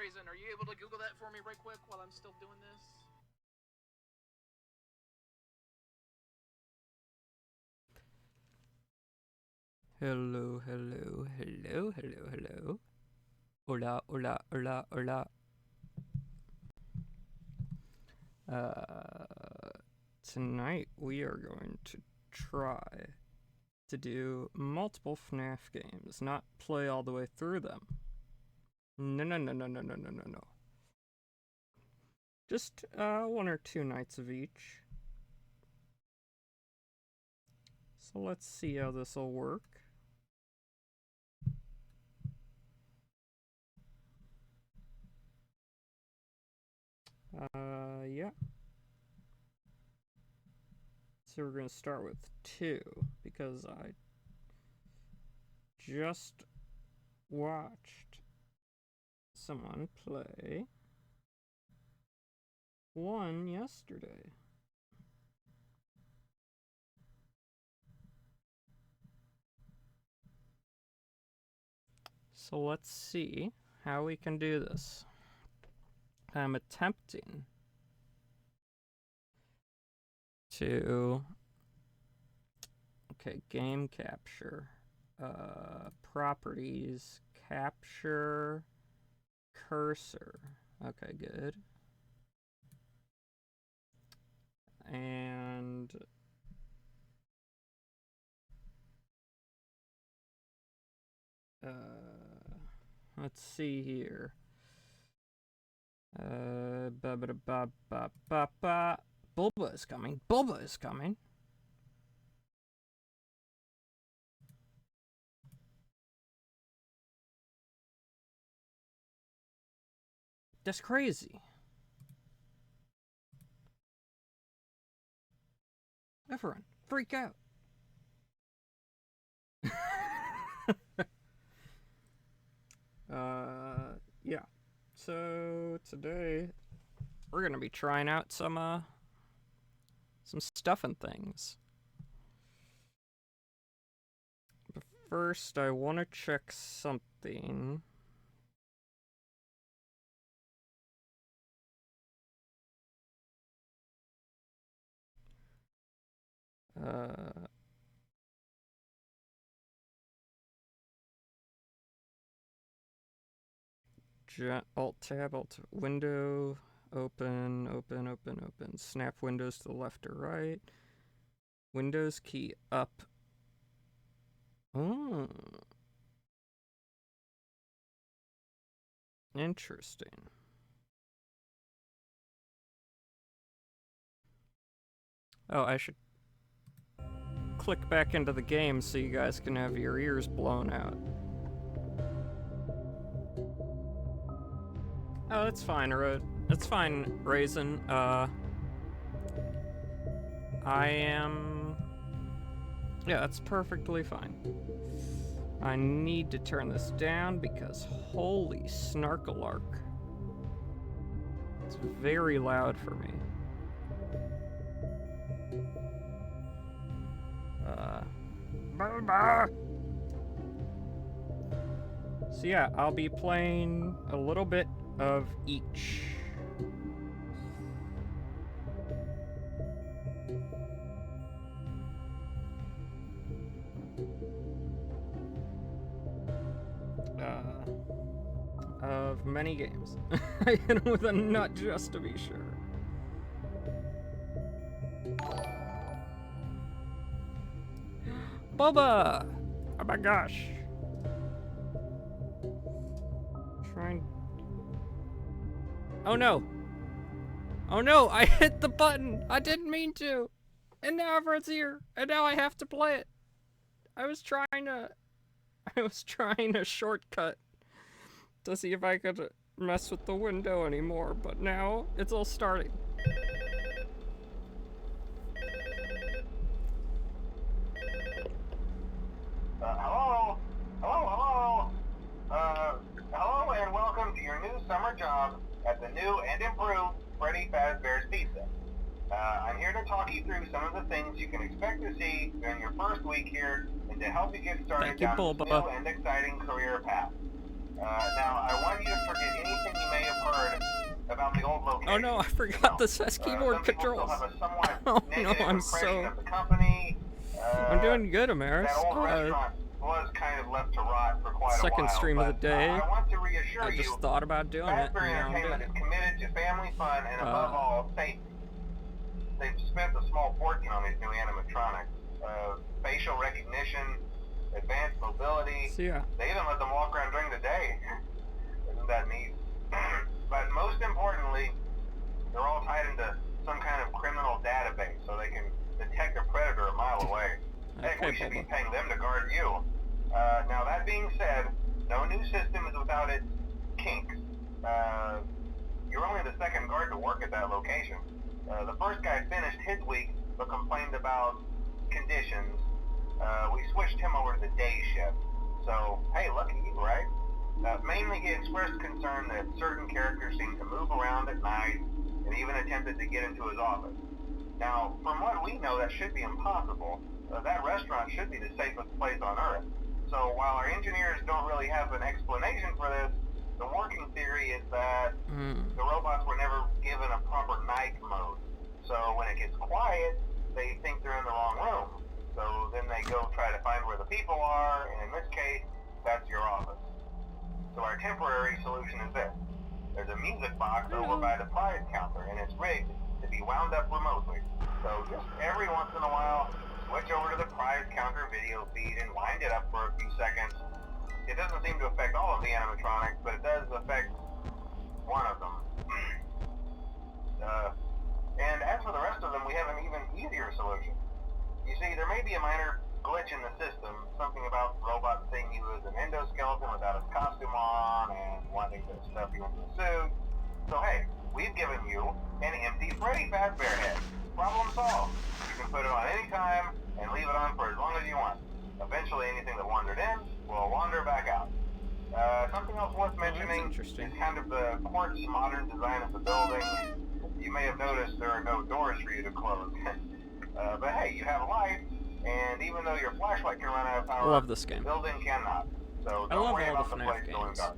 Raisin, are you able to Google that for me right quick while I'm still doing this? Hello, hello, hello, hello, hello. Hola, hola, hola, hola. Tonight we are going to try to do multiple FNaF games, not play all the way through them. No. Just 1 or 2 nights of each. So let's see how this will work. Yeah. So we're going to start with 2 because I just watched someone play 1 yesterday. So let's see how we can do this. I'm attempting to, okay, game capture, properties, capture, cursor, okay, good, and let's see here, Bulba is coming, Bulba is coming. That's crazy. Everyone, freak out. Yeah. So today we're gonna be trying out some stuff and things. But first, I want to check something. Alt tab, alt window, open, snap windows to the left or right, Windows key up. Oh, interesting. Oh, I should click back into the game so you guys can have your ears blown out. Oh, that's fine, that's fine, Raisin. Yeah, that's perfectly fine. I need to turn this down because holy snarkalark. It's very loud for me. So yeah, I'll be playing a little bit of each. Of many games. I hit him with a nut just to be sure. Boba! Oh my gosh. Oh no! Oh no! I hit the button! I didn't mean to! And now everyone's here! And now I have to play it! I was trying a shortcut to see if I could mess with the window anymore, but now it's all starting. Hello, and welcome to your new summer job at the new and improved Freddy Fazbear's Pizza. I'm here to talk you through some of the things you can expect to see during your first week here and to help you get started down this new and exciting career path. Now, I want you to forget anything you may about the old location. Oh no, I forgot the SS keyboard controls. Oh no, I'm so... Of the company. I'm doing good, Amaris. That old restaurant was kind of left to rot for quite a while. Second stream of the day. I want to reassure I just thought about doing it, and now I'm doing it. is committed to family fun and above all, safety. They've spent a small fortune on these new animatronics. Facial recognition, advanced mobility. So yeah. They even let them walk around during the day. Isn't that neat? But most importantly, they're all tied into some kind of criminal database so they can detect a predator a mile away. Heck, we should be paying them to guard you. Now that being said, no new system is without its kinks. You're only the second guard to work at that location. The first guy finished his week but complained about conditions. We switched him over to the day shift. So, hey, lucky you, right? Mainly he expressed concern that certain characters seem to move around at night and even attempted to get into his office. Now, from what we know, that should be impossible. That restaurant should be the safest place on Earth. So while our engineers don't really have an explanation for this, the working theory is that the robots were never given a proper night mode. So when it gets quiet, they think they're in the wrong room. So then they go try to find where the people are, and in this case, that's your office. So our temporary solution is this. There's a music box over by the prize counter, and it's rigged to be wound up remotely. So just every once in a while, switch over to the prize counter video feed and wind it up for a few seconds. It doesn't seem to affect all of the animatronics, but it does affect one of them. And as for the rest of them, we have an even easier solution. You see, there may be a minor glitch in the system, something about robots seeing you as an endoskeleton without his costume on and wanting to stuff you into a suit. So hey, we've given you an empty Freddy Fazbear head. Problem solved. You can put it on any time and leave it on for as long as you want. Eventually anything that wandered in will wander back out. Something else worth mentioning is kind of the quartz modern design of the building. You may have noticed there are no doors for you to close. But hey, you have a light, and even though your flashlight can run out of power, I love this game. the building cannot. So I don't love worry all about the the FNaF place going games. dark.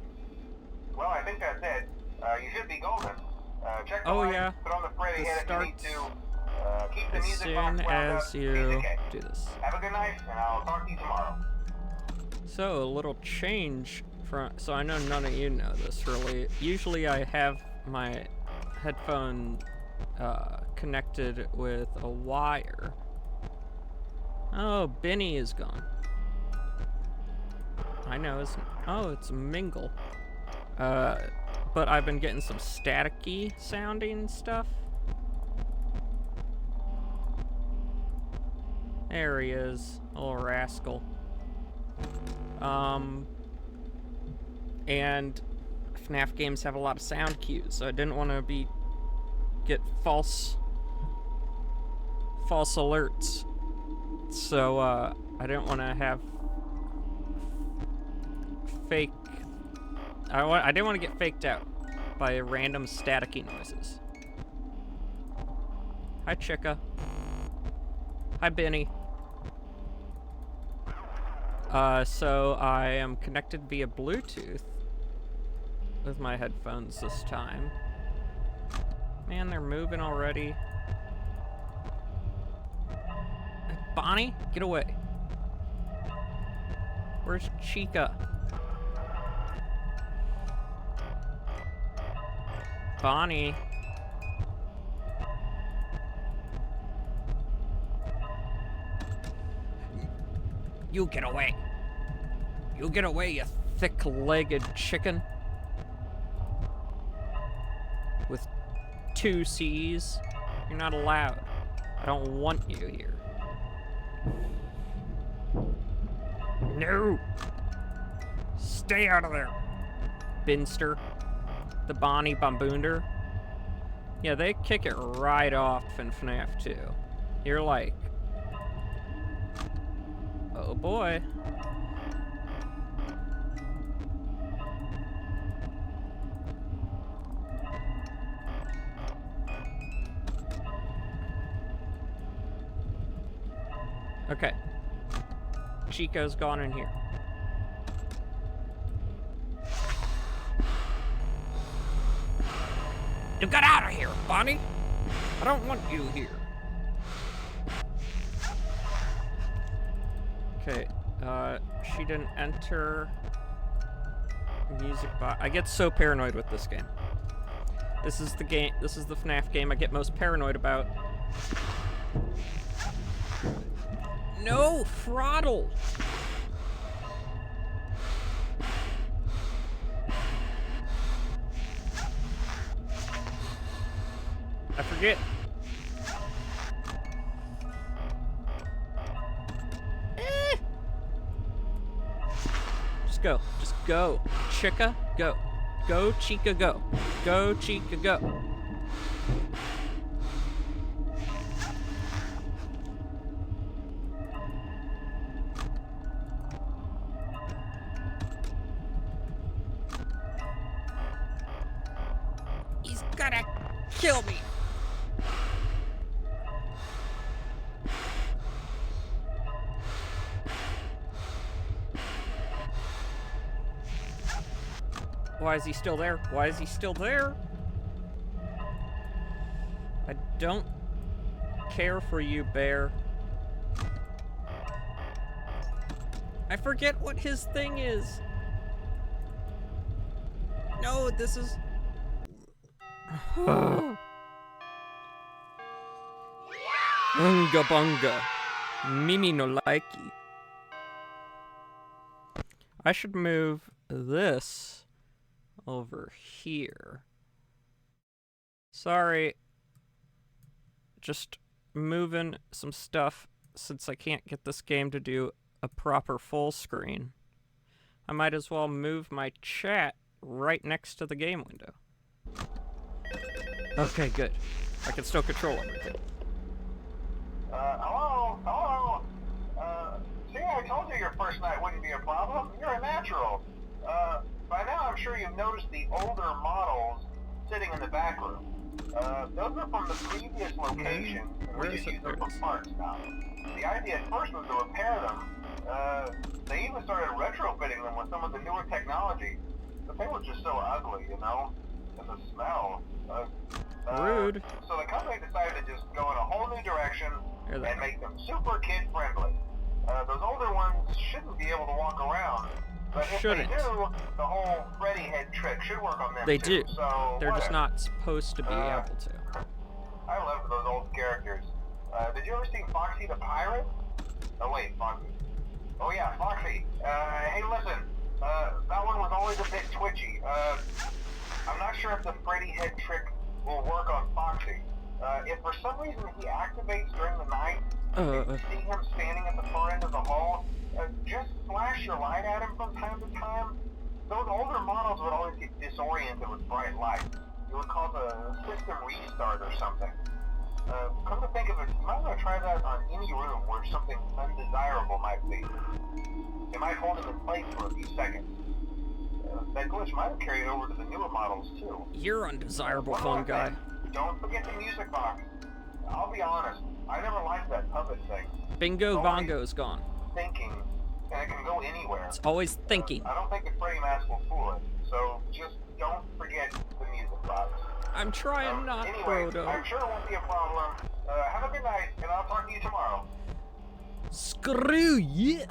Well, I think that's it. You should be golden. Check the Oh lights, yeah, put on the Freddy this head if you need starts to. Keep the as music soon box wound as up, you music do this. Have a good night, and I'll talk to you tomorrow. So, a little change from, so I know none of you know this really. Usually I have my headphone connected with a wire. Oh, Benny is gone. I know, it's a mingle. But I've been getting some staticky sounding stuff. There he is, little rascal. And FNaF games have a lot of sound cues, so I didn't want to get false alerts. So I didn't want to have fake. I didn't want to get faked out by random staticky noises. Hi, Chica. Hi, Benny. So I am connected via Bluetooth with my headphones this time. Man, they're moving already. Hey, Bonnie, get away. Where's Chica? Bonnie. You get away. You get away, you thick-legged chicken. With 2 C's. You're not allowed. I don't want you here. No! Stay out of there, Binster. The Bonnie Bomboonder. Yeah, they kick it right off in FNaF 2. You're like, oh boy. Okay. Chico's gone in here. You get out of here, Bonnie! I don't want you here. Okay, she didn't enter. Music box. I get so paranoid with this game. This is the game, this is the FNaF game I get most paranoid about. No, throttle! I forget. Just go. Just go. Chica, go. Go, Chica, go. Go, Chica, go. He's gonna kill me. Why is he still there? Why is he still there? I don't care for you, bear. I forget what his thing is. No, this is... Unga bunga. Mimi no likey. I should move this over here. Sorry. Just moving some stuff since I can't get this game to do a proper full screen. I might as well move my chat right next to the game window. Okay, good. I can still control everything. Hello? Hello? See, I told you your first night wouldn't be a problem. You're a natural. By now I'm sure you've noticed the older models sitting in the back room. Those are from the previous location, and we just use them for parts now. The idea at first was to repair them. They even started retrofitting them with some of the newer technology, but they were just so ugly, you know? And the smell. Rude. So the company decided to just go in a whole new direction and make them super kid-friendly. Those older ones shouldn't be able to walk around. But if they do, the whole Freddy head trick should work on them They too. do. So They're just not supposed to be able to. I love those old characters. Did you ever see Foxy the Pirate? Oh wait, Foxy. Oh yeah, Foxy. Hey listen, that one was always a bit twitchy. I'm not sure if the Freddy head trick will work on Foxy. If for some reason he activates during the night, and you see him standing at the far end of the hall, just flash your light at him from time to time. Those older models would always get disoriented with bright lights. It would cause a system restart or something. Come to think of it, you might want to try that on any room where something undesirable might be. It might hold him in place for a few seconds. That glitch might have carried over to the newer models too. You're undesirable, phone guy. Don't forget the music box. I'll be honest, I never liked that puppet thing. Bingo Bongo's gone. Thinking, and it can go anywhere. It's always thinking. I don't think the Freddy mask will fool it, so just don't forget the music box. I'm trying not, anyway, Frodo. I'm sure it won't be a problem. Have a good night, and I'll talk to you tomorrow. Screw you!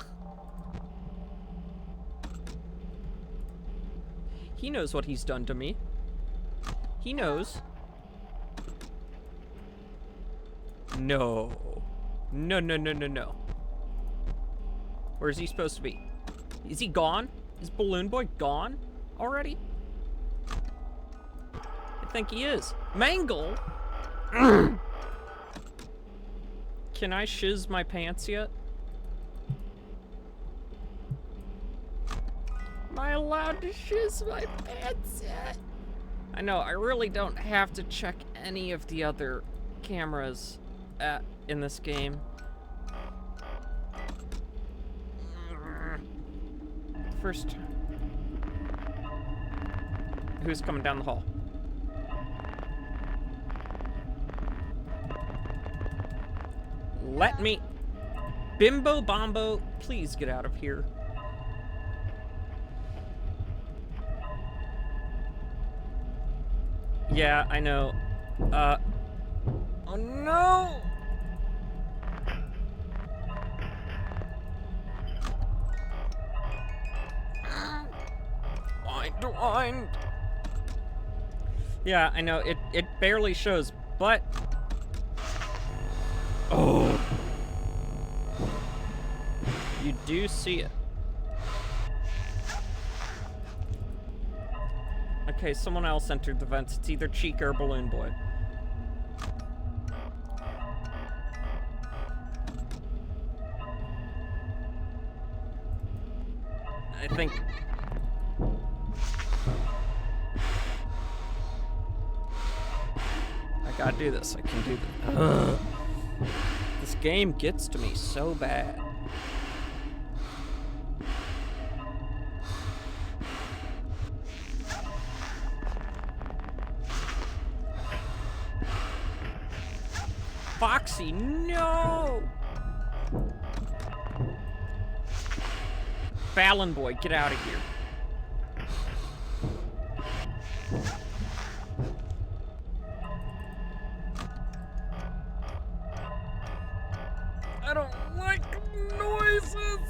He knows what he's done to me. He knows. No. No, no, no, no, no. Where's he supposed to be? Is he gone? Is Balloon Boy gone already? I think he is. Mangle? Can I shiz my pants yet? Am I allowed to shiz my pants yet? I know, I really don't have to check any of the other cameras in this game. First, who's coming down the hall? Let me... Bimbo Bombo, please get out of here. Yeah, I know. Oh no! Wind. Yeah, I know. It barely shows, but... Oh! You do see it. Okay, someone else entered the vents. It's either Chica or Balloon Boy. I think... I gotta do this. I can do this. Ugh. This game gets to me so bad. Foxy, no! Fallon Boy, get out of here. I don't like noises!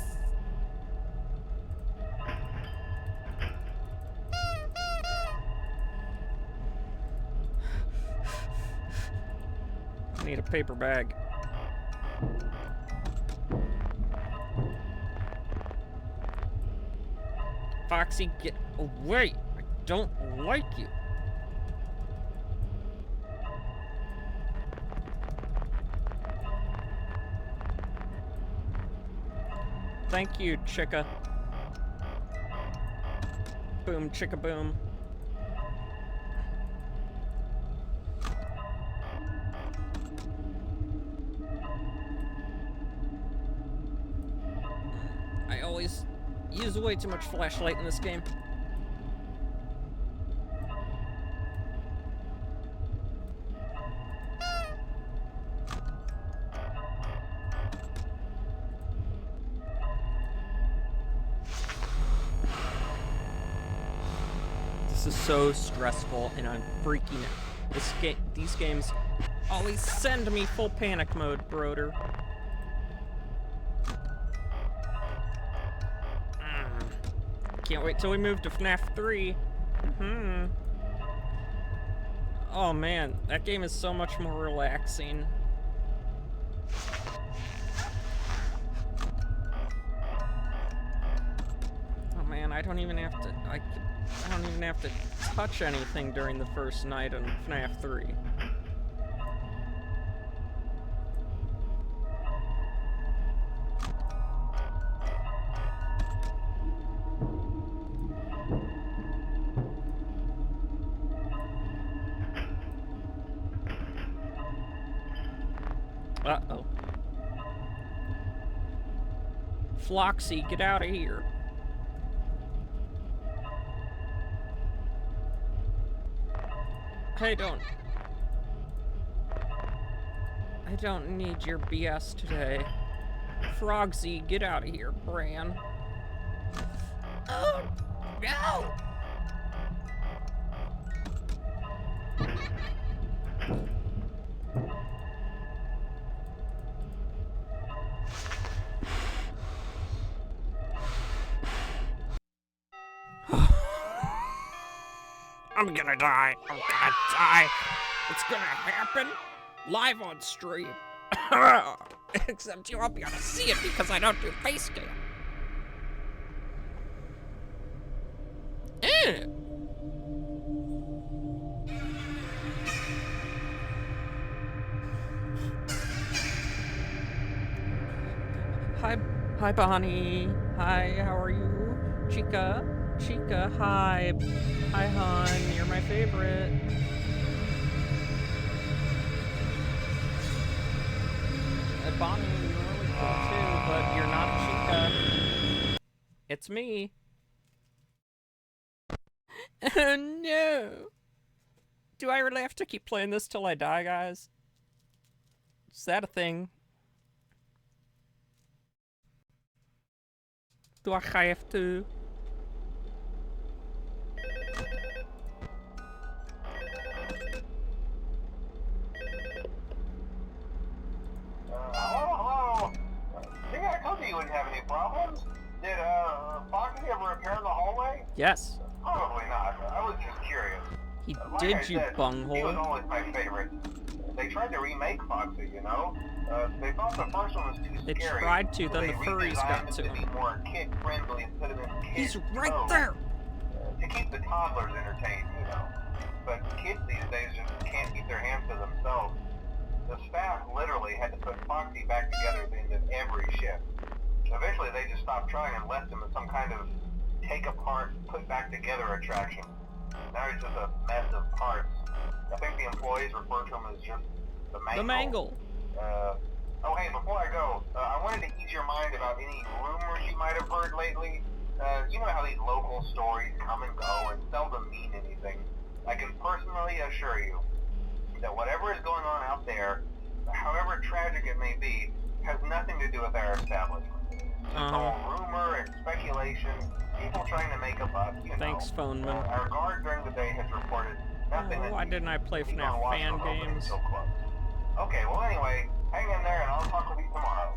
I need a paper bag. Foxy, get away! I don't like you. Thank you, Chica. Boom, chicka boom. I always use way too much flashlight in this game. This is so stressful, and I'm freaking out. These games always send me full panic mode, broder. Can't wait till we move to FNaF 3. Oh man, that game is so much more relaxing. Oh man, I don't even have to. I don't even have to touch anything during the first night on FNaF 3. Uh-oh. Floxy, get out of here. I don't need your BS today. Frogsy, get out of here, Bran. Oh, no! I'm gonna die. I'm gonna die. It's gonna happen live on stream. Except you won't be able to see it because I don't do face cam. Hi, Bonnie. Hi, how are you? Chica, hi. Hi, hon. You're my favorite. Bonnie, you're really cool too, but you're not Chica. It's me. Oh no. Do I really have to keep playing this till I die, guys? Is that a thing? Do I have to? Yes. Probably not. I was just curious. He Like did, I you said, bunghole. He was always my favorite. They tried to remake Foxy, you know? They thought the first one was too They scary. tried to, so then they the furries got redesigned to him to him. be more kid-friendly and put him in kids' He's right code, there! to keep the toddlers entertained, you know. But kids these days just can't keep their hands to themselves. The staff literally had to put Foxy back together at the end of every shift. Eventually they just stopped trying and left him as some kind of take apart, put back together attraction. Now he's just a mess of parts. I think the employees refer to him as just the mangle. The mangle. Oh hey, before I go, I wanted to ease your mind about any rumors you might have heard lately. You know how these local stories come and go and seldom mean anything. I can personally assure you that whatever is going on out there, however tragic it may be, has nothing to do with our establishment. It's all rumor and speculation, people trying to make a buck, you know. Thanks, phoneman. Our guard during the day has reported nothing Why didn't I play Keep on FNaF watching fan the opening games? so close. Okay, well anyway, hang in there and I'll talk with you tomorrow.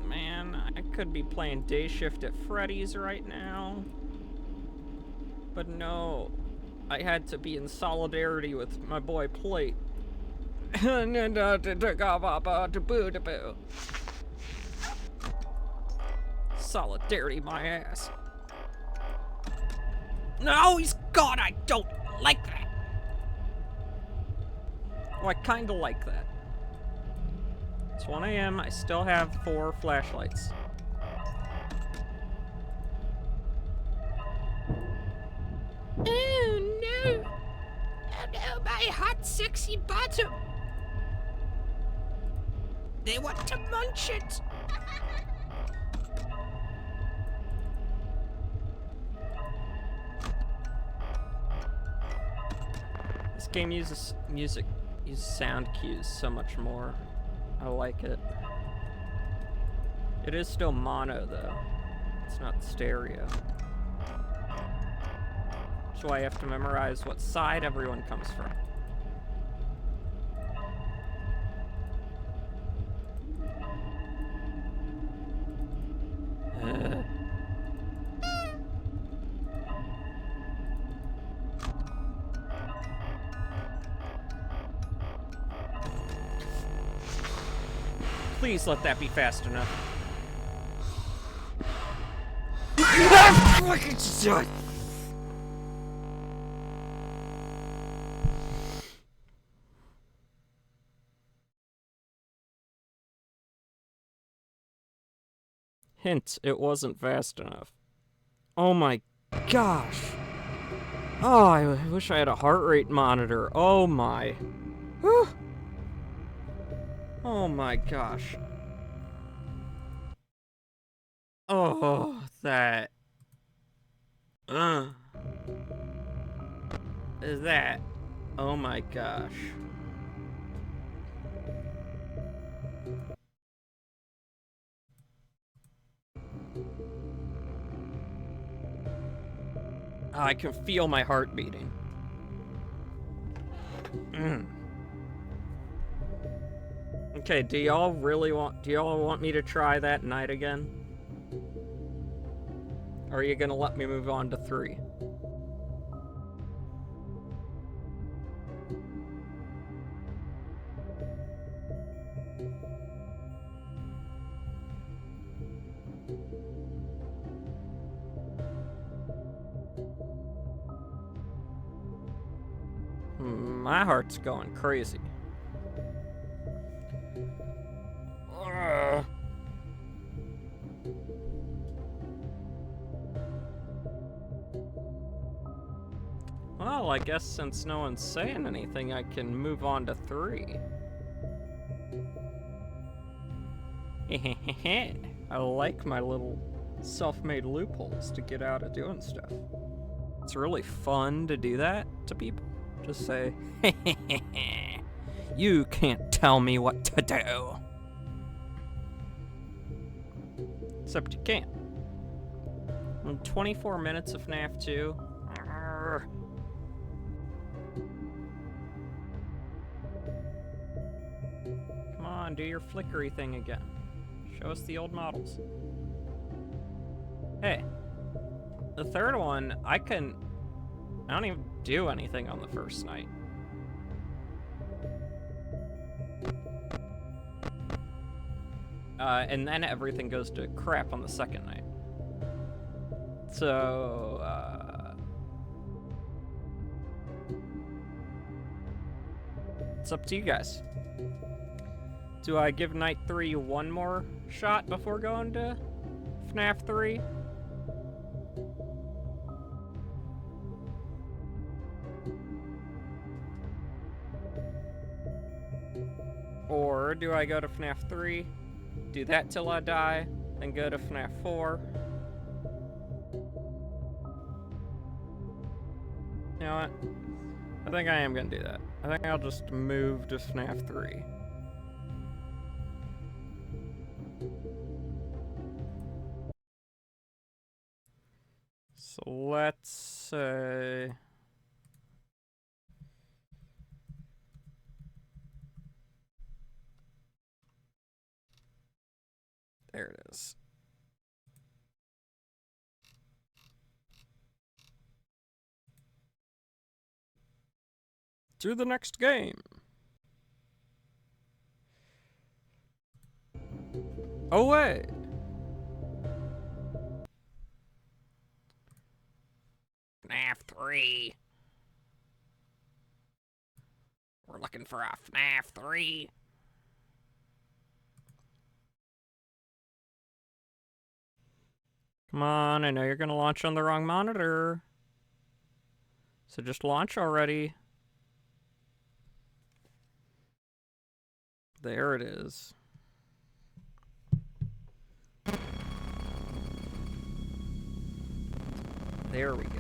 Man, I could be playing day shift at Freddy's right now. But no, I had to be in solidarity with my boy Plate. Solidarity my ass. No, he's gone! I don't like that! Oh, I kinda like that. It's 1 AM, I still have 4 flashlights. Oh no! Oh no, my hot sexy bottom! They want to munch it! This game uses sound cues so much more. I like it. It is still mono though. It's not stereo. That's why I have to memorize what side everyone comes from. Please let that be fast enough. Hint, it wasn't fast enough. Oh my gosh. Oh, I wish I had a heart rate monitor. Oh my. Whew. Oh my gosh. Oh, that. That. Oh my gosh. I can feel my heart beating. Okay, do y'all want me to try that night again? Or are you gonna let me move on to 3? My heart's going crazy. Well, I guess since no one's saying anything, I can move on to 3. I like my little self-made loopholes to get out of doing stuff. It's really fun to do that to people. Just say, you can't tell me what to do. Except you can't. In 24 minutes of FNaF 2. Come on, do your flickery thing again. Show us the old models. Hey, the third one, I don't even do anything on the first night. And then everything goes to crap on the second night. So, it's up to you guys. Do I give night 3 one more shot before going to FNaF 3? Or do I go to FNaF 3, do that till I die, then go to FNaF 4? You know what? I think I am gonna do that. I think I'll just move to FNaF 3. So let's say... There it is. To the next game. Away. FNaF 3. We're looking for a FNaF 3. Come on, I know you're gonna launch on the wrong monitor. So just launch already. There it is. There we go.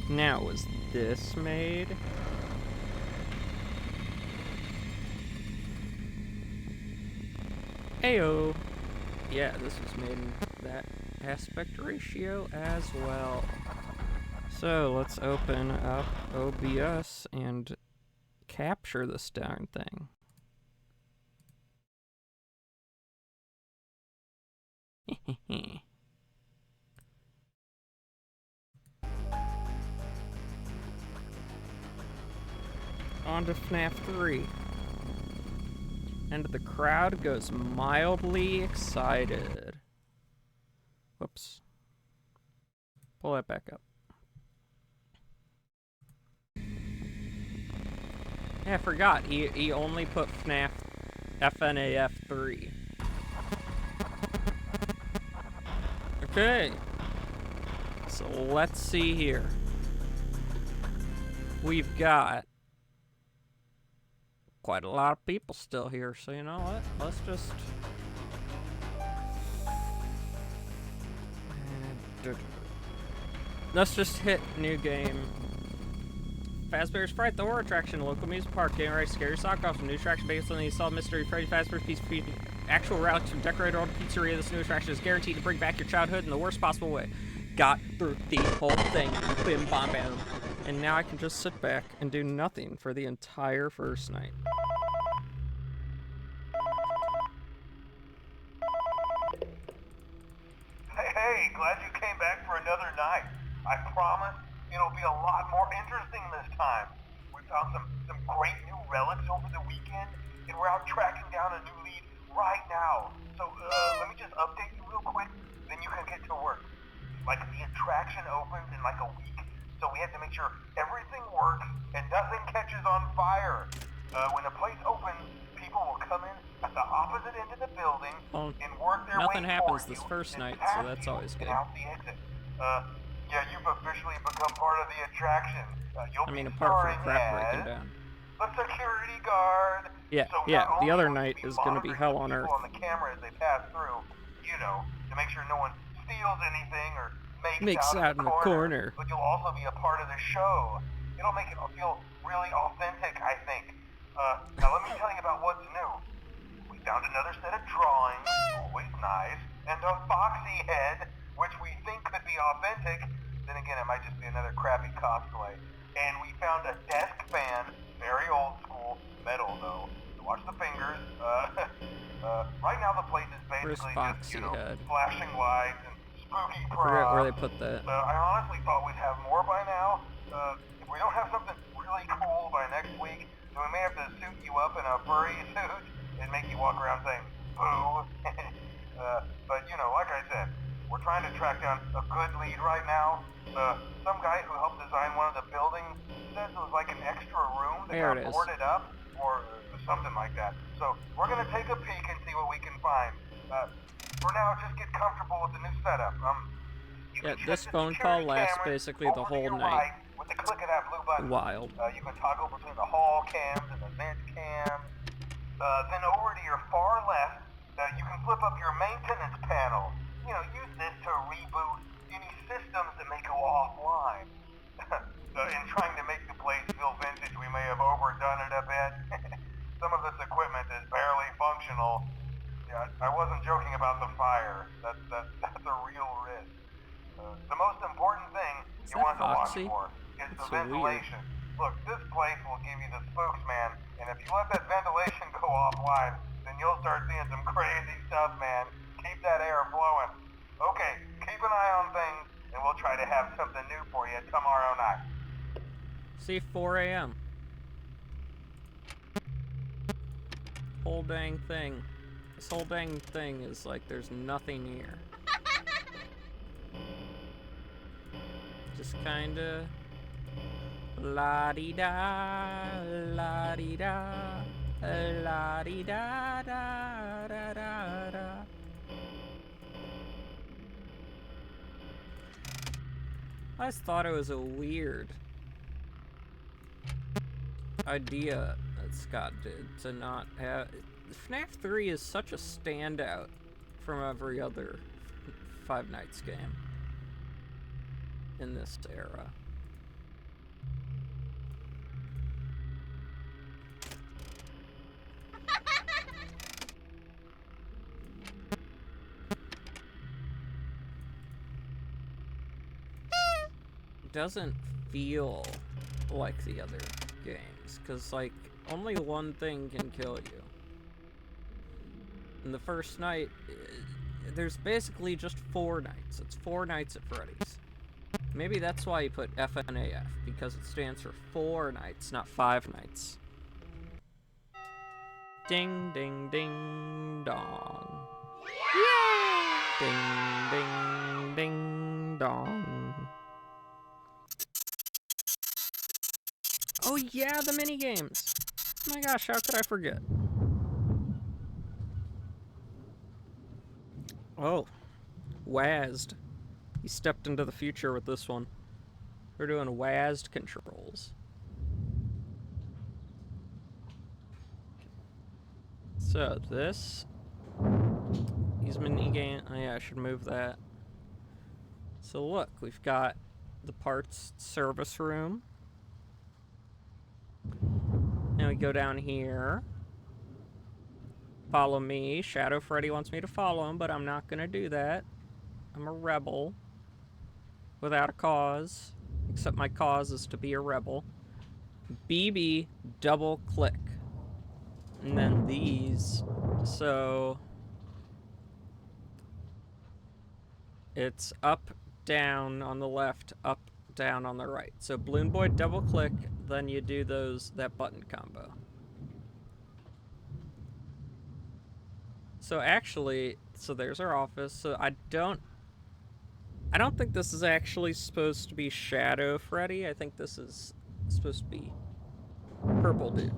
Now, was this made? Ayo! Yeah, this was made in that aspect ratio as well. So, let's open up OBS and capture this darn thing. On to FNaF 3. And the crowd goes mildly excited. Whoops. Pull that back up. Yeah, I forgot. He only put FNaF FNaF 3. Okay. So let's see here. We've got quite a lot of people still here, so you know what? Let's just hit new game. Fazbear's Fright, the horror attraction, local amusement park, getting ready to scare your sock off. A new attraction based on the solved mystery Freddy Fazbear's Pizza Feed. Actual relics from decorated old pizzeria. This new attraction is guaranteed to bring back your childhood in the worst possible way. Got through the whole thing. Bim bam bam. And now I can just sit back and do nothing for the entire first night. Hey, glad you came back for another night. I promise it'll be a lot more interesting this time. We found some great new relics over the weekend, and we're out tracking down a new lead right now. So, let me just update you real quick, then you can get to work. Like, the attraction opens in like a week, so we have to make sure everything works and nothing catches on fire. When the place opens, people will come in at the opposite end of the building and work their way Nothing happens toward this you first and night, past so that's you always good. and out the exit. Yeah, you've officially become part of the attraction. You'll I mean, be apart from starring crap breaking as down. the security guard. Yeah, So yeah, not the only other will you night be is gonna be monitoring hell the on people earth. on the camera as they pass through, you know, to make sure no one steals anything or makes out in the corner. But you'll also be a part of the show. It'll make it feel really authentic, I think. Now let me tell you about what's new. We found another set of drawings, always nice, and a foxy head, which we think could be authentic. Then again, it might just be another crappy cosplay. And we found a desk fan, very old school, metal though. So watch the fingers. Right now the place is basically Foxy just, Head? flashing lights and spooky I forget where they props. put that. I honestly thought we'd have more by now. If we don't have something really cool by next week, then we may have to suit you up in a furry suit and make you walk around saying, boo. But, like I said, we're trying to track down a good lead right now. Some guy who helped design one of the buildings says it was like an extra room that There got it is. boarded up, or something like that. So we're gonna take a peek and see what we can find. For now, just get comfortable with the new setup. You Yeah, can this check the phone call security lasts cameras basically the over to whole your night. right with the click of that blue button. Wild. You can toggle between the hall cams and the vent cams. Then over to your far left, you can flip up your maintenance panel. Use this to reboot any systems that may go offline. In trying to make the place feel vintage, we may have overdone it a bit. Some of this equipment is barely functional. Yeah, I wasn't joking about the fire. That's a real risk. The most important thing Is you that want to watch Foxy? for is the That's so weird. ventilation. Look, this place will give you the spooks, man. And if you let that ventilation go offline, then you'll start seeing some crazy stuff, man. Keep that air flowing. Okay, keep an eye on things, and we'll try to have something new for you tomorrow night. See, 4 a.m. Whole dang thing. This whole dang thing is like there's nothing here. Just kinda la-di-da, la-di-da, la-di-da, da-da-da-da. I just thought it was a weird idea that Scott did to not have... FNaF 3 is such a standout from every other Five Nights game in this era. It doesn't feel like the other games, because, like, only one thing can kill you. In the first night, there's basically just 4 nights. It's 4 nights at Freddy's. Maybe that's why you put FNaF, because it stands for 4 nights, not 5 nights. Ding, ding, ding, dong. Yay! Ding, ding, ding, dong. Oh yeah, the minigames! Oh my gosh, how could I forget? Oh, WASD. He stepped into the future with this one. We're doing WASD controls. So this, these minigame. Oh yeah, I should move that. So look, we've got the parts service room. Now we go down here. Follow me. Shadow Freddy wants me to follow him, but I'm not gonna do that. I'm a rebel. Without a cause. Except my cause is to be a rebel. BB, double click. And then these. So it's up, down on the left, up, down on the right. So Balloon Boy, double click, then you do that button combo. So actually, so there's our office. So I don't think this is actually supposed to be Shadow Freddy. I think this is supposed to be Purple Dude.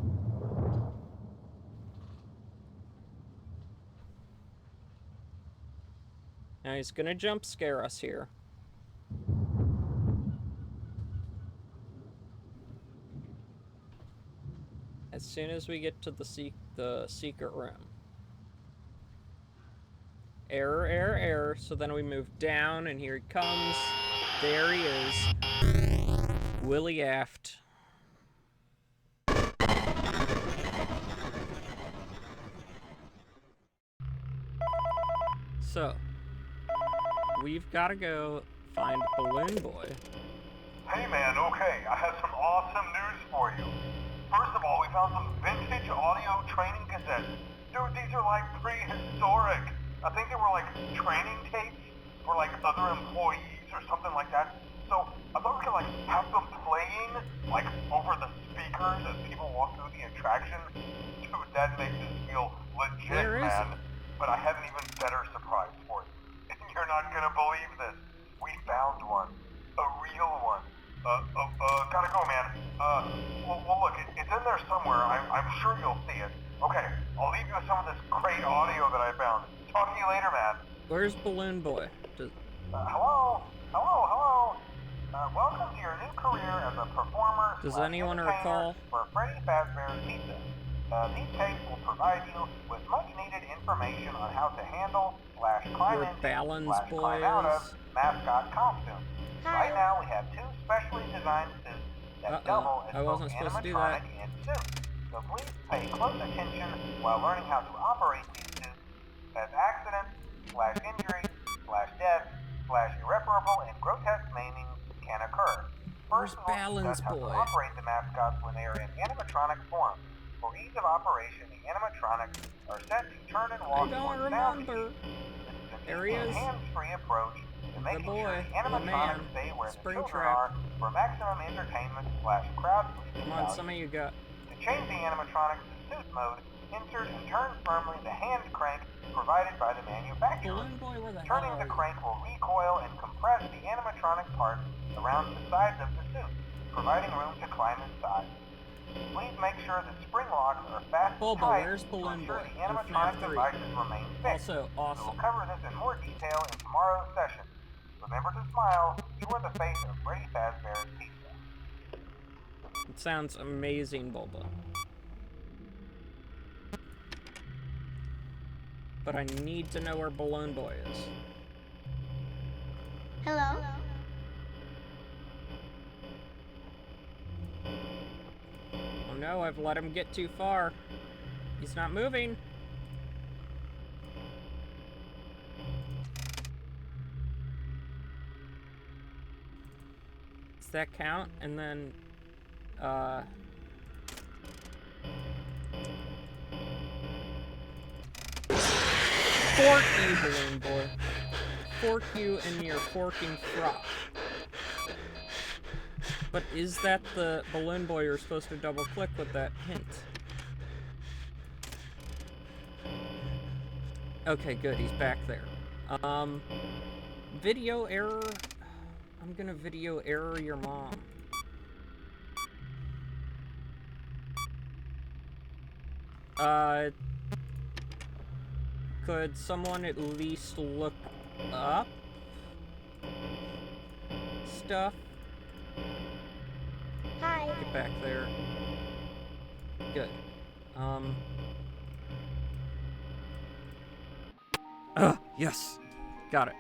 Now he's gonna jump scare us here. As soon as we get to the secret room. Error, error, error. So then we move down, and here he comes. There he is. Willie Aft. So, we've got to go find Balloon Boy. Hey man, okay, I have some awesome news for you. First of all, we found some vintage audio training cassettes. Dude, these are like prehistoric. I think they were like training tapes for like other employees or something like that. So I thought we could like have them playing like over the speakers as people walk through the attraction. Dude, that makes us feel legit, Where is man. But I have an even better surprise for you. You're not gonna believe this. We found one. A real one. Gotta go, man. Well look, it's in there somewhere. I'm sure you'll see it. Okay, I'll leave you with some of this great audio that I found. Talk to you later, man. Where's Balloon Boy? Hello? Welcome to your new career as a performer. Does anyone recall? For Freddy Fazbear's Pizza. These tapes will provide you with much needed information on how to handle / climb Your into balance / climb out of boys. mascot costumes. Right now we have 2 specially designed suits that double as I both wasn't supposed to do that. animatronic and suit. So please pay close attention while learning how to operate these suits, as accidents / injury / death / irreparable and grotesque maiming can occur. Where's First, we'll Balance discuss how to Boy? operate the mascots when they are in animatronic form. For ease of operation, the animatronics are set to turn and walk I don't towards sound remember. cues. There he is. Hands-free approach to making boy, sure the the animatronics man. stay where the children Springtrap. are for maximum entertainment / crowd pleasing Come on, value. some of you got. To change the animatronics to suit mode, insert and turn firmly the hand crank provided by the manufacturer. Balloon Boy, where the hell Turning are the you? crank will recoil and compress the animatronic parts around the sides of the suit, providing room to climb inside. Please make sure the spring locks are fast and Bulba, tight where's to Balloon ensure Boy? the In animatronic FNaF 3. devices remain fixed. Also, We awesome. will cover this in more detail in tomorrow's session. Remember to smile. You are the face of Freddy Fazbear's Pizza. It sounds amazing, Bulba. But I need to know where Balloon Boy is. Hello? Oh no, I've let him get too far. He's not moving. Does that count? And then, fork you, Balloon Boy. Fork you in your forking frock. But is that the Balloon Boy you're supposed to double click with that hint? Okay, good, he's back there. Video error? I'm gonna video error your mom. Could someone at least look up stuff? Hi. Get back there. Good. Yes. Got it.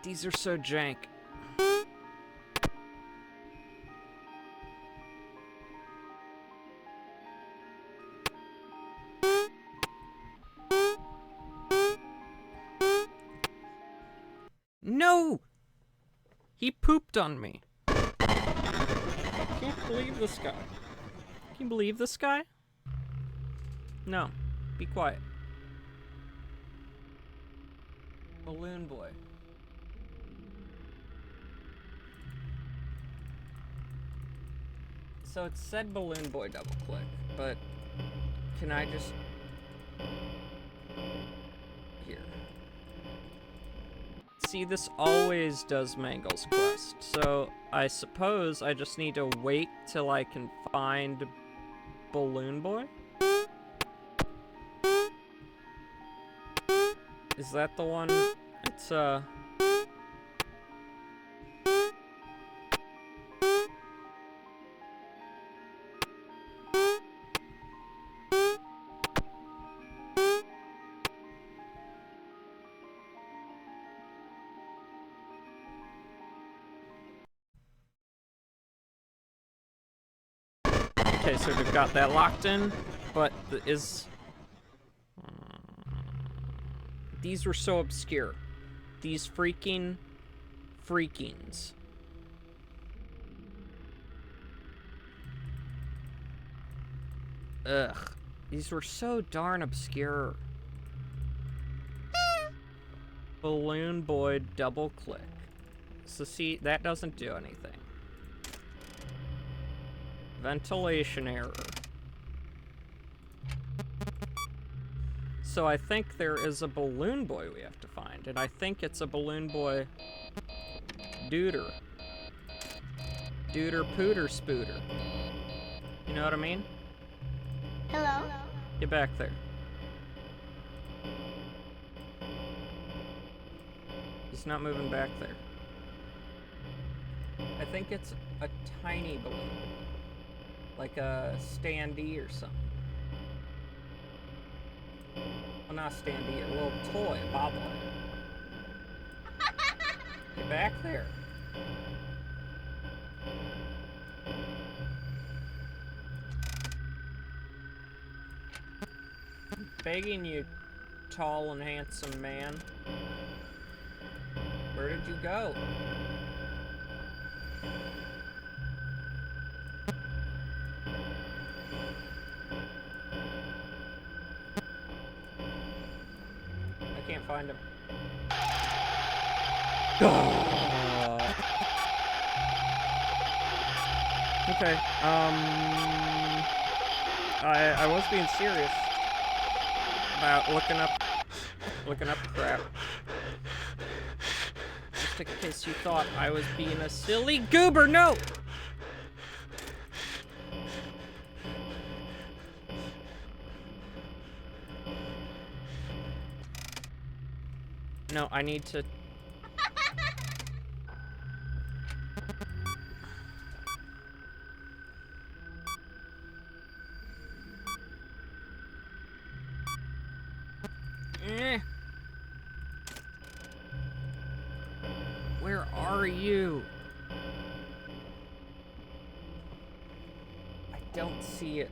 These are so jank. No! He pooped on me. Can't believe this guy. Can you believe this guy? No. Be quiet. Balloon Boy. So it said Balloon Boy double click, but can I just... Here. See, this always does Mangle's quest, so I suppose I just need to wait till I can find Balloon Boy? Is that the one? It's, Okay, so we've got that locked in, but these were so obscure. These freakings. Ugh. These were so darn obscure. Balloon Boy double click. So see, that doesn't do anything. Ventilation error. So I think there is a Balloon Boy we have to find, and I think it's a Balloon Boy Dooter. Dooter Pooter Spooter. You know what I mean? Hello? Get back there. He's not moving back there. I think it's a tiny balloon. Like a standee or something. Well, not standee, a little toy, a bobblehead. Get back there. I'm begging you, tall and handsome man. Where did you go? I can't find him. Okay, I was being serious about looking up crap. Just in case you thought I was being a silly goober, no! No, I need to... Where are you? I don't see it.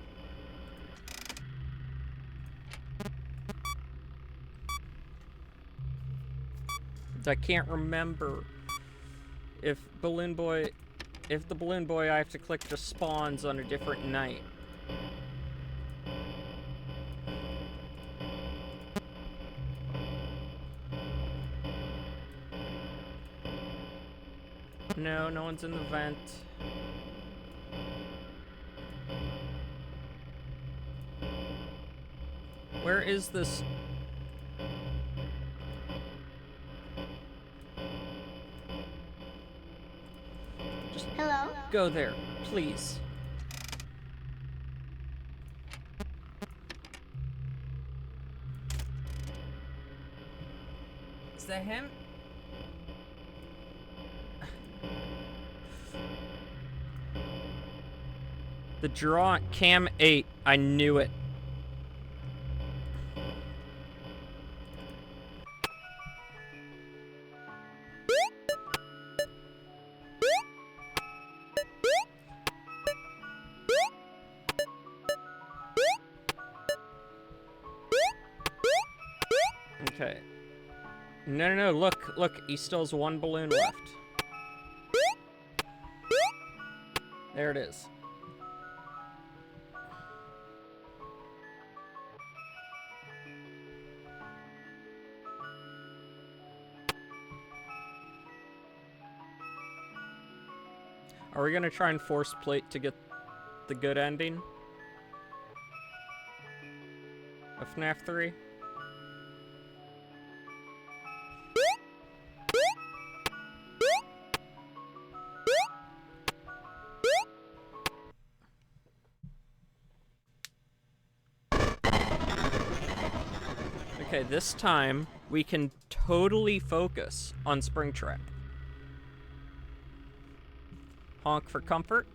I can't remember if the Balloon Boy I have to click just spawns on a different night. No, no one's in the vent. Where is this? Just Hello? go there, please. Is that him? The draw cam 8. I knew it. Okay. No, look, he still has one balloon left. There it is. Are we gonna try and force plate to get the good ending of FNaF 3? Okay, this time we can totally focus on Springtrap. Honk for comfort.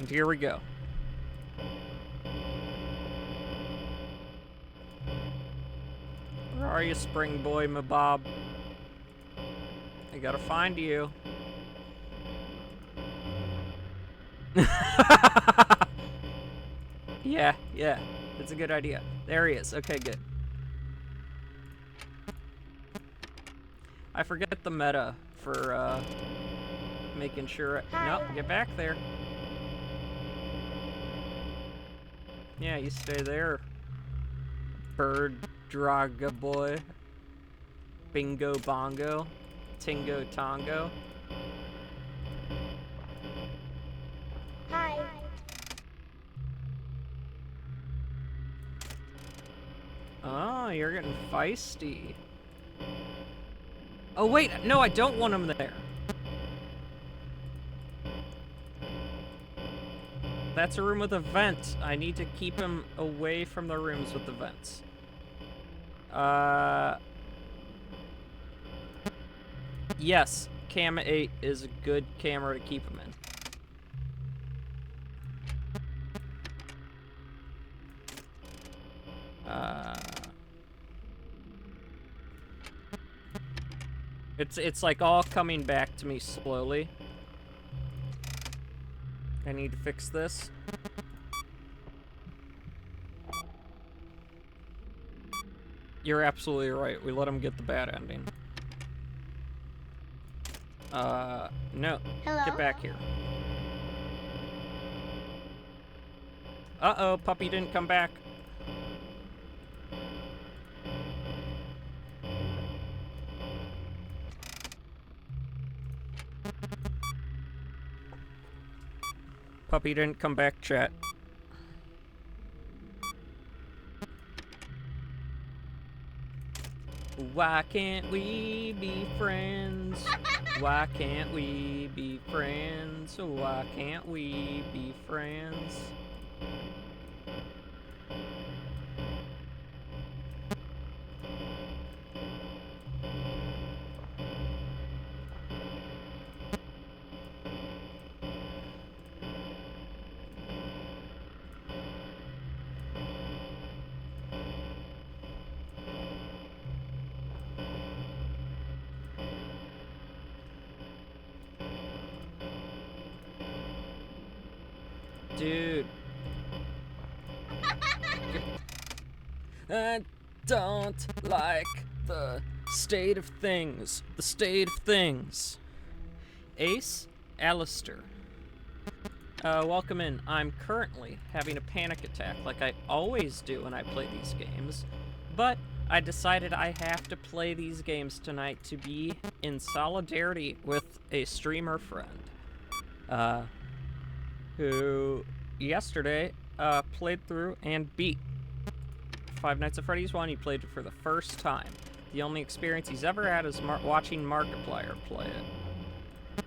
And here we go. Where are you, Spring Boy, my Bob? I gotta find you. Yeah, that's a good idea. There he is. Okay, good. I forget the meta for making sure. No, get back there. Yeah, you stay there. Bird Draga boy. Bingo bongo. Tingo tongo. Hi. Oh, you're getting feisty. Oh wait, no, I don't want him there. That's a room with a vent. I need to keep him away from the rooms with the vents. Yes, Cam 8 is a good camera to keep him in. It's like all coming back to me slowly. I need to fix this. You're absolutely right. We let him get the bad ending. No. Hello? Get back here. Uh-oh, puppy didn't come back. Puppy didn't come back, chat. Why can't we be friends? Why can't we be friends? Why can't we be friends? Dude. I don't like the state of things. The state of things. Ace, Alistair. Welcome in. I'm currently having a panic attack like I always do when I play these games, but I decided I have to play these games tonight to be in solidarity with a streamer friend, who yesterday played through and beat Five Nights at Freddy's 1. He played it for the first time. The only experience he's ever had is watching Markiplier play it.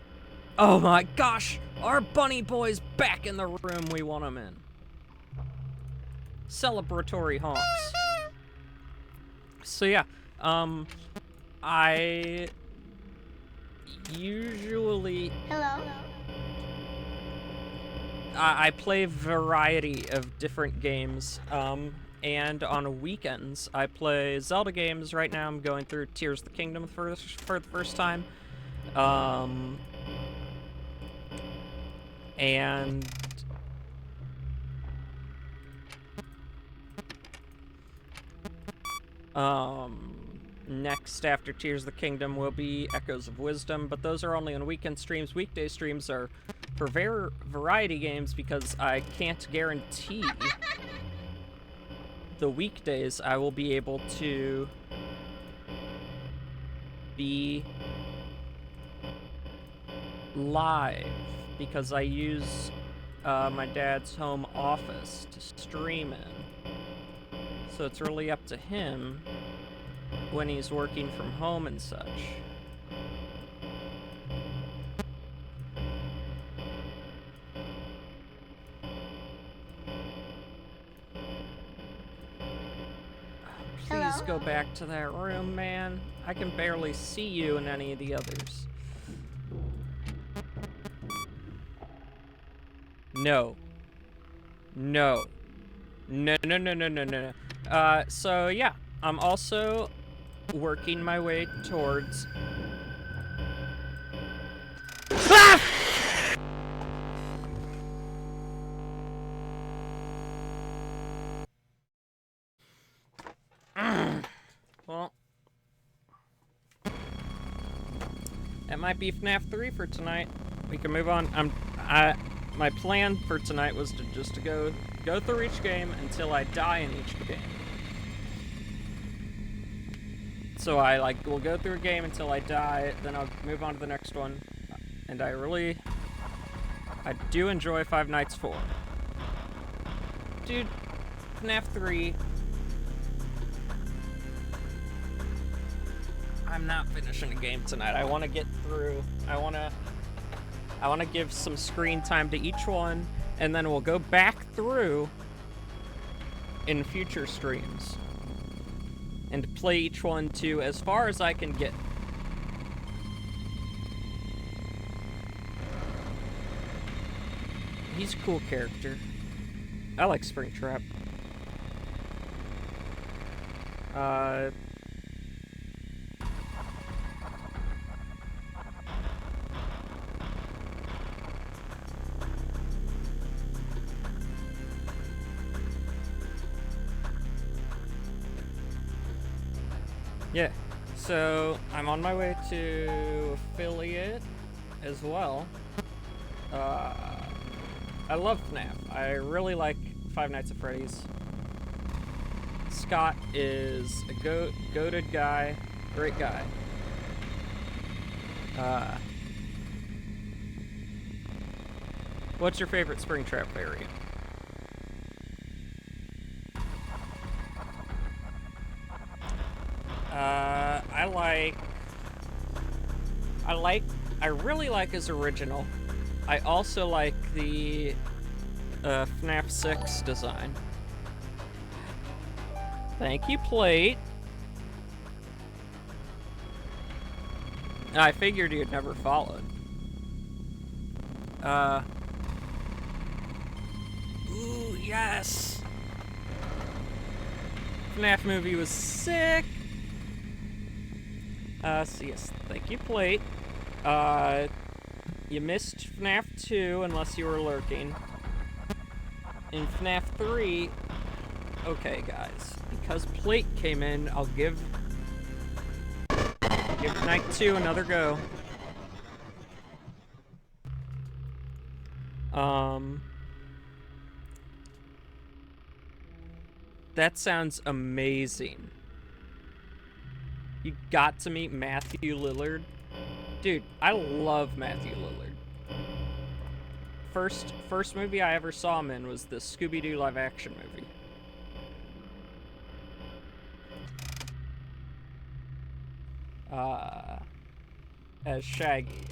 Oh my gosh! Our bunny boy's back in the room we want him in. Celebratory honks. So yeah, I usually... Hello? I play a variety of different games, and on weekends I play Zelda games. Right now I'm going through Tears of the Kingdom for the first time. And next after Tears of the Kingdom will be Echoes of Wisdom, but those are only on weekend streams. Weekday streams are for variety games because I can't guarantee the weekdays I will be able to be live, because I use my dad's home office to stream in. So it's really up to him when he's working from home and such. Please go back to that room, man. I can barely see you in any of the others. No. No. No, no, no, no, no, no, no. So yeah, I'm also working my way towards... Ah! Well, that might be FNaF 3 for tonight. We can move on. my plan for tonight was to just go through each game until I die in each game. So I will go through a game until I die, then I'll move on to the next one. And I do enjoy Five Nights 4. Dude, FNaF 3. I'm not finishing a game tonight. I want to get through. I want to give some screen time to each one, and then we'll go back through in future streams and play each one to as far as I can get. He's a cool character. I like Springtrap. Yeah, so I'm on my way to affiliate as well. I love FNaF. I really like Five Nights at Freddy's. Scott is a goated guy, great guy. What's your favorite Springtrap variant? I really like his original. I also like the FNaF 6 design. Thank you, plate. I figured you'd never followed. Ooh, yes! FNaF movie was sick! So yes, thank you, plate. You missed FNaF 2 unless you were lurking. In FNaF 3, okay guys, because plate came in, I'll give Night 2 another go. That sounds amazing. You got to meet Matthew Lillard. Dude, I love Matthew Lillard. First movie I ever saw him in was the Scooby-Doo live-action movie. As Shaggy.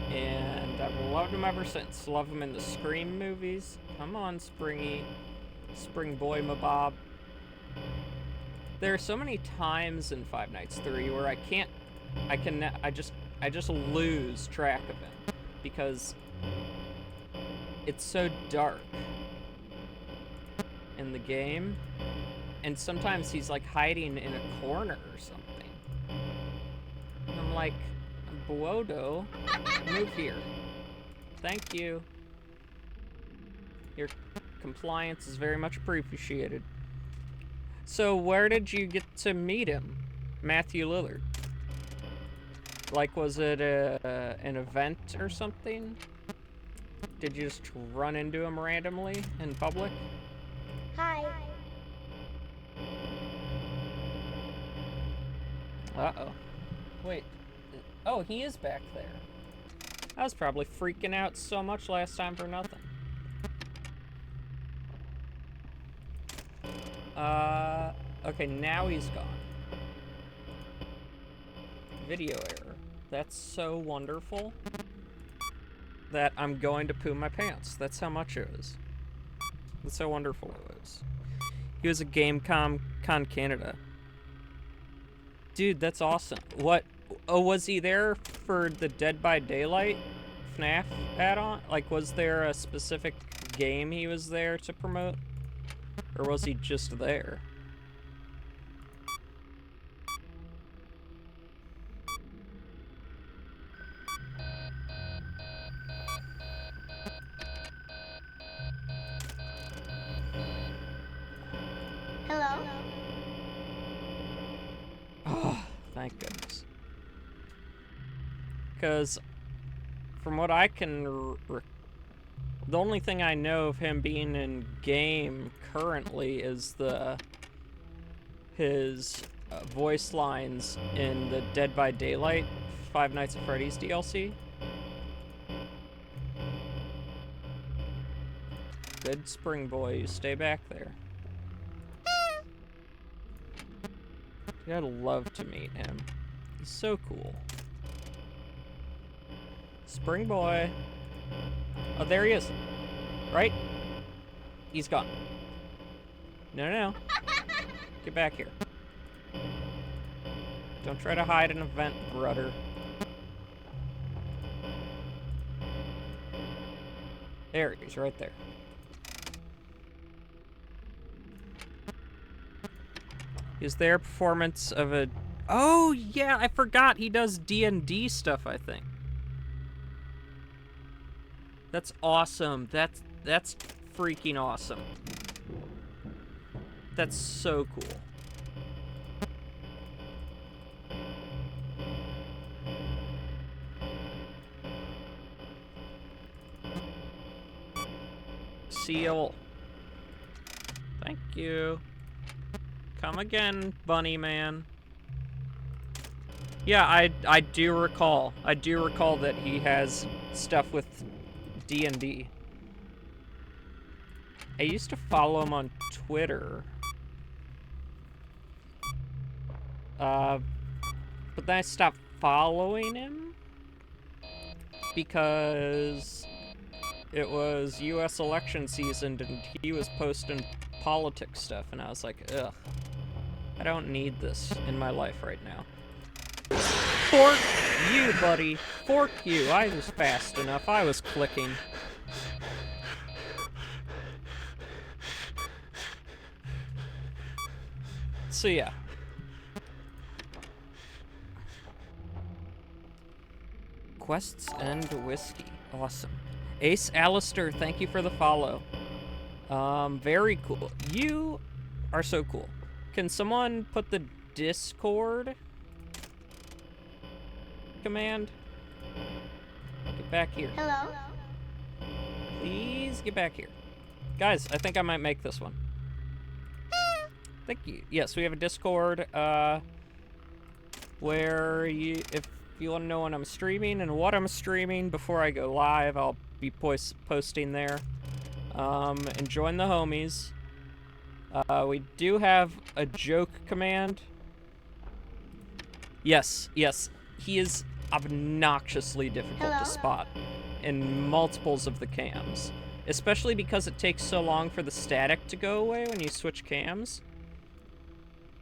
And I've loved him ever since. Love him in the Scream movies. Come on, Springy. Spring Boy Mabob. There are so many times in Five Nights 3 where I just lose track of him because it's so dark in the game, and sometimes he's like hiding in a corner or something. And I'm like, Buodo, move here. Thank you. Your compliance is very much appreciated. So where did you get to meet him, Matthew Lillard? Like, was it an event or something? Did you just run into him randomly in public? Hi. Uh-oh. Wait. Oh, he is back there. I was probably freaking out so much last time for nothing. Okay, now he's gone. Video error. That's so wonderful that I'm going to poo my pants. That's how much it was. That's how wonderful it was. He was a GameCon Canada. Dude, that's awesome. What? Oh, was he there for the Dead by Daylight FNaF add-on? Like, was there a specific game he was there to promote? Or was he just there? Hello. Oh, thank goodness. Because from what I can the only thing I know of him being in game currently is his voice lines in the Dead by Daylight Five Nights at Freddy's DLC. Good spring boy, you stay back there. I'd love to meet him. He's so cool. Spring boy. Oh, there he is. Right? He's gone. No, no, no. Get back here. Don't try to hide in a vent, brother. There, he's right there. Is there a performance of a... Oh, yeah, I forgot he does D&D stuff, I think. That's awesome. That's freaking awesome. That's so cool. Seal. Thank you. Come again, bunny man. Yeah, I do recall. I do recall that he has stuff with D&D. I used to follow him on Twitter. But then I stopped following him because it was US election season and he was posting politics stuff, and I was like, ugh, I don't need this in my life right now. Fork you, buddy. Fork you. I was fast enough. I was clicking. So yeah. Quests and whiskey. Awesome. Ace Alistair, thank you for the follow. Very cool. You are so cool. Can someone put the Discord command? Get back here. Hello? Please get back here. Guys, I think I might make this one. Thank you. Yes, we have a Discord, where if you want to know when I'm streaming and what I'm streaming before I go live, I'll be posting there. And join the homies. We do have a joke command. Yes, yes. He is obnoxiously difficult to spot in multiples of the cams. Especially because it takes so long for the static to go away when you switch cams.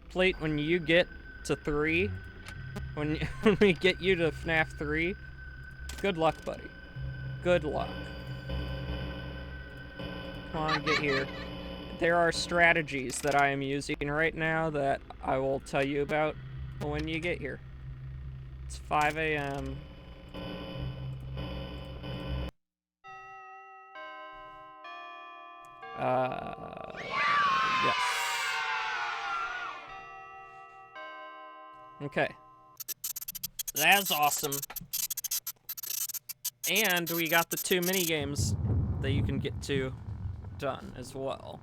Plate, when you get to 3, when we get you to FNaF 3, good luck, buddy. Good luck. Come on, get here. There are strategies that I am using right now that I will tell you about when you get here. It's 5 a.m. Yes. Okay. That's awesome. And we got the 2 mini-games that you can get to done as well.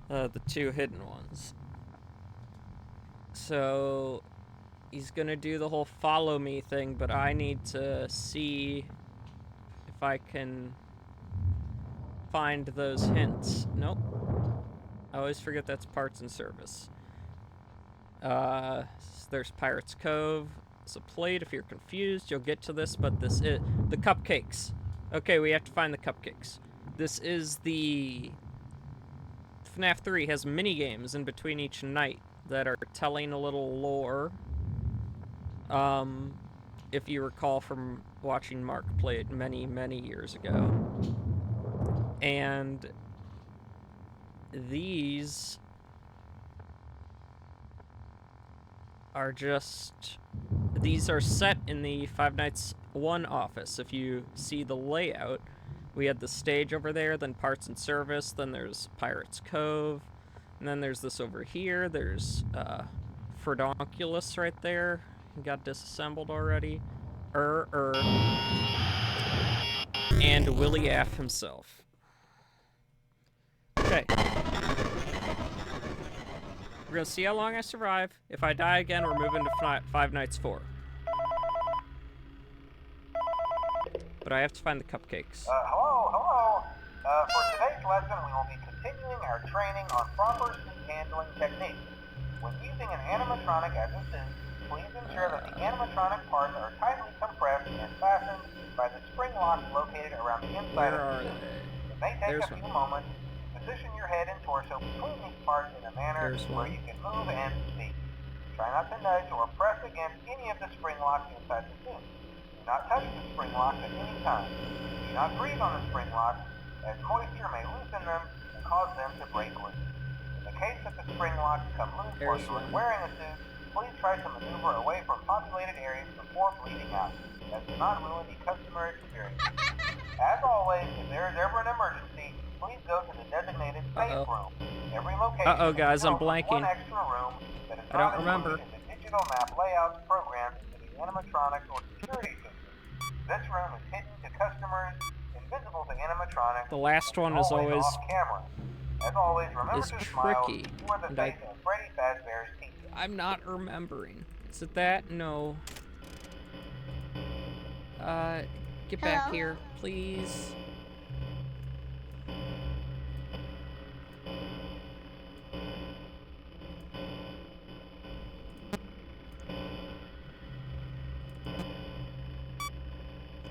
The 2 hidden ones. So he's gonna do the whole follow me thing, but I need to see if I can find those hints. Nope. I always forget that's parts and service. There's Pirates Cove. It's a plate. If you're confused, you'll get to this, but this is the cupcakes. Okay, we have to find the cupcakes. This is the FNaF 3 has mini games in between each night that are telling a little lore. If you recall from watching Mark play it many, many years ago. And these are set in the Five Nights 1 office. If you see the layout, we had the stage over there, then parts and service, then there's Pirates Cove, and then there's this over here. There's Fredonculus right there. He got disassembled already. And Willie F himself. Okay. We're gonna see how long I survive. If I die again, we're moving to Five Nights 4. But I have to find the cupcakes. Hello. For today's lesson, we will be continuing our training on proper suit handling techniques. When using an animatronic as a suit, please ensure that the animatronic parts are tightly compressed and fastened by the spring locks located around the inside of the suit. It may take a few moments. Position your head and torso between these parts in a manner where you can move and speak. Try not to nudge or press against any of the spring locks inside the suit. Do not touch the spring locks at any time. Do not breathe on the spring locks, as moisture may loosen them and cause them to break loose. In the case that the spring locks come loose while you are wearing a suit, please try to maneuver away from populated areas before bleeding out. That does not ruin the customer experience. As always, if there is ever an emergency, please go to the designated safe room. Every location guys, I'm has blanking. one extra room that is I don't remember. in the digital map layouts programmed into the animatronics or security system. This room is hidden to customers, invisible to animatronics. The last one is always off camera. As always, remember to smile. tricky. You are the face of Freddy Fazbear's Pizza. I'm not remembering. Is it that? No. Get back Hello? here, please.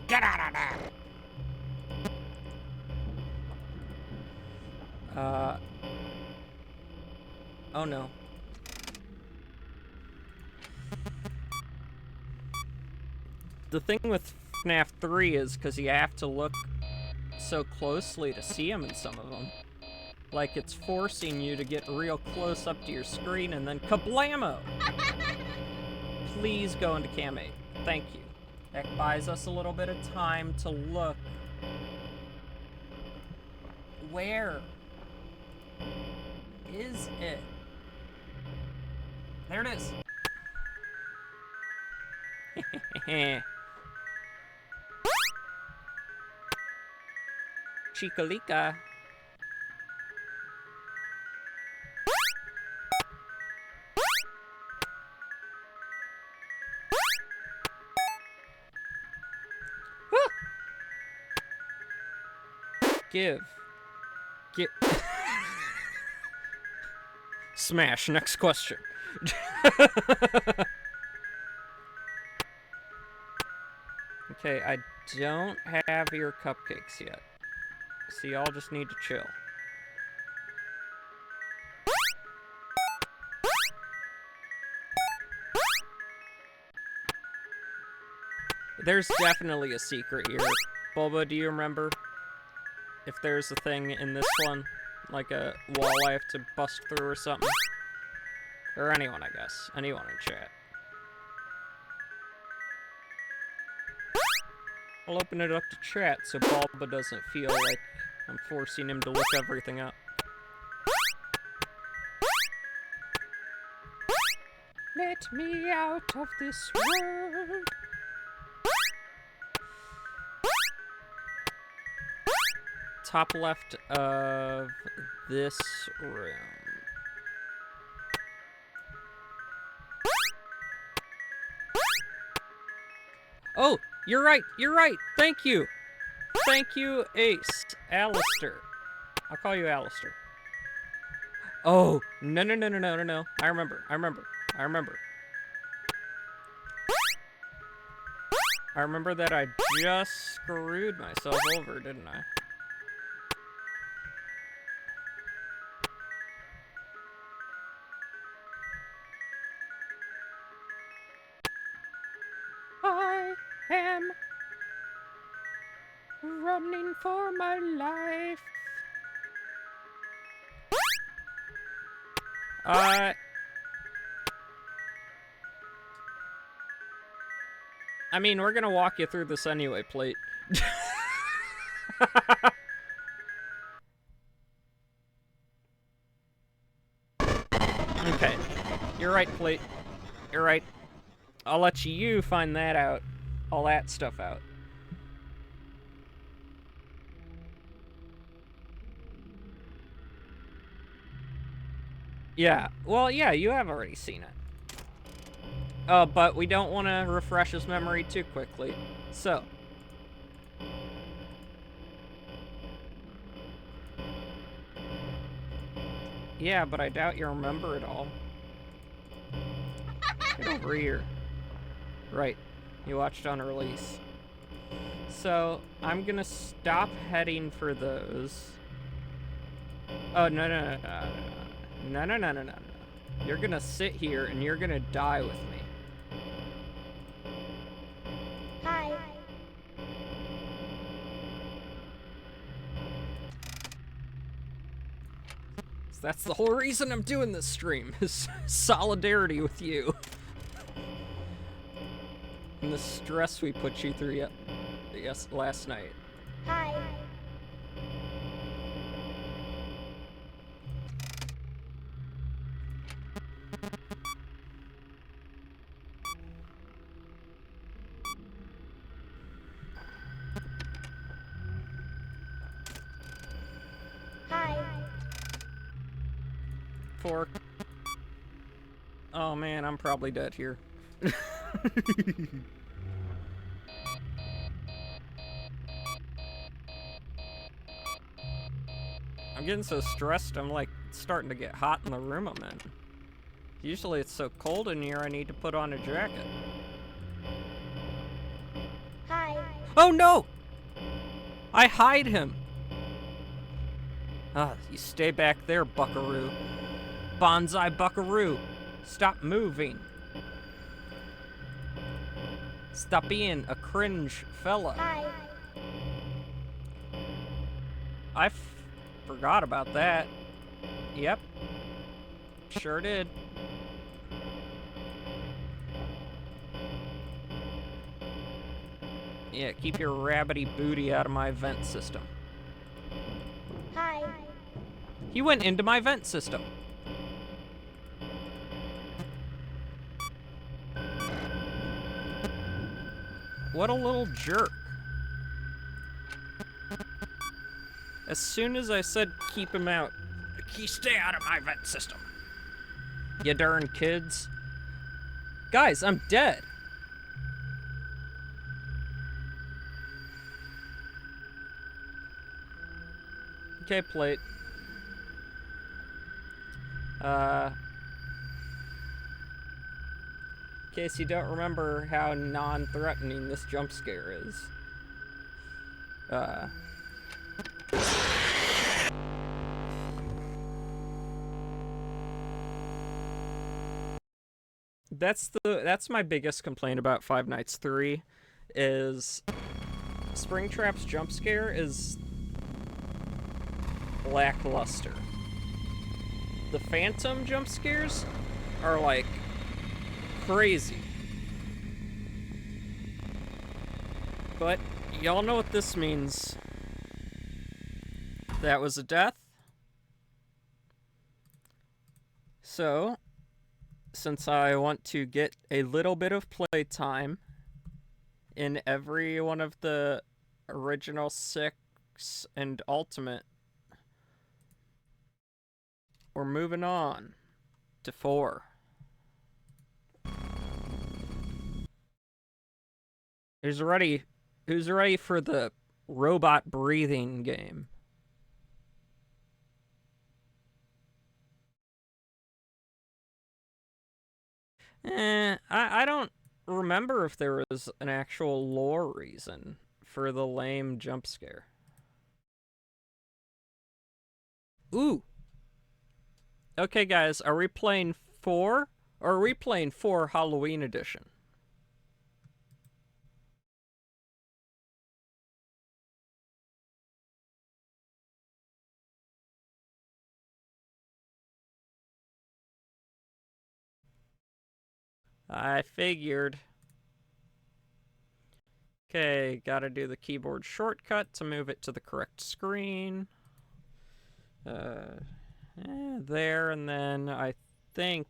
Get out of there! Oh no. The thing with FNaF 3 is because you have to look so closely to see him in some of them. Like it's forcing you to get real close up to your screen and then kablamo! Please go into Cam 8. Thank you. That buys us a little bit of time to look. Where is it? There it is. Chica-lica. Give. Smash. Next question. Okay, I don't have your cupcakes yet. So y'all just need to chill. There's definitely a secret here. Bulba, do you remember? If there's a thing in this one, like a wall I have to bust through or something. Or anyone, I guess. Anyone in chat. I'll open it up to chat so Bulba doesn't feel like I'm forcing him to look everything up. Let me out of this world. Top left of this room. Oh, you're right, thank you. Thank you, Ace. Alistair. I'll call you Alistair. Oh, no. I remember. I remember that I just screwed myself over, didn't I? I am running for my life. I mean, we're gonna walk you through this anyway, Plate. Okay. You're right, Plate. You're right. I'll let you find that out. All that stuff out. Yeah, well, yeah, you have already seen it. But we don't want to refresh his memory too quickly. So. Yeah, but I doubt you remember it all. Get over here. Right. You watched on release. So, I'm gonna stop heading for those. Oh, no, no, no, no, no, no, no, no, no, no. You're gonna sit here and you're gonna die with me. Hi. So that's the whole reason I'm doing this stream, is solidarity with you. And the stress we put you through last night. Hi. Hi. Fork. Oh man, I'm probably dead here. I'm getting so stressed, I'm like starting to get hot in the room I'm in. Usually it's so cold in here I need to put on a jacket. Hi. Oh no! I hide him! Ah, you stay back there, buckaroo. Bonsai buckaroo! Stop moving. Stop being a cringe fella. Hi. I forgot about that. Yep. Sure did. Yeah, keep your rabbity booty out of my vent system. Hi. He went into my vent system. What a little jerk. As soon as I said keep him out, he stay out of my vent system. You darn kids. Guys, I'm dead. Okay, plate. In case you don't remember how non-threatening this jump scare is. That's my biggest complaint about Five Nights 3, is Springtrap's jump scare is lackluster. The Phantom jump scares are like crazy. But y'all know what this means. That was a death. So, since I want to get a little bit of playtime in every one of the original 6 and Ultimate, we're moving on to 4. Who's ready for the robot breathing game? I don't remember if there was an actual lore reason for the lame jump scare. Ooh. Okay, guys, are we playing 4 or are we playing 4 Halloween edition? I figured. Okay, gotta do the keyboard shortcut to move it to the correct screen. There, and then I think,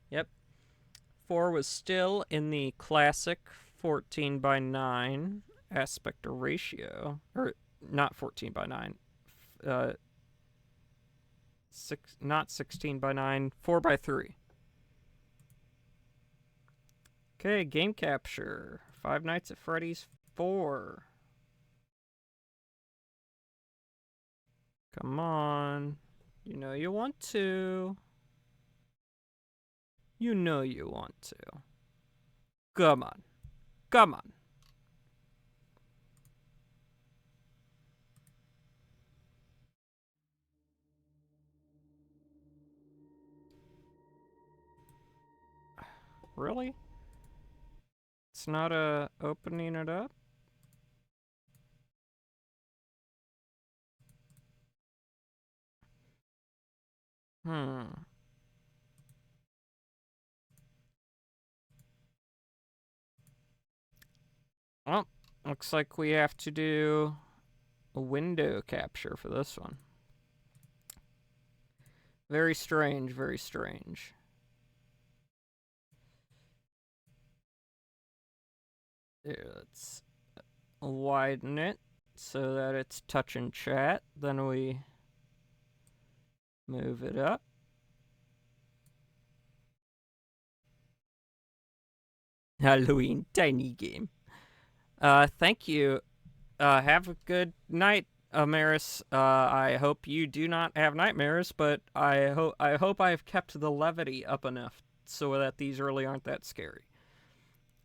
yep, 4 was still in the classic 14:9 aspect ratio, or not 14:9, Not 16 by 9, 4 by 3. Okay, game capture. Five Nights at Freddy's 4. Come on. You know you want to. You know you want to. Come on. Come on. Really? It's not opening it up? Hmm. Well, looks like we have to do a window capture for this one. Very strange, very strange. Here, let's widen it so that it's touch and chat. Then we move it up. Halloween tiny game. Thank you. Have a good night, Amaris. I hope you do not have nightmares, but I hope I've kept the levity up enough so that these really aren't that scary.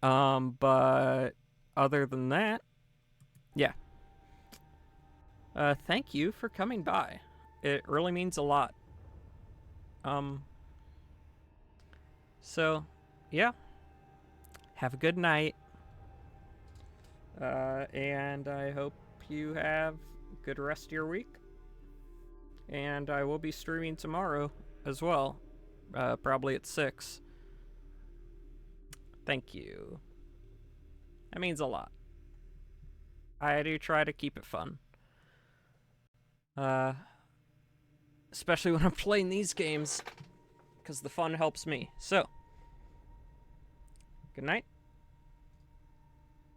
But other than that, yeah. Thank you for coming by. It really means a lot. So, yeah. Have a good night. And I hope you have a good rest of your week. And I will be streaming tomorrow as well. Probably at 6. Thank you. That means a lot. I do try to keep it fun. Especially when I'm playing these games, because the fun helps me. So, good night.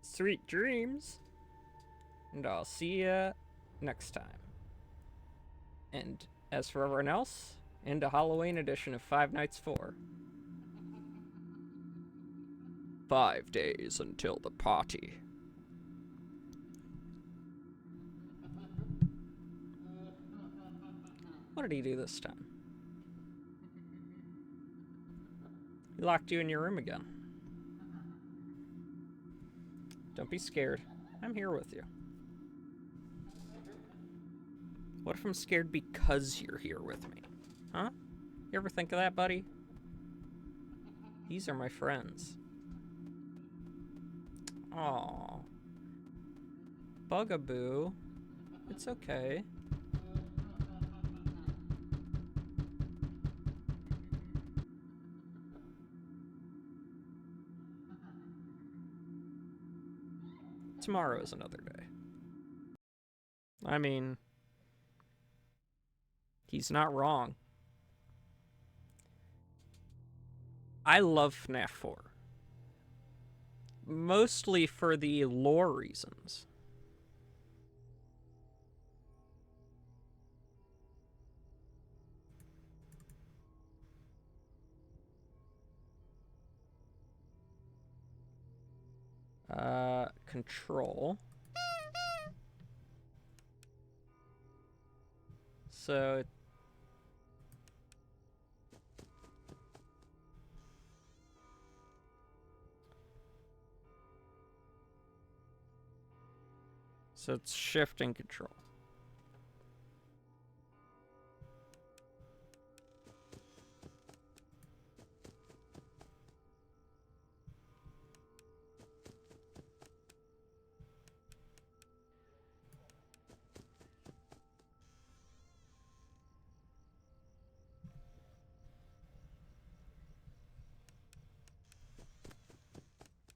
Sweet dreams. And I'll see ya next time. And as for everyone else, into Halloween edition of Five Nights 4. 5 days until the party. What did he do this time? He locked you in your room again. Don't be scared. I'm here with you. What if I'm scared because you're here with me? Huh? You ever think of that, buddy? These are my friends. Aww. Bugaboo. It's okay. Tomorrow is another day. I mean, he's not wrong. I love FNaF 4. Mostly for the lore reasons. Control. So it's shift and control.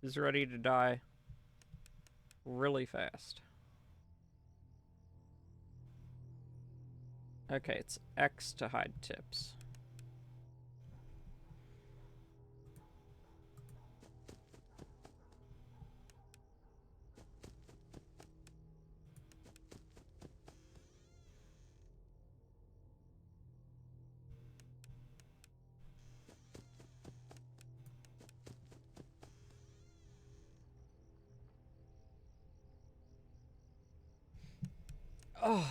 Is ready to die really fast. Okay, it's X to hide tips. Oh.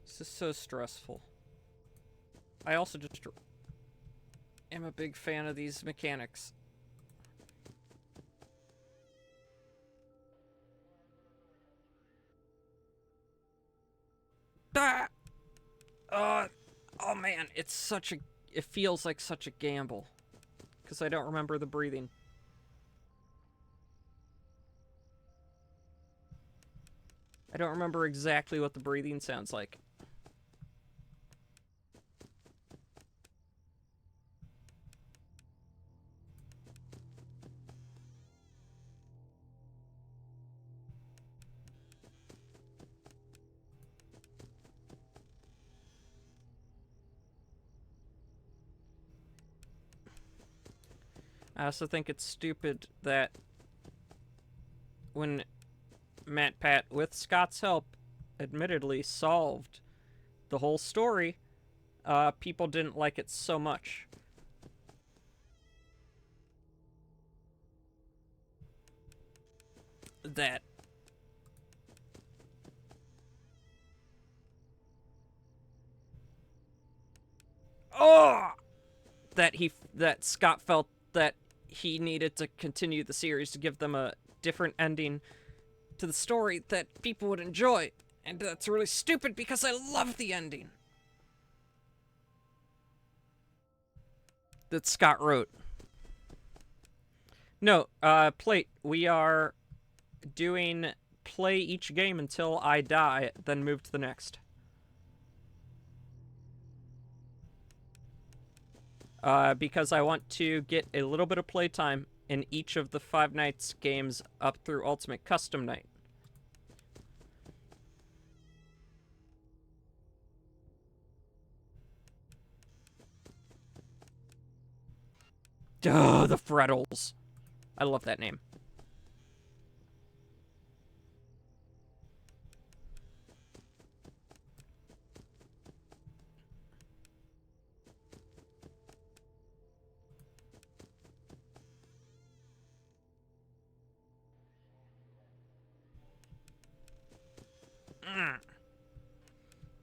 This is so stressful. I also just am a big fan of these mechanics. Ah! Oh man, it's such a... It feels like such a gamble. Because I don't remember the breathing. I don't remember exactly what the breathing sounds like. I also think it's stupid that when MatPat, with Scott's help, admittedly solved the whole story, people didn't like it so much. That oh, that Scott felt that he needed to continue the series to give them a different ending to the story that people would enjoy. And that's really stupid because I love the ending that Scott wrote. No, Plate, we are doing play each game until I die, then move to the next. Because I want to get a little bit of playtime in each of the Five Nights games up through Ultimate Custom Night. Duh, the Freddles. I love that name.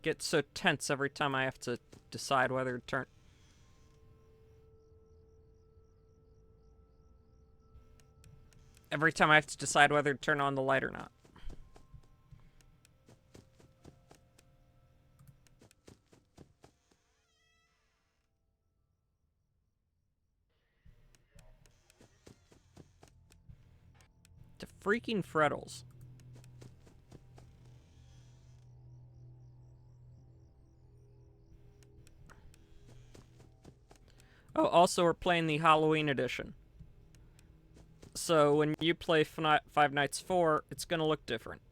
Get so tense every time I have to decide whether to turn. Every time I have to decide whether to turn on the light or not. The freaking Freddles. Oh, also we're playing the Halloween edition. So when you play Five Nights 4, it's gonna look different.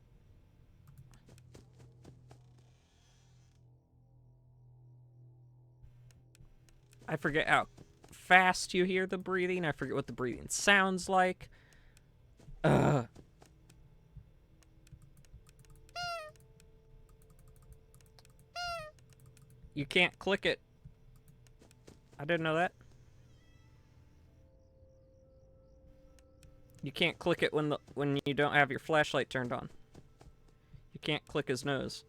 I forget how fast you hear the breathing. I forget what the breathing sounds like. You can't click it. I didn't know that. You can't click it when you don't have your flashlight turned on. You can't click his nose.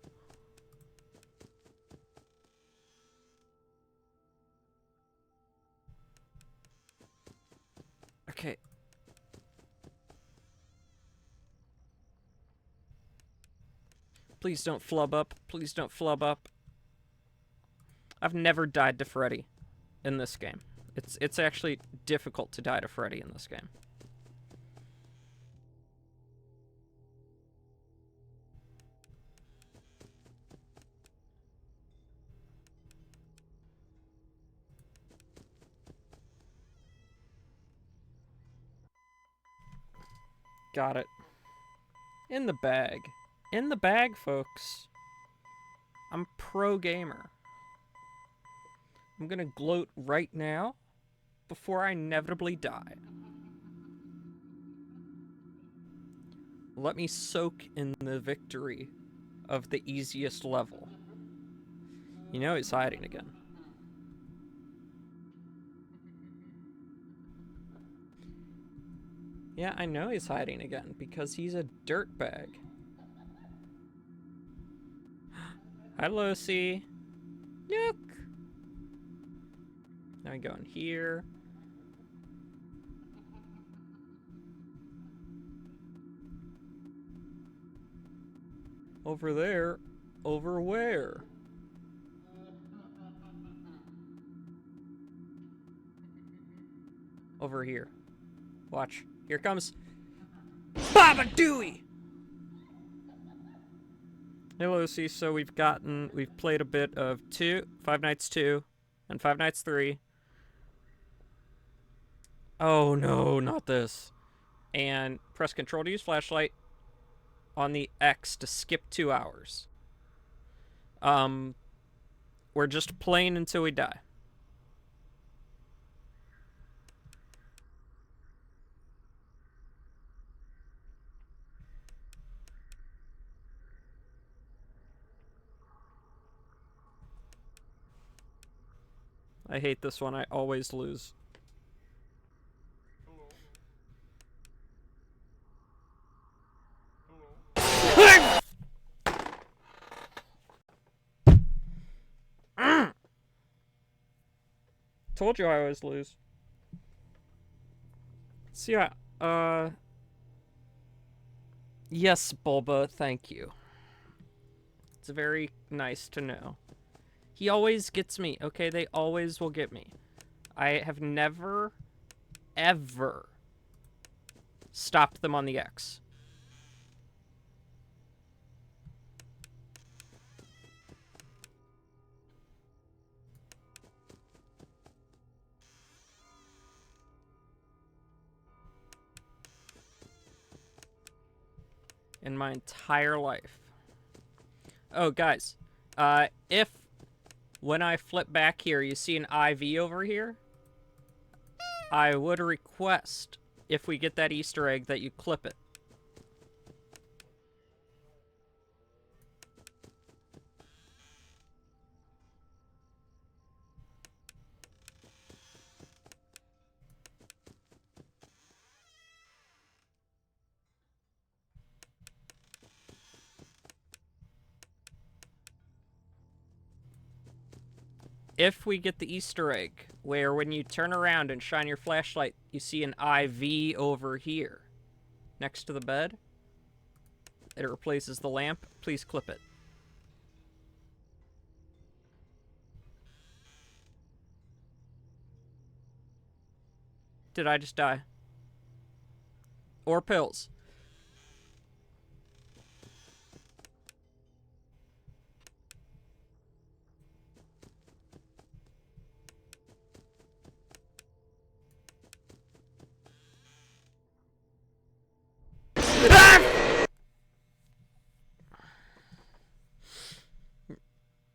Okay. Please don't flub up. Please don't flub up. I've never died to Freddy in this game. It's actually difficult to die to Freddy in this game. Got it. In the bag. In the bag, folks. I'm pro gamer. I'm gonna gloat right now before I inevitably die. Let me soak in the victory of the easiest level. You know he's hiding again. Yeah, I know he's hiding again because he's a dirtbag. Hi, Lucy. Nook. Now we go in here. Over there. Over where? Over here. Watch. Here comes Baba Dooey! Hey Lucy, so we've played a bit of Five Nights 2 and Five Nights 3. Oh no, not this. And press Control to use flashlight on the X to skip 2 hours. We're just playing until we die. I hate this one. I always lose. Told you I always lose. So yeah, yes, Bulba, thank you. It's very nice to know. He always gets me, okay? They always will get me. I have never, ever stopped them on the X. In my entire life. Oh, guys. If when I flip back here, you see an IV over here, I would request, if we get that Easter egg, that you clip it. If we get the Easter egg, where when you turn around and shine your flashlight, you see an IV over here, next to the bed, it replaces the lamp, please clip it. Did I just die? Or pills?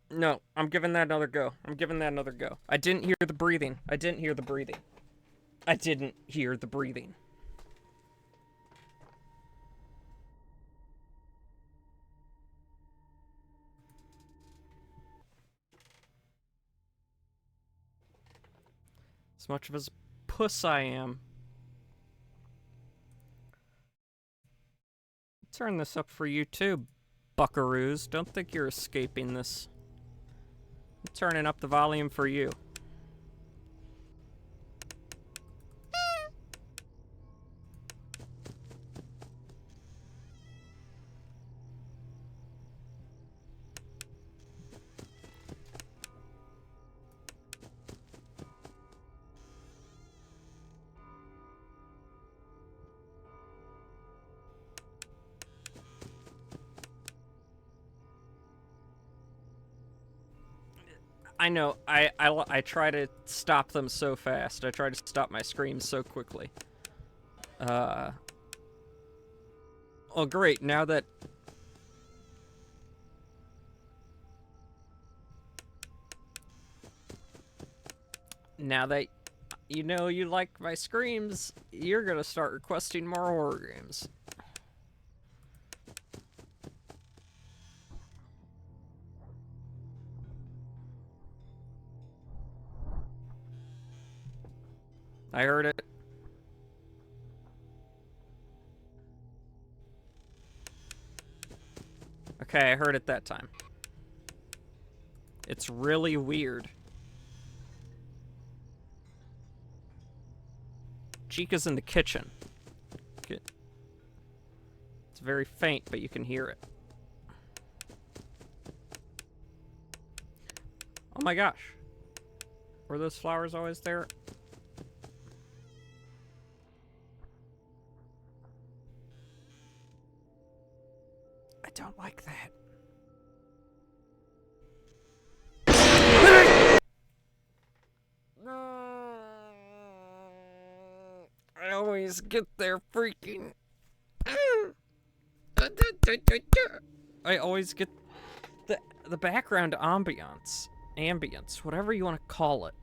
No, I'm giving that another go. I'm giving that another go. I didn't hear the breathing. I didn't hear the breathing. I didn't hear the breathing. As much of a puss I am. Turn this up for you too, buckaroos. Don't think you're escaping this. I'm turning up the volume for you. I know, I try to stop them so fast. I try to stop my screams so quickly. Oh great, now that... Now that you know you like my screams, you're gonna start requesting more horror games. I heard it. Okay, I heard it that time. It's really weird. Chica's in the kitchen. Good. It's very faint, but you can hear it. Oh my gosh. Were those flowers always there? I don't like that. I always get there freaking. I always get the background ambience, whatever you want to call it.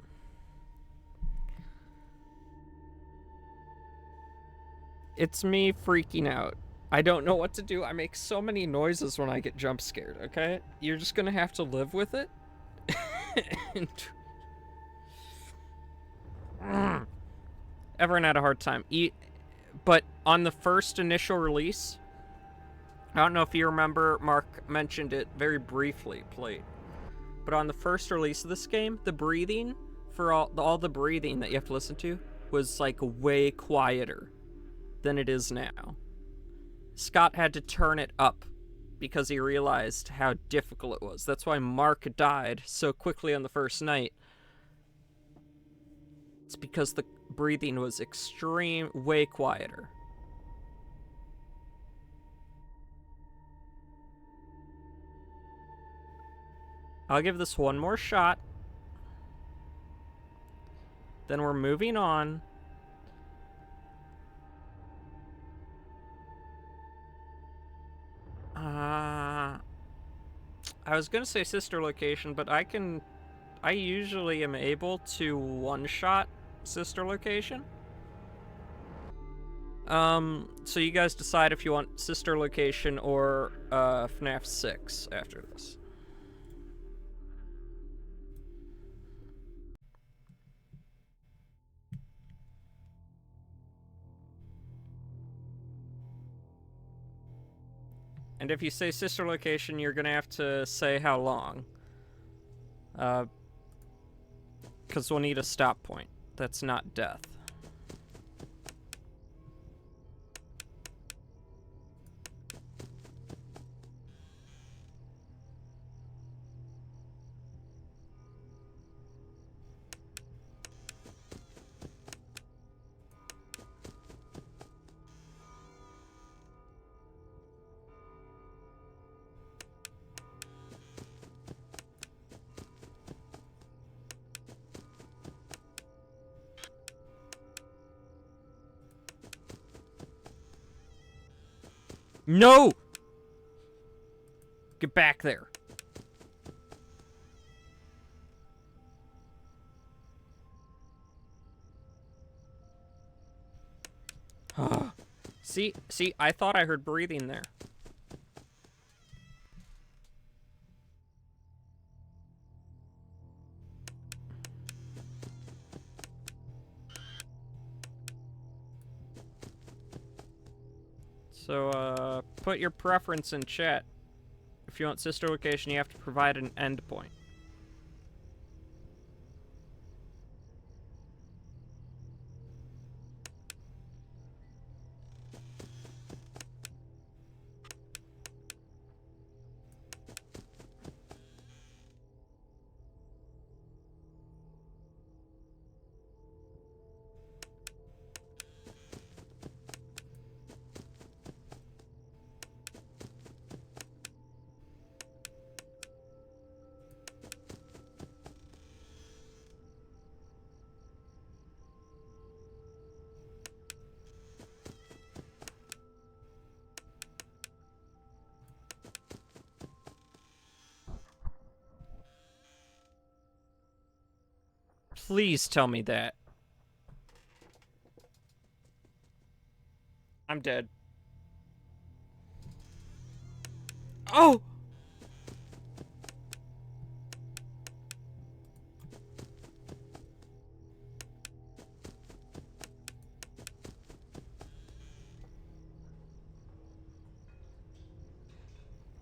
It's me freaking out. I don't know what to do. I make so many noises when I get jump scared, okay? You're just gonna have to live with it. Everyone had a hard time. But on the first initial release, I don't know if you remember, Mark mentioned it very briefly, played. But on the first release of this game, the breathing, for all the breathing that you have to listen to, was like way quieter than it is now. Scott had to turn it up because he realized how difficult it was. That's why Mark died so quickly on the first night. It's because the breathing was way quieter. I'll give this one more shot. Then we're moving on. I was gonna say sister location, but I usually am able to one-shot sister location. So you guys decide if you want sister location or FNaF 6 after this. And if you say sister location, you're gonna have to say how long. Because we'll need a stop point. That's not death. No! Get back there. See, I thought I heard breathing there. So, put your preference in chat. If you want sister location, you have to provide an endpoint. Please tell me that. I'm dead. Oh!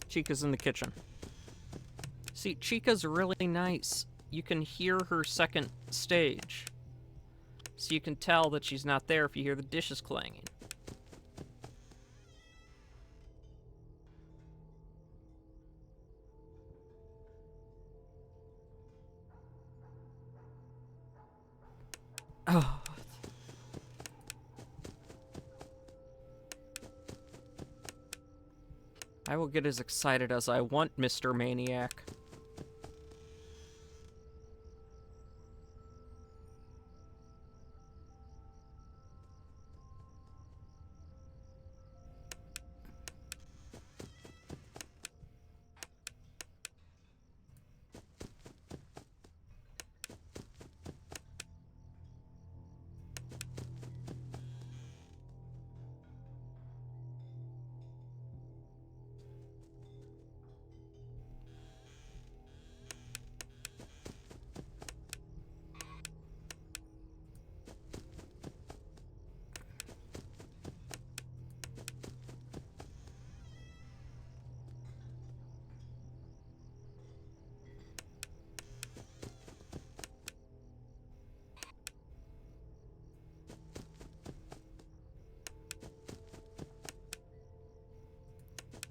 Chica's in the kitchen. See, Chica's really nice. You can hear her second stage. So you can tell that she's not there if you hear the dishes clanging. Oh. I will get as excited as I want, Mr. Maniac.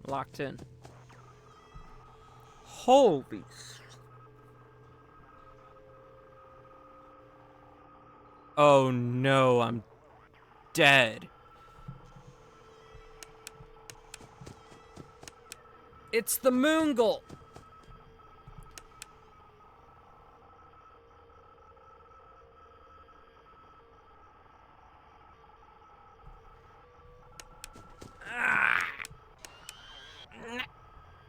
Locked in. Holy. Oh no, I'm dead. It's the Moongle.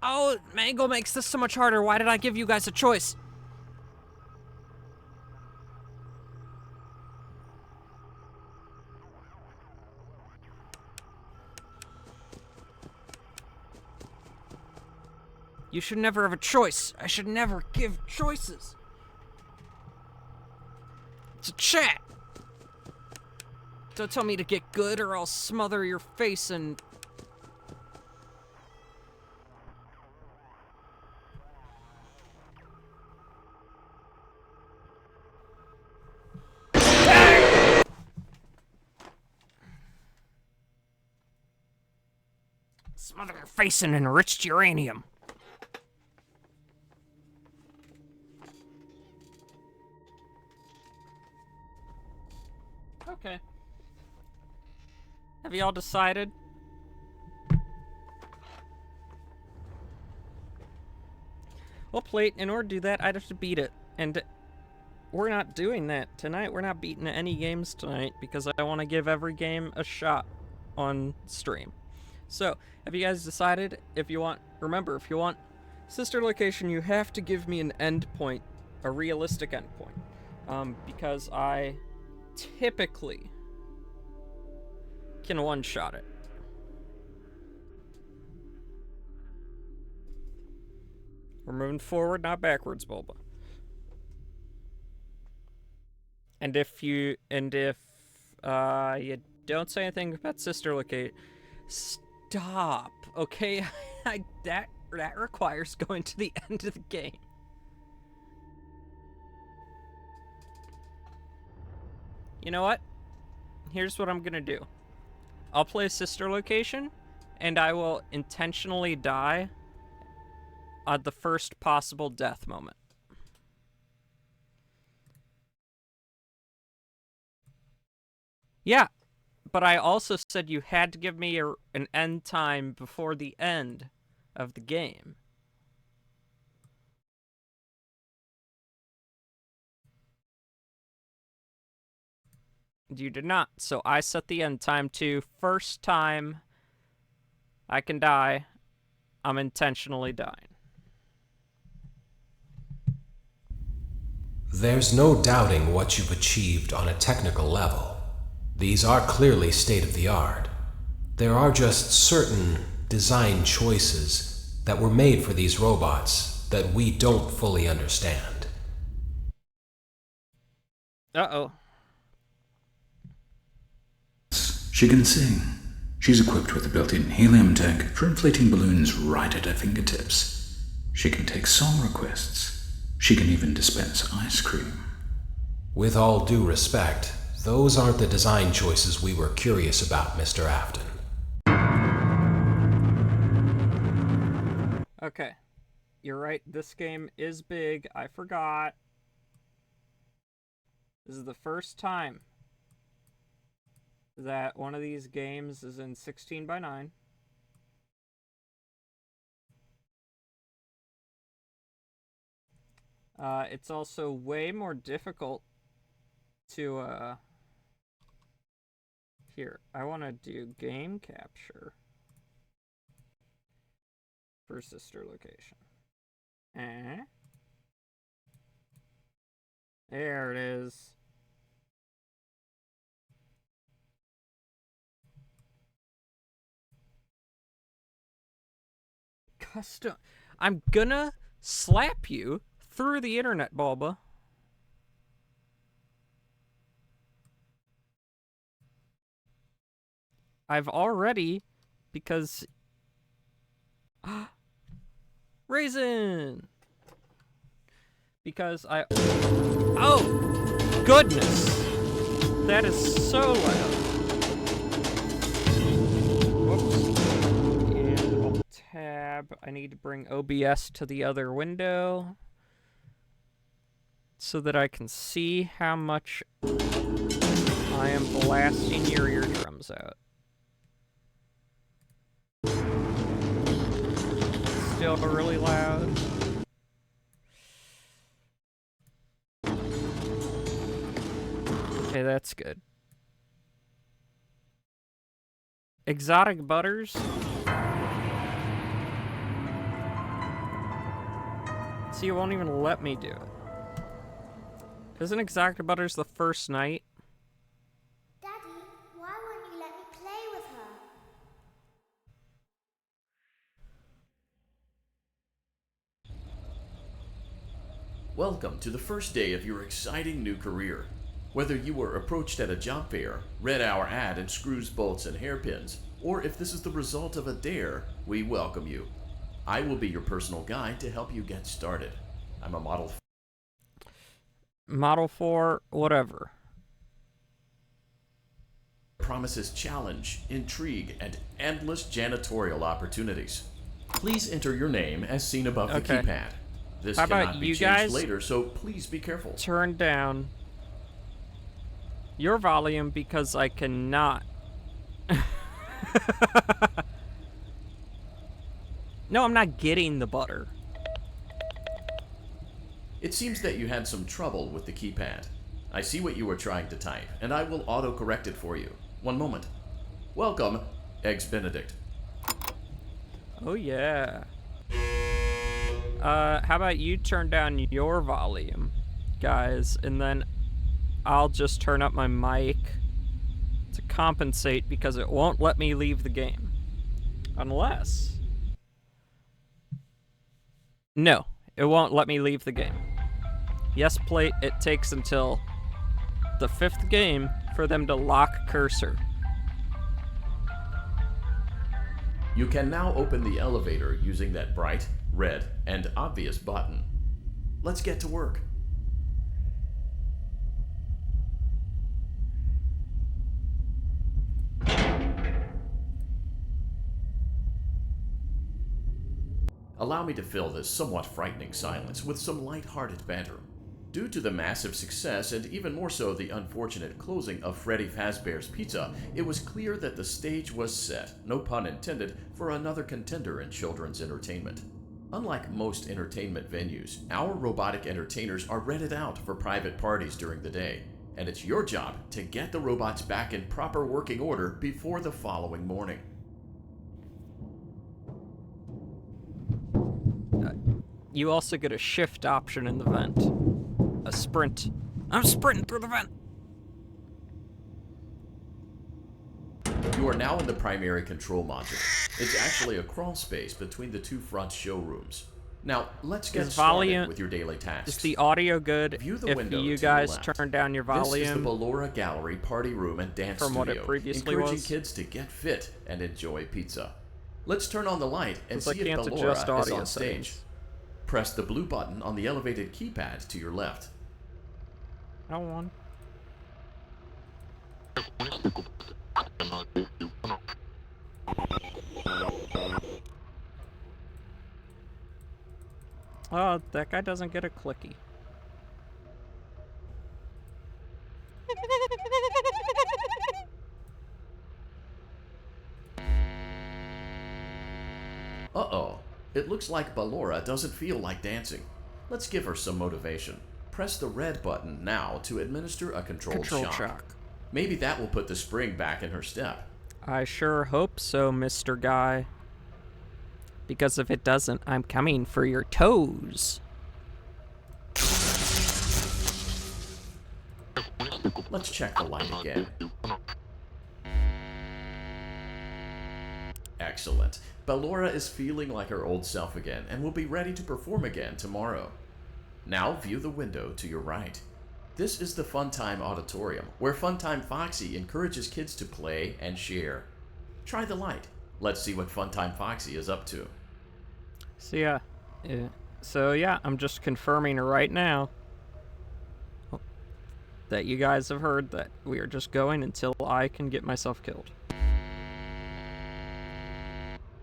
Oh, Mango makes this so much harder. Why did I give you guys a choice? You should never have a choice. I should never give choices. It's a chat. Don't tell me to get good or I'll smother your face and... Smother your face in enriched uranium. Okay. Have y'all decided? Well, Plate, in order to do that, I'd have to beat it. And we're not doing that tonight. We're not beating any games tonight because I want to give every game a shot on stream. So, have you guys decided if you want... Remember, if you want sister location, you have to give me an end point. A realistic end point. Because I typically can one-shot it. We're moving forward, not backwards, Bulba. And if you don't say anything about sister location, stop, okay? that requires going to the end of the game. You know what? Here's what I'm gonna do. I'll play sister location, and I will intentionally die at the first possible death moment. Yeah, but I also said you had to give me an end time before the end of the game. You did not, so I set the end time to first time I can die, I'm intentionally dying. There's no doubting what you've achieved on a technical level. These are clearly state-of-the-art. There are just certain design choices that were made for these robots that we don't fully understand. Uh-oh. She can sing. She's equipped with a built-in helium tank for inflating balloons right at her fingertips. She can take song requests. She can even dispense ice cream. With all due respect, those aren't the design choices we were curious about, Mr. Afton. Okay. You're right, this game is big. I forgot. This is the first time that one of these games is in 16:9. It's also way more difficult to, Here, I want to do game capture for sister location. There it is. Custom. I'm gonna slap you through the internet, Bulba. I've already, because... Raisin! Because I... Oh! Goodness! That is so loud. Whoops. And Alt-Tab. I need to bring OBS to the other window so that I can see how much I am blasting your eardrums out. Still really loud. Okay, that's good. Exotic Butters. See, it won't even let me do it. Isn't Exotic Butters the first night? Daddy, why won't you let me play with her? Welcome to the first day of your exciting new career. Whether you were approached at a job fair, read our ad in screws, bolts, and hairpins, or if this is the result of a dare, we welcome you. I will be your personal guide to help you get started. I'm a Model 4, whatever. Promises challenge, intrigue, and endless janitorial opportunities. Please enter your name as seen above the Okay. keypad. This How about cannot be you changed guys later, so please be careful. turn down your volume because I cannot. No, I'm not getting the butter. It seems that you had some trouble with the keypad. I see what you were trying to type, and I will auto-correct it for you. One moment. Welcome, Eggs Benedict. Oh, yeah. How about you turn down your volume, guys, and then I'll just turn up my mic to compensate because it won't let me leave the game. Unless... No, it won't let me leave the game. Yes, plate, it takes until the 5th game for them to lock cursor. You can now open the elevator using that bright, red, and obvious button. Let's get to work. Allow me to fill this somewhat frightening silence with some light-hearted banter. Due to the massive success, and even more so the unfortunate closing of Freddy Fazbear's Pizza, it was clear that the stage was set, no pun intended, for another contender in children's entertainment. Unlike most entertainment venues, our robotic entertainers are rented out for private parties during the day, and it's your job to get the robots back in proper working order before the following morning. You also get a shift option in the vent. A sprint. I'm sprinting through the vent! You are now in the primary control module. It's actually a crawl space between the two front showrooms. Now, let's get started with your daily tasks. Is the audio good View the if window you to guys the left. turn down your volume? This is the Ballora Gallery party room and dance from studio, what it previously encouraging was? kids to get fit and enjoy pizza. Let's turn on the light and Since see I if can't Ballora adjust is audio on stage. settings. press the blue button on the elevated keypad to your left. L1. Oh, that guy doesn't get a clicky. Uh-oh. It looks like Ballora doesn't feel like dancing. Let's give her some motivation. Press the red button now to administer a controlled shock. Maybe that will put the spring back in her step. I sure hope so, Mr. Guy. Because if it doesn't, I'm coming for your toes. Let's check the light again. Excellent. Ballora is feeling like her old self again and will be ready to perform again tomorrow. Now view the window to your right. This is the Funtime Auditorium, where Funtime Foxy encourages kids to play and share. Try the light. Let's see what Funtime Foxy is up to. So yeah, I'm just confirming right now that you guys have heard that we are just going until I can get myself killed.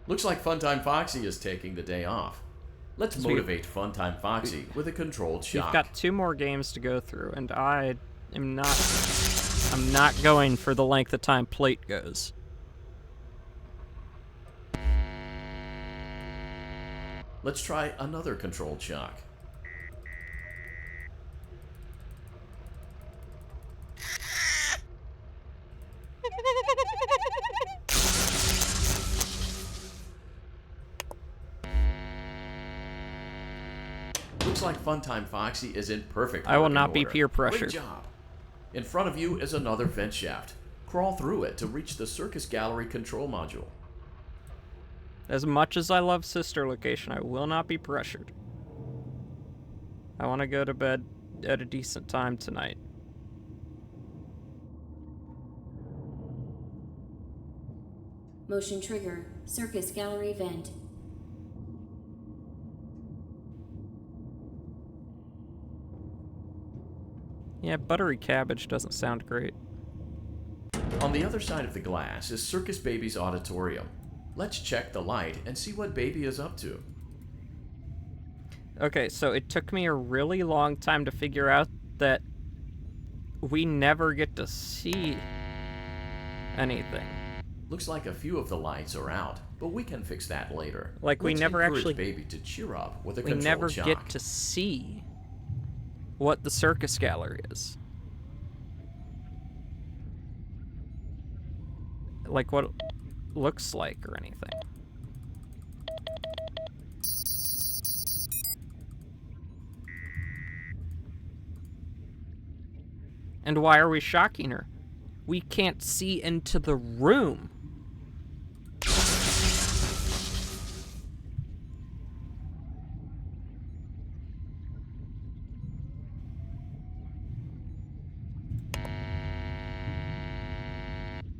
Looks like Funtime Foxy is taking the day off. Let's motivate Funtime Foxy with a controlled shock. We've got 2 more games to go through, and I'm not going for the length of time plate goes. Let's try another controlled shock. Looks like Funtime Foxy is in perfect I will working not be order. peer pressured. Great job. In front of you is another vent shaft. Crawl through it to reach the circus gallery control module. As much as I love Sister Location, I will not be pressured. I want to go to bed at a decent time tonight. Motion trigger. Circus gallery vent. Yeah, buttery cabbage doesn't sound great. On the other side of the glass is Circus Baby's auditorium. Let's check the light and see what Baby is up to. Okay, so it took me a really long time to figure out that we never get to see anything. Looks like a few of the lights are out, but we can fix that later. Like, we Let's never encourage actually... Baby to cheer up with a We controlled never shock. get to see what the circus gallery is. Like, what it looks like or anything. And why are we shocking her? We can't see into the room.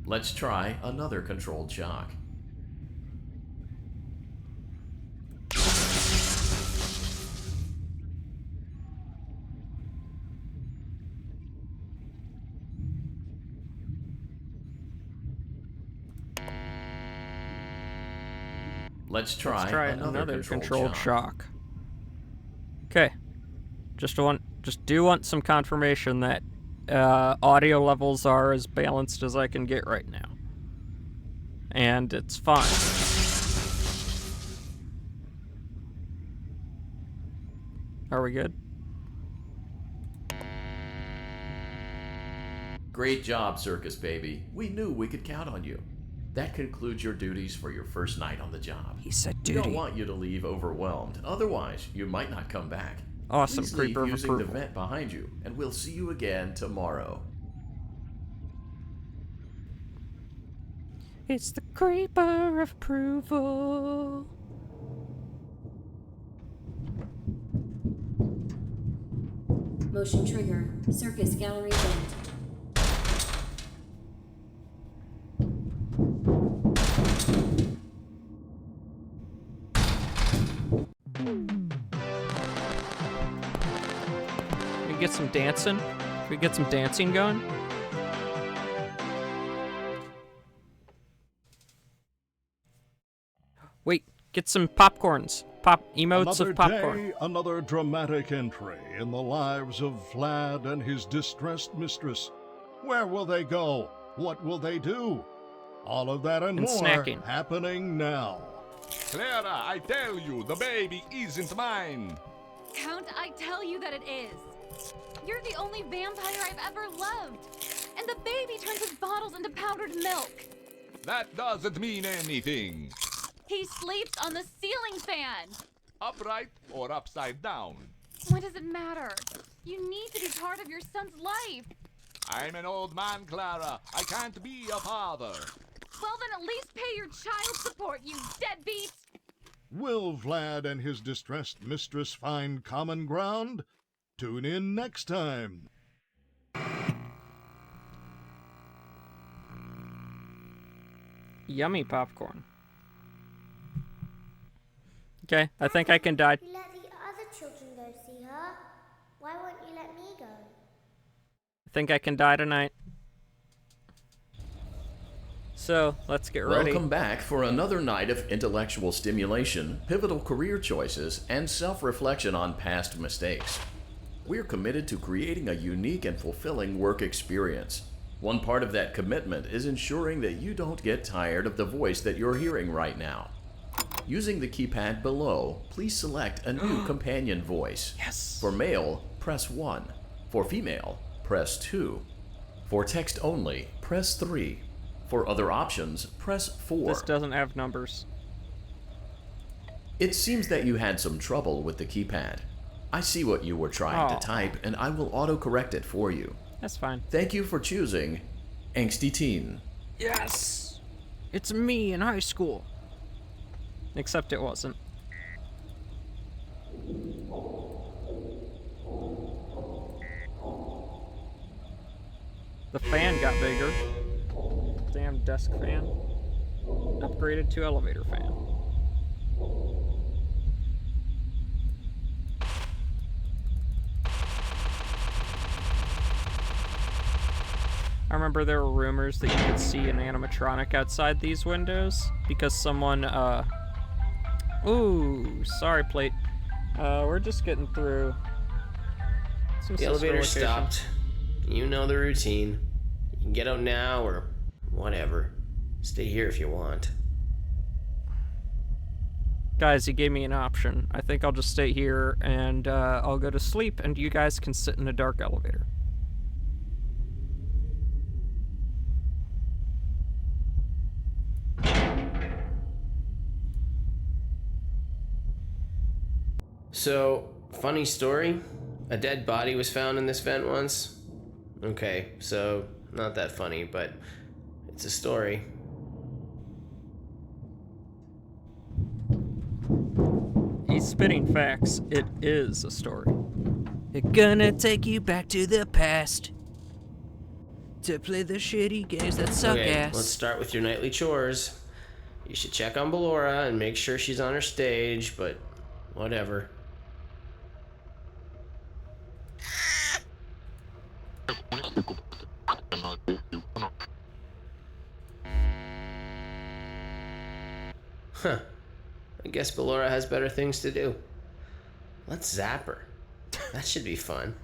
Let's try another controlled shock. Let's try another controlled shock. Okay. Just do want some confirmation that audio levels are as balanced as I can get right now. And it's fine. Are we good? Great job, Circus Baby. We knew we could count on you. That concludes your duties for your first night on the job. He said We duty. don't want you to leave overwhelmed. Otherwise, you might not come back. Awesome, Please creeper leave of using the approval. vent behind you, and we'll see you again tomorrow. It's the creeper of approval. Motion trigger. Circus gallery vent. get some dancing? Can we get some dancing going? Wait, get some popcorns. Emotes of popcorn. Another day, another dramatic entry in the lives of Vlad and his distressed mistress. Where will they go? What will they do? All of that and more snacking. happening now. Clara, I tell you, the baby isn't mine. Count, I tell you that it is. You're the only vampire I've ever loved. And the baby turns his bottles into powdered milk. That doesn't mean anything. He sleeps on the ceiling fan. Upright or upside down. What does it matter? You need to be part of your son's life. I'm an old man, Clara. I can't be a father. Well, then at least pay your child support, you deadbeat! Will Vlad and his distressed mistress find common ground? Tune in next time. Yummy popcorn. Okay, I think I can die. You let the other children go see her. Why won't you let me go? I think I can die tonight. So, let's get ready. Welcome back for another night of intellectual stimulation, pivotal career choices, and self-reflection on past mistakes. We're committed to creating a unique and fulfilling work experience. One part of that commitment is ensuring that you don't get tired of the voice that you're hearing right now. Using the keypad below, please select a new companion voice. Yes. For male, press 1. For female, press 2. For text only, press 3. For other options, press 4. This doesn't have numbers. It seems that you had some trouble with the keypad. I see what you were trying to type, and I will autocorrect it for you. That's fine. Thank you for choosing Angsty Teen. Yes! It's me in high school. Except it wasn't. The fan got bigger. Damn desk fan. Upgraded to elevator fan. I remember there were rumors that you could see an animatronic outside these windows because someone, Ooh, sorry, plate. We're just getting through. The elevator stopped. You know the routine. You can get out now or whatever. Stay here if you want. Guys, he gave me an option. I think I'll just stay here and I'll go to sleep and you guys can sit in a dark elevator. So, funny story. A dead body was found in this vent once. Okay, so not that funny, but it's a story. He's spitting facts. It is a story. They're gonna take you back to the past to play the shitty games that suck ass. Let's start with your nightly chores. You should check on Ballora and make sure she's on her stage, but whatever. Huh. I guess Ballora has better things to do. Let's zap her. That should be fun.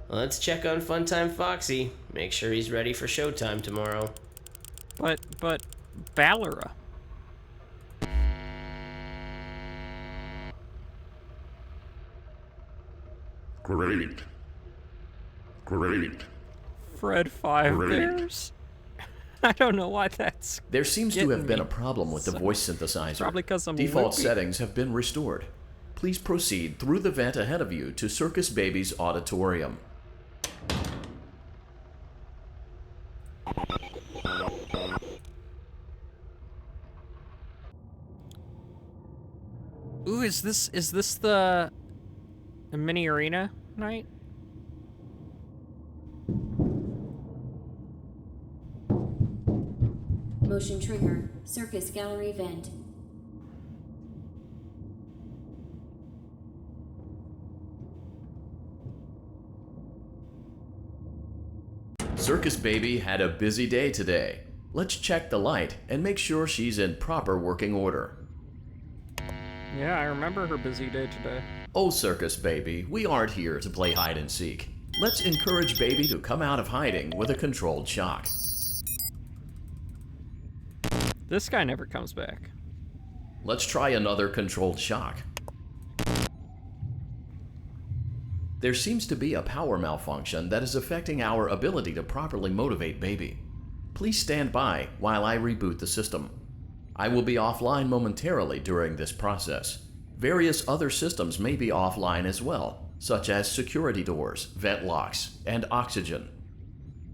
Let's check on Funtime Foxy. Make sure he's ready for showtime tomorrow. But Ballora. Great. Fred Five Bears? I don't know why that's. There seems to have been a problem with the voice synthesizer. Probably because I'm Default loopy. settings have been restored. Please proceed through the vent ahead of you to Circus Baby's auditorium. is this the mini arena night? Motion trigger. Circus gallery vent. Circus Baby had a busy day today. Let's check the light and make sure she's in proper working order. Yeah, I remember her busy day today. Oh, Circus Baby, we aren't here to play hide and seek. Let's encourage Baby to come out of hiding with a controlled shock. This guy never comes back. Let's try another controlled shock. There seems to be a power malfunction that is affecting our ability to properly motivate Baby. Please stand by while I reboot the system. I will be offline momentarily during this process. Various other systems may be offline as well, such as security doors, vent locks, and oxygen.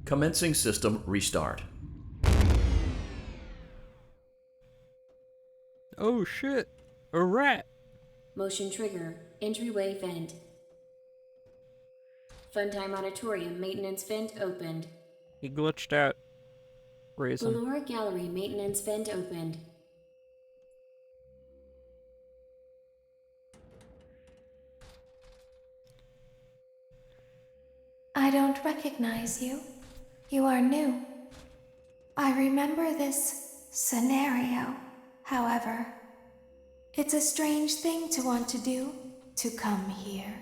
Commencing system restart. Oh shit, a rat. Motion trigger. Entryway vent. Funtime Auditorium maintenance vent opened. He glitched out. Reason. Ballora Gallery maintenance vent opened. I don't recognize you. You are new. I remember this scenario, however. It's a strange thing to want to do, to come here.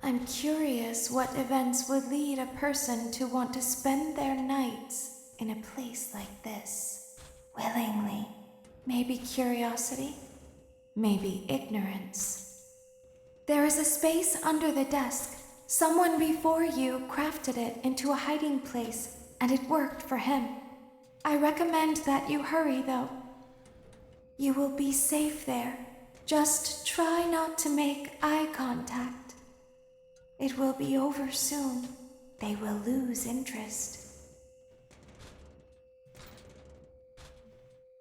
I'm curious what events would lead a person to want to spend their nights in a place like this. Willingly. Maybe curiosity, maybe ignorance. There is a space under the desk. Someone before you crafted it into a hiding place, and it worked for him. I recommend that you hurry, though. You will be safe there. Just try not to make eye contact. It will be over soon. They will lose interest.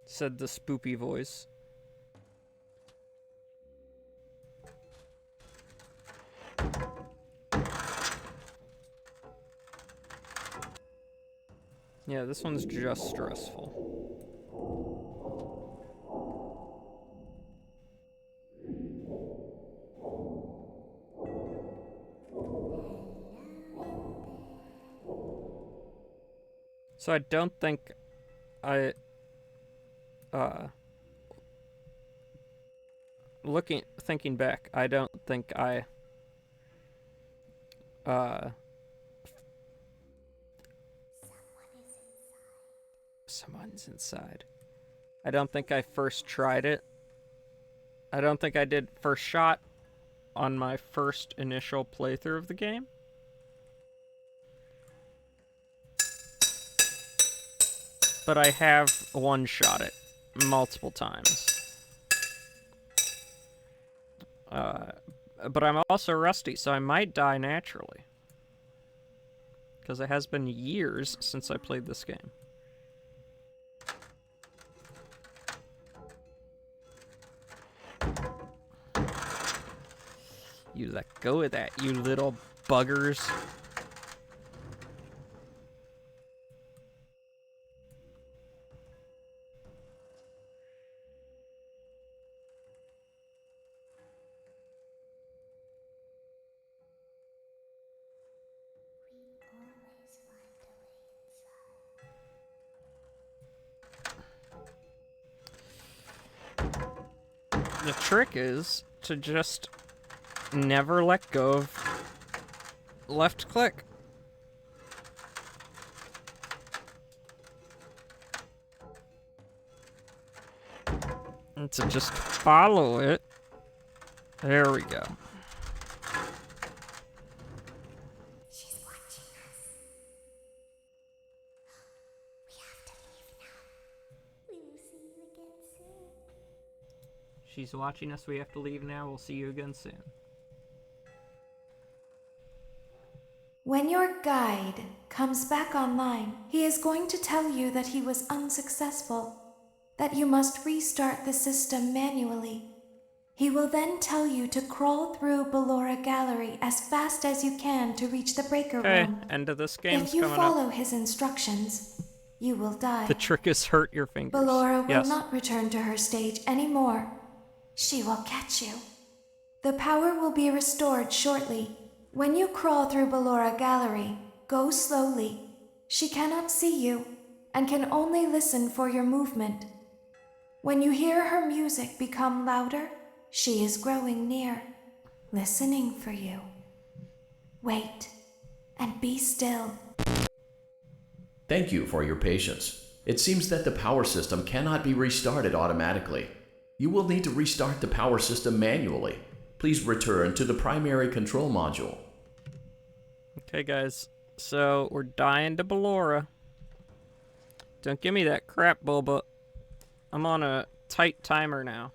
Said the spoopy voice. Yeah, this one's just stressful. So I don't think I, thinking back, I don't think I, someone's inside. I don't think I first tried it. I don't think I did first shot on my first initial playthrough of the game. But I have one-shot it multiple times. But I'm also rusty, so I might die naturally. Because it has been years since I played this game. You let go of that, you little buggers. The trick is to just never let go of left click. And to just follow it. There we go. She's watching us. We have to leave now. We will see you again soon. She's watching us. We have to leave now. We'll see you again soon. When your guide comes back online, he is going to tell you that he was unsuccessful, that you must restart the system manually. He will then tell you to crawl through Ballora Gallery as fast as you can to reach the breaker room. End of this game's If you coming follow up. his instructions, you will die. The trick is hurt your fingers. Ballora will Yes. not return to her stage anymore. She will catch you. The power will be restored shortly. When you crawl through Ballora Gallery, go slowly. She cannot see you and can only listen for your movement. When you hear her music become louder, she is growing near, listening for you. Wait and be still. Thank you for your patience. It seems that the power system cannot be restarted automatically. You will need to restart the power system manually. Please return to the primary control module. Okay, guys. So, we're dying to Ballora. Don't give me that crap, Bulba. I'm on a tight timer now.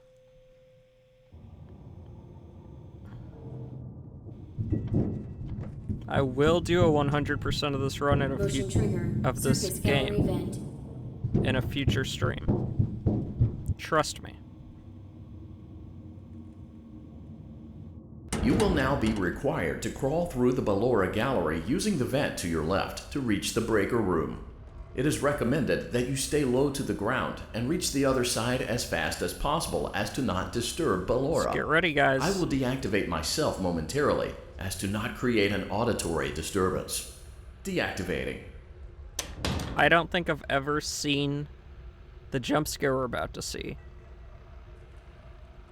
I will do a 100% of this run in a of this game in a future stream. Trust me. You will now be required to crawl through the Ballora Gallery using the vent to your left to reach the breaker room. It is recommended that you stay low to the ground and reach the other side as fast as possible as to not disturb Ballora. Let's get ready, guys. I will deactivate myself momentarily as to not create an auditory disturbance. Deactivating. I don't think I've ever seen the jump scare we're about to see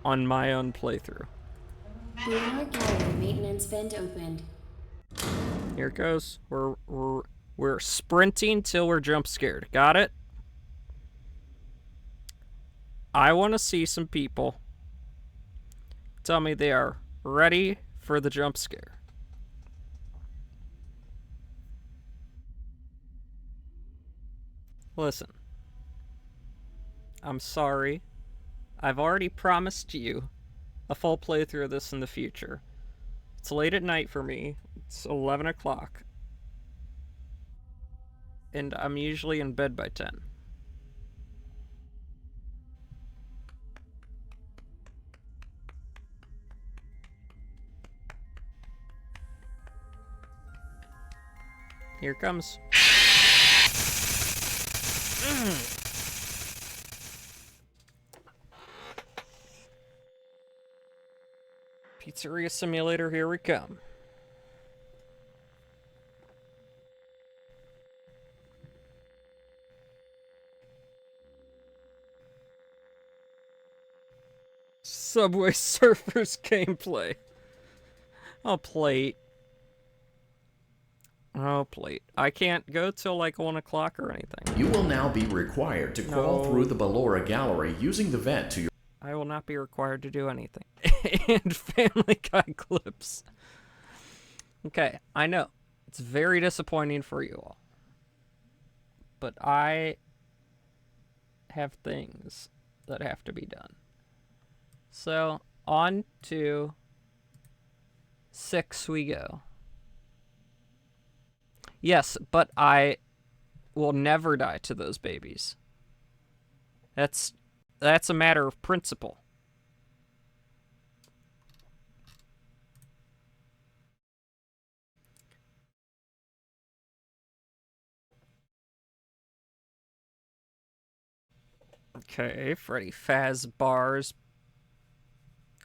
on my own playthrough. Ballora Gallery maintenance vent opened. Here it goes. We're sprinting till we're jump scared. Got it? I want to see some people tell me they are ready for the jump scare. Listen. I'm sorry. I've already promised you a full playthrough of this in the future. It's late at night for me. It's 11 o'clock. And I'm usually in bed by 10. Here it comes. Pizzeria Simulator, here we come. Subway Surfers gameplay. Oh, plate. Oh, plate. I can't go till like 1 o'clock or anything. You will now be required to crawl through the Ballora Gallery using the vent to your... I will not be required to do anything. And Family Guy clips. Okay, I know. It's very disappointing for you all. But I have things that have to be done. So, on to 6 we go. Yes, but I will never die to those babies. That's a matter of principle. Okay, Freddy Fazbear's.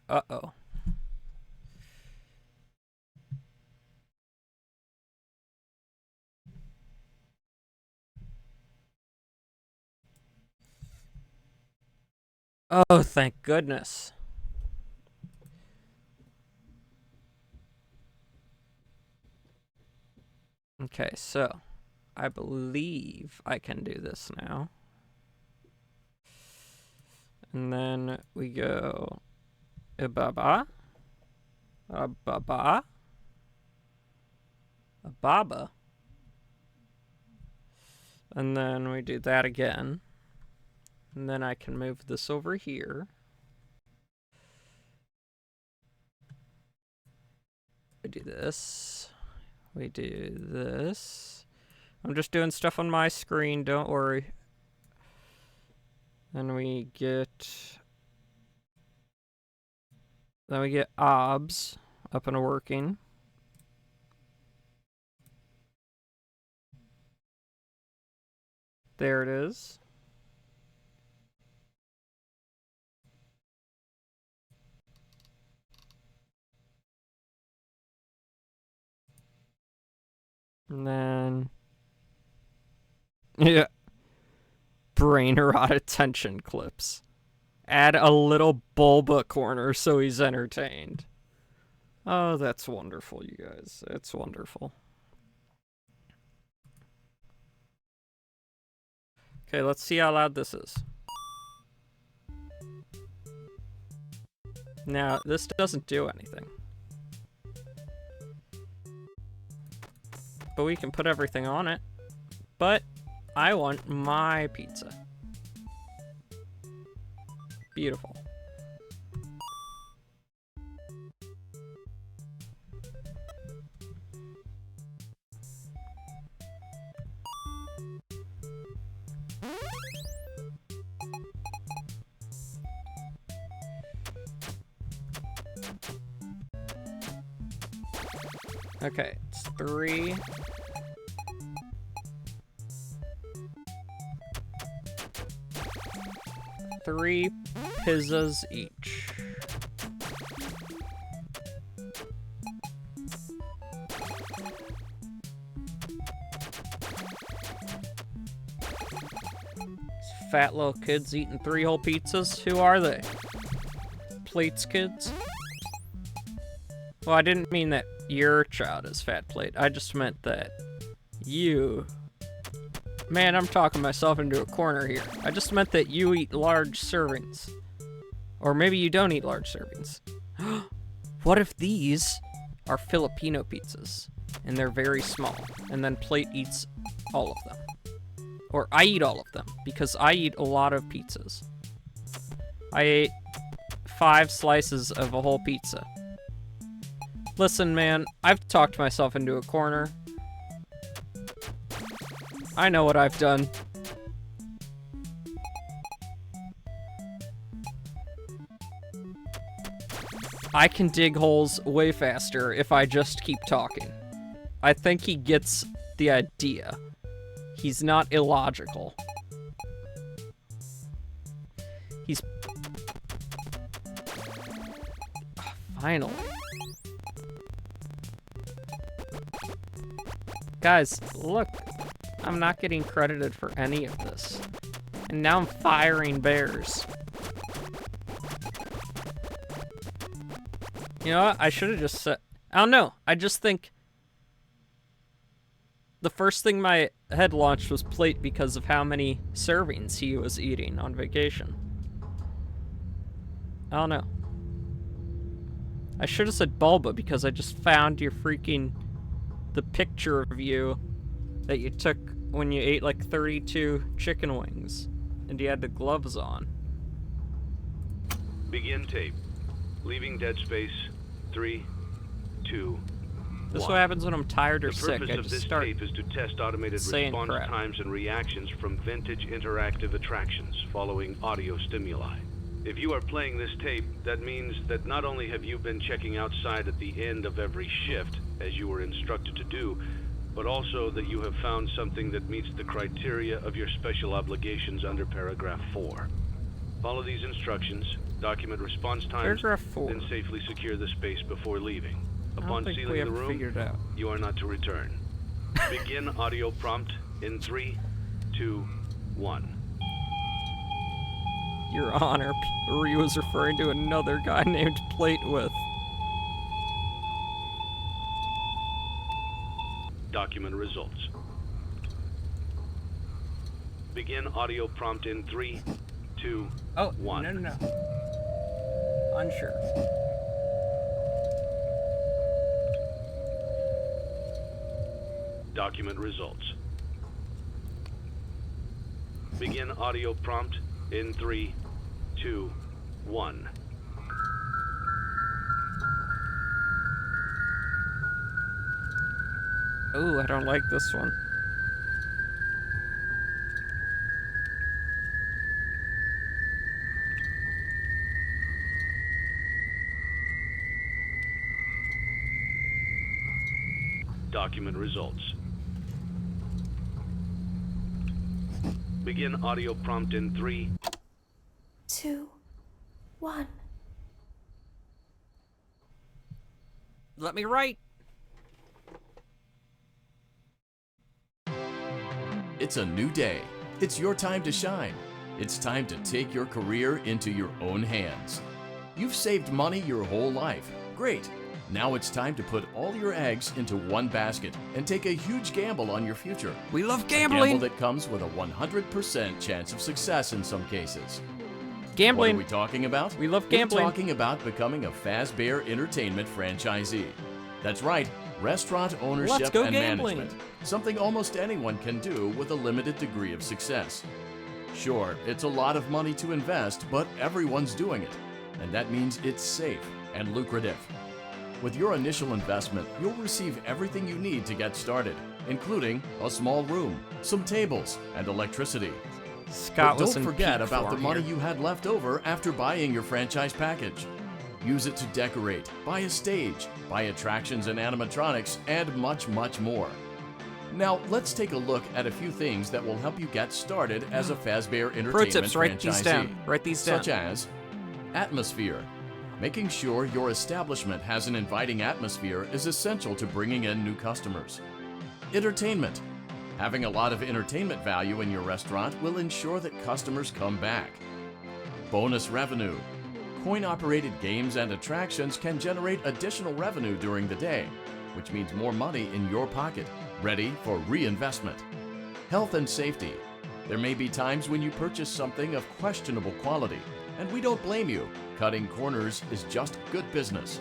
Uh-oh. Oh, thank goodness. Okay, so I believe I can do this now. And then we go Ibaba, Ababa, Ababa, and then we do that again. And then I can move this over here. We do this. We do this. I'm just doing stuff on my screen, don't worry. Then we get Then we get OBS up and working. There it is. And then... yeah. Brain rot attention clips. Add a little Bulba corner so he's entertained. Oh, that's wonderful, you guys. It's wonderful. Okay, let's see how loud this is. Now, this doesn't do anything. But we can put everything on it. But I want my pizza. Beautiful. Okay, it's 3. Three pizzas each. Fat little kids eating 3 whole pizzas? Who are they? Plates kids? Well, I didn't mean that your child is fat plate. I just meant that you... Man, I'm talking myself into a corner here. I just meant that you eat large servings. Or maybe you don't eat large servings. What if these are Filipino pizzas? And they're very small. And then Plate eats all of them. Or I eat all of them. Because I eat a lot of pizzas. I ate 5 slices of a whole pizza. Listen, man, I've talked myself into a corner. I know what I've done. I can dig holes way faster if I just keep talking. I think he gets the idea. He's not illogical. He's... Finally. Guys, look. I'm not getting credited for any of this. And now I'm firing bears. You know what? I should have just said... I don't know. I just think... The first thing my head launched was Plate because of how many servings he was eating on vacation. I don't know. I should have said Bulba because I just found your freaking... the picture of you that you took when you ate like 32 chicken wings and you had the gloves on. Begin tape. Leaving dead space. 3, 2, This is 1. what happens when I'm tired or the sick. purpose I of just this start tape is to test automated saying response crap. times and reactions from vintage interactive attractions following audio stimuli. If you are playing this tape, that means that not only have you been checking outside at the end of every shift, as you were instructed to do, but also that you have found something that meets the criteria of your special obligations under paragraph 4. Follow these instructions, document response times, Paragraph 4. then safely secure the space before leaving. I don't Upon think we sealing the ever room, figured it out. you are not to return. Begin audio prompt in 3, 2, 1. Your Honor, Ryu was referring to another guy named Plate with. Document results. Begin audio prompt in 3, 2, 1. No. Unsure. Document results. Begin audio prompt in 3, 2, 1. Ooh, I don't like this one. document results. Begin audio prompt in 3, 2, 1. Let me write. It's a new day. It's your time to shine. It's time to take your career into your own hands. You've saved money your whole life. Great. Now it's time to put all your eggs into one basket and take a huge gamble on your future. We love A gambling. gamble that comes with a 100% chance of success in some cases. Gambling. What are we talking about? We love gambling. We're talking about becoming a Fazbear Entertainment franchisee. That's right, restaurant ownership Let's go and gambling. management. Something almost anyone can do with a limited degree of success. Sure, it's a lot of money to invest, but everyone's doing it. And that means it's safe and lucrative. With your initial investment, you'll receive everything you need to get started, including a small room, some tables, and electricity. Scott But was don't in forget peak about the form money here. you had left over after buying your franchise package. Use it to decorate, buy a stage, buy attractions and animatronics, and much, much more. Now, let's take a look at a few things that will help you get started as a Fazbear Entertainment Pro tips, write franchisee. these down. Write these down. Such as atmosphere. Making sure your establishment has an inviting atmosphere is essential to bringing in new customers. Entertainment. Having a lot of entertainment value in your restaurant will ensure that customers come back. Bonus revenue. Coin-operated games and attractions can generate additional revenue during the day, which means more money in your pocket, ready for reinvestment. Health and safety. There may be times when you purchase something of questionable quality, and we don't blame you. Cutting corners is just good business.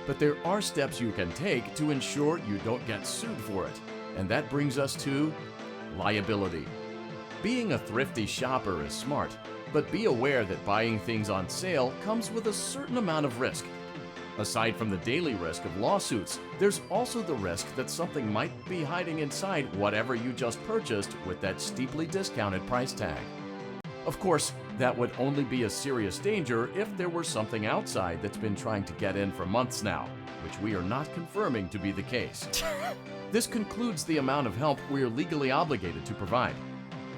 But there are steps you can take to ensure you don't get sued for it, and that brings us to liability. Being a thrifty shopper is smart, but be aware that buying things on sale comes with a certain amount of risk. Aside from the daily risk of lawsuits, there's also the risk that something might be hiding inside whatever you just purchased with that steeply discounted price tag. Of course, that would only be a serious danger if there were something outside that's been trying to get in for months now, which we are not confirming to be the case. This concludes the amount of help we are legally obligated to provide.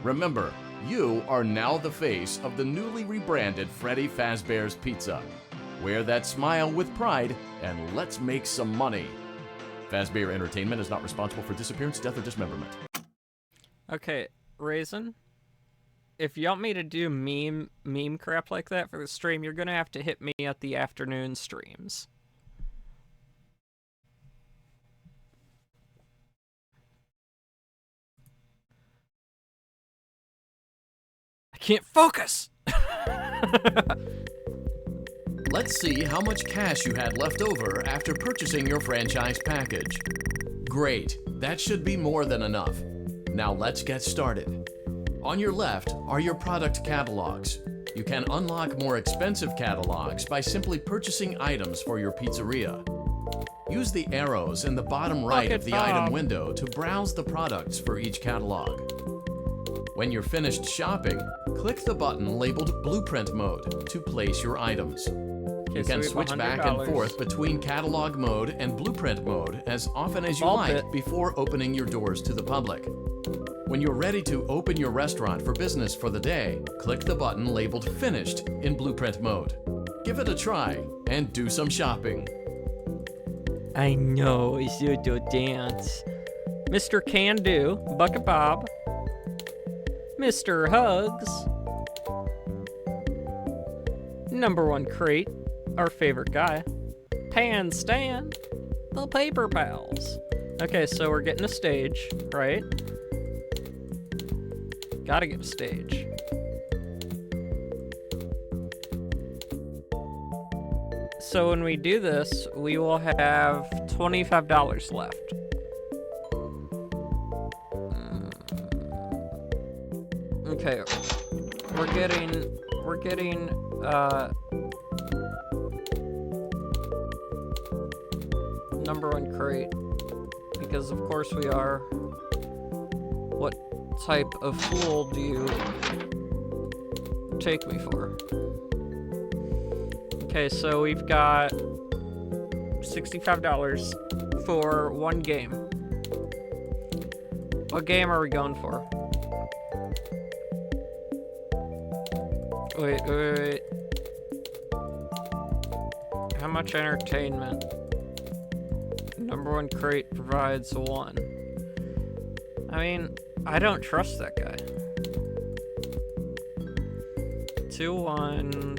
Remember, you are now the face of the newly rebranded Freddy Fazbear's Pizza. Wear that smile with pride, and let's make some money. Fazbear Entertainment is not responsible for disappearance, death, or dismemberment. Okay, Raisin, if you want me to do meme crap like that for the stream, you're gonna have to hit me at the afternoon streams. I can't focus! Let's see how much cash you had left over after purchasing your franchise package. Great, that should be more than enough. Now let's get started. On your left are your product catalogs. You can unlock more expensive catalogs by simply purchasing items for your pizzeria. Use the arrows in the bottom right of the item window to browse the products for each catalog. When you're finished shopping, click the button labeled Blueprint Mode to place your items. You can switch back and forth between Catalog Mode and Blueprint Mode as often as you like before opening your doors to the public. When you're ready to open your restaurant for business for the day, click the button labeled Finished in Blueprint Mode. Give it a try and do some shopping. I know, I should do dance. Mr. Can Do, Bucket Bob, Mr. Hugs, Number One Crate, our favorite guy, Pan Stan, the Paper Pals. Okay, so we're getting a stage, right? Gotta get a stage. So when we do this, we will have $25 left. Okay, we're getting Number One Crate, because of course we are. What type of fool do you take me for? Okay, so we've got $65 for one game. What game are we going for? Wait. How much entertainment? Number one crate provides 1. I mean, I don't trust that guy. 2-1.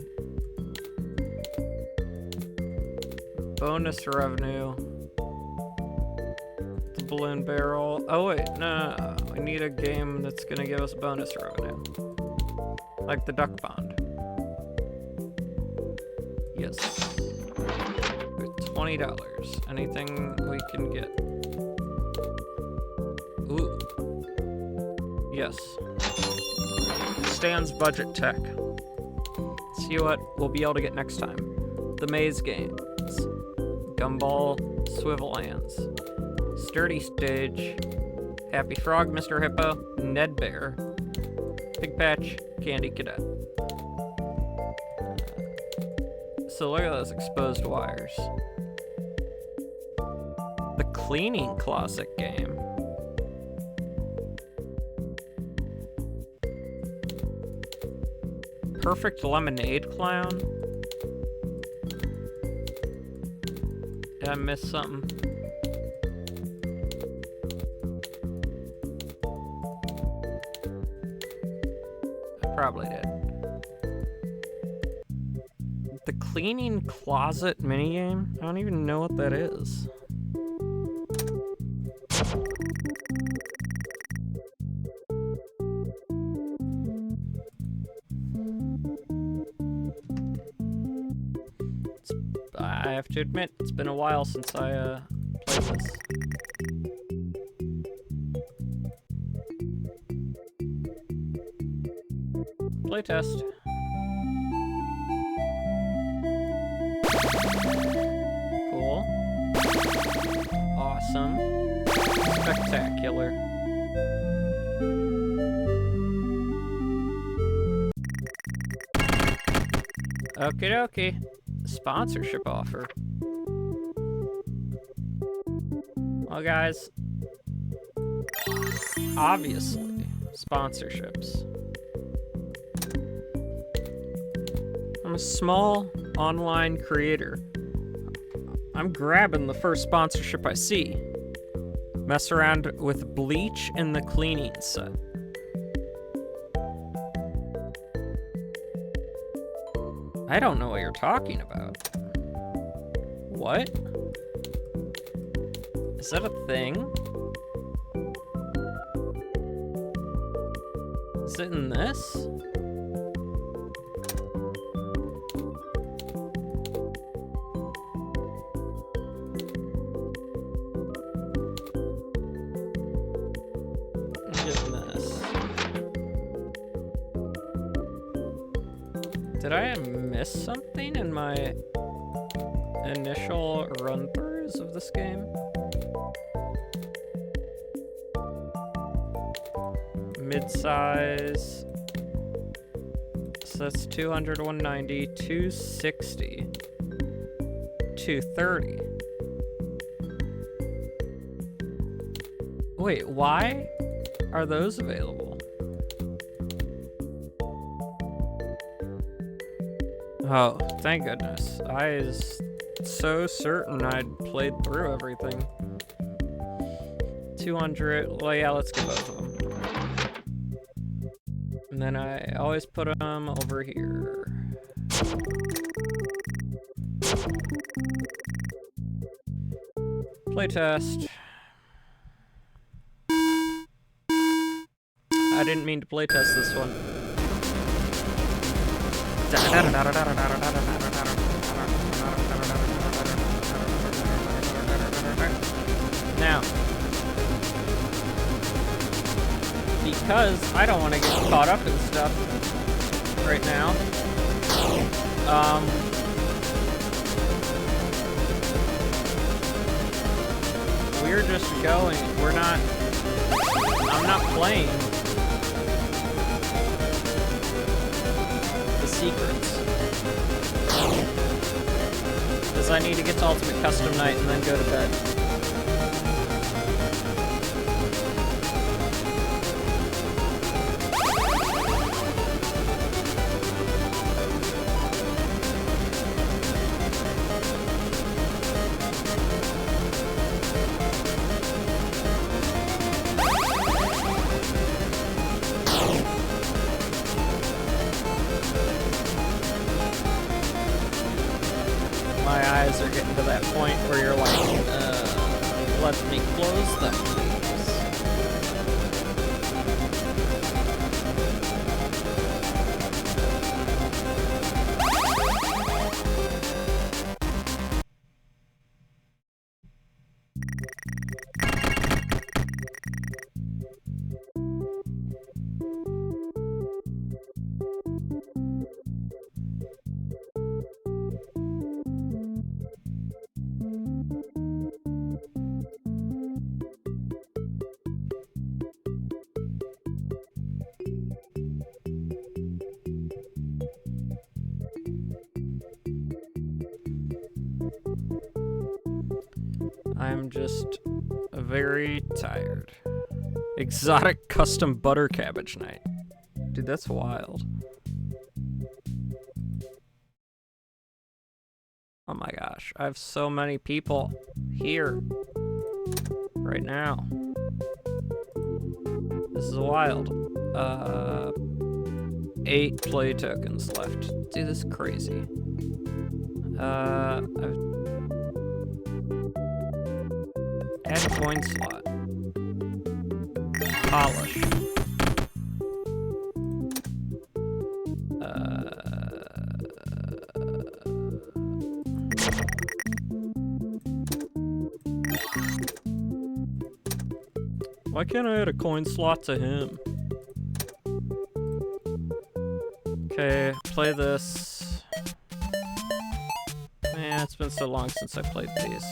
Bonus revenue. The balloon barrel. Oh wait, no. We need a game that's gonna give us bonus revenue. Like the duck pond. Yes. $20. Anything we can get. Ooh. Yes. Stan's budget tech. See what we'll be able to get next time. The maze games. Gumball, swivel hands. Sturdy stage. Happy Frog, Mr. Hippo, Ned Bear. Pig Patch, Candy Cadet. So look at those exposed wires. The cleaning closet game. Perfect lemonade clown. Did I miss something? I probably did. The cleaning closet minigame? I don't even know what that is. I have to admit, it's been a while since I played this. Playtest. Cool. Awesome. Spectacular. Okie dokie. Sponsorship offer. Well, guys, obviously, sponsorships. I'm a small online creator. I'm grabbing the first sponsorship I see. Mess around with bleach in the cleaning set. I don't know what you're talking about. What? Is that a thing? Is it in this? Did I miss something in my initial run-throughs of this game? Mid-size. So that's 200, 190, 260, 230. Wait, why are those available? Oh, thank goodness. I was so certain I'd played through everything. 200, well yeah, let's get both of them. And then I always put them over here. Playtest. I didn't mean to playtest this one. Now, because I don't want to get caught up in stuff right now, we're just going. I'm not playing the secrets. Because I need to get to Ultimate Custom Night and then go to bed. me close them, please. I'm just very tired. Exotic custom butter cabbage night. Dude, that's wild. Oh my gosh, I have so many people here right now. This is wild. 8 play tokens left. Dude, this is crazy. Add a coin slot. Polish. Why can't I add a coin slot to him? Okay, play this. Man, it's been so long since I played these.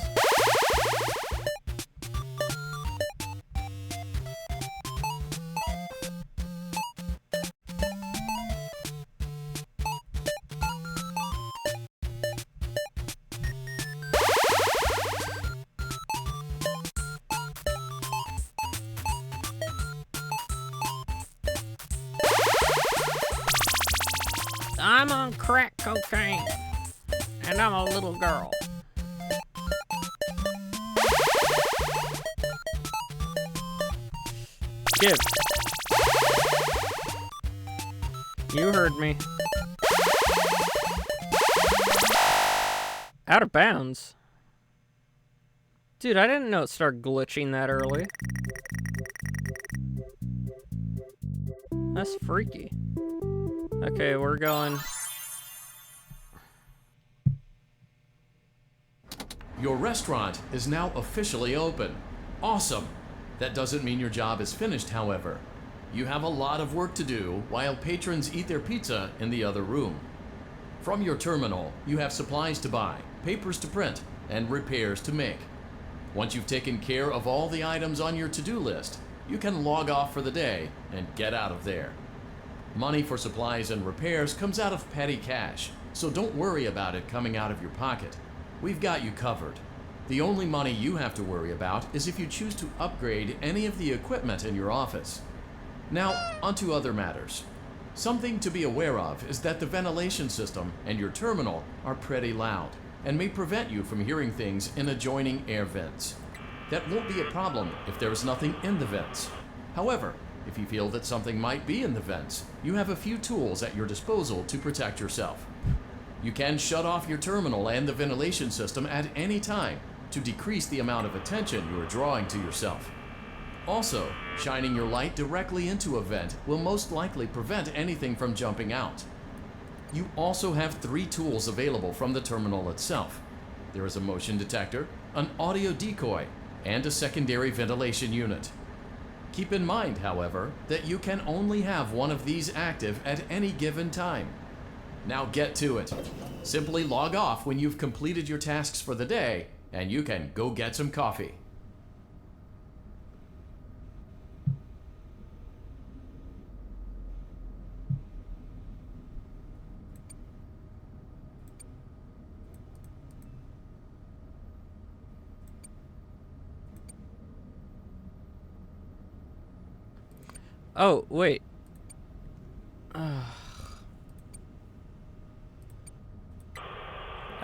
I'm on crack cocaine, and I'm a little girl. Give. You heard me. Out of bounds? Dude, I didn't know it started glitching that early. That's freaky. Okay, we're going. Your restaurant is now officially open. Awesome! That doesn't mean your job is finished, however. You have a lot of work to do while patrons eat their pizza in the other room. From your terminal, you have supplies to buy, papers to print, and repairs to make. Once you've taken care of all the items on your to-do list, you can log off for the day and get out of there. Money for supplies and repairs comes out of petty cash, so don't worry about it coming out of your pocket. We've got you covered. The only money you have to worry about is if you choose to upgrade any of the equipment in your office. Now, onto other matters. Something to be aware of is that the ventilation system and your terminal are pretty loud and may prevent you from hearing things in adjoining air vents. That won't be a problem if there is nothing in the vents. However, if you feel that something might be in the vents, you have a few tools at your disposal to protect yourself. You can shut off your terminal and the ventilation system at any time to decrease the amount of attention you are drawing to yourself. Also, shining your light directly into a vent will most likely prevent anything from jumping out. You also have 3 tools available from the terminal itself. There is a motion detector, an audio decoy, and a secondary ventilation unit. Keep in mind, however, that you can only have one of these active at any given time. Now get to it. Simply log off when you've completed your tasks for the day, and you can go get some coffee. Oh, wait.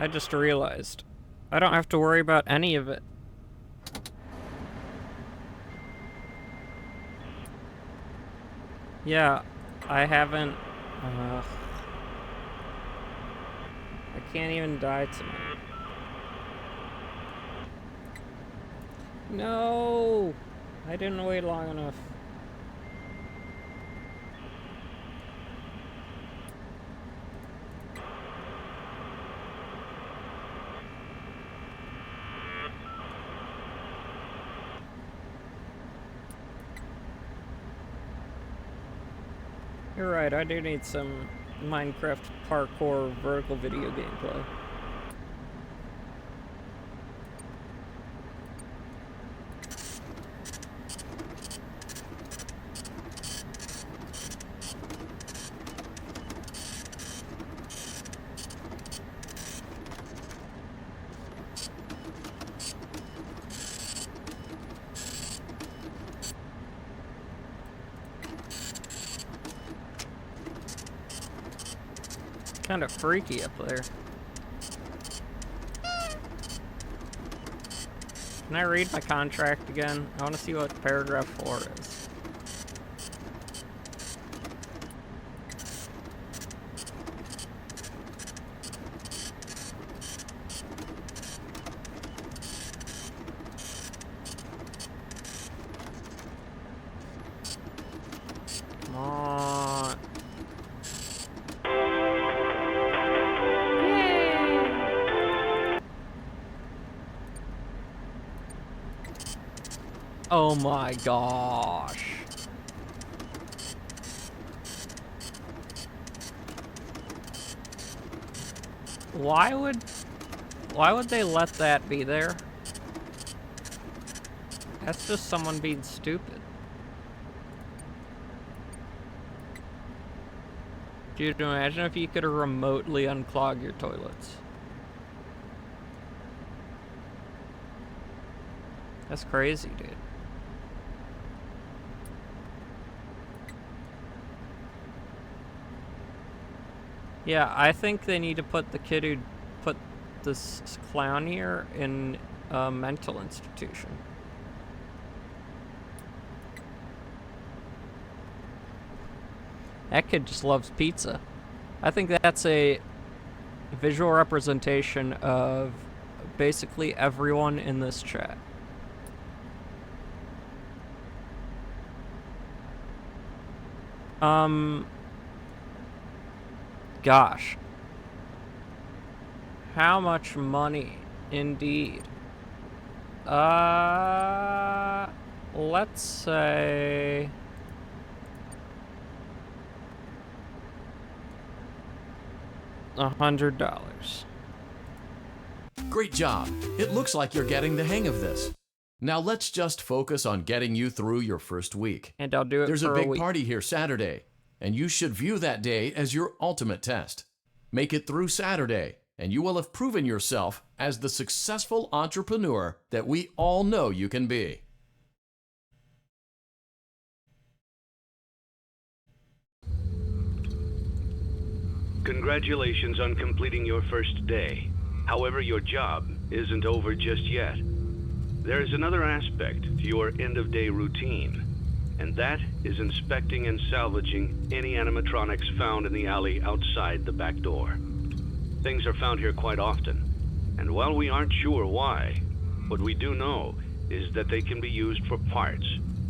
I just realized. I don't have to worry about any of it. Yeah, I haven't... I can't even die tonight. No! I didn't wait long enough. You're right, I do need some Minecraft parkour vertical video gameplay. Kind of freaky up there. Can I read my contract again? I want to see what paragraph 4 is. Come on. Oh my gosh. Why would they let that be there? That's just someone being stupid. Dude, imagine if you could remotely unclog your toilets. That's crazy, dude. Yeah, I think they need to put the kid who put this clown here in a mental institution. That kid just loves pizza. I think that's a visual representation of basically everyone in this chat. Gosh. How much money, indeed. Let's say... $100. Great job. It looks like you're getting the hang of this. Now let's just focus on getting you through your first week. And I'll do it There's for a a big week. party here Saturday, and you should view that day as your ultimate test. Make it through Saturday, and you will have proven yourself as the successful entrepreneur that we all know you can be. Congratulations on completing your first day. However, your job isn't over just yet. There is another aspect to your end-of-day routine, and that is inspecting and salvaging any animatronics found in the alley outside the back door. Things are found here quite often, and while we aren't sure why, what we do know is that they can be used for parts,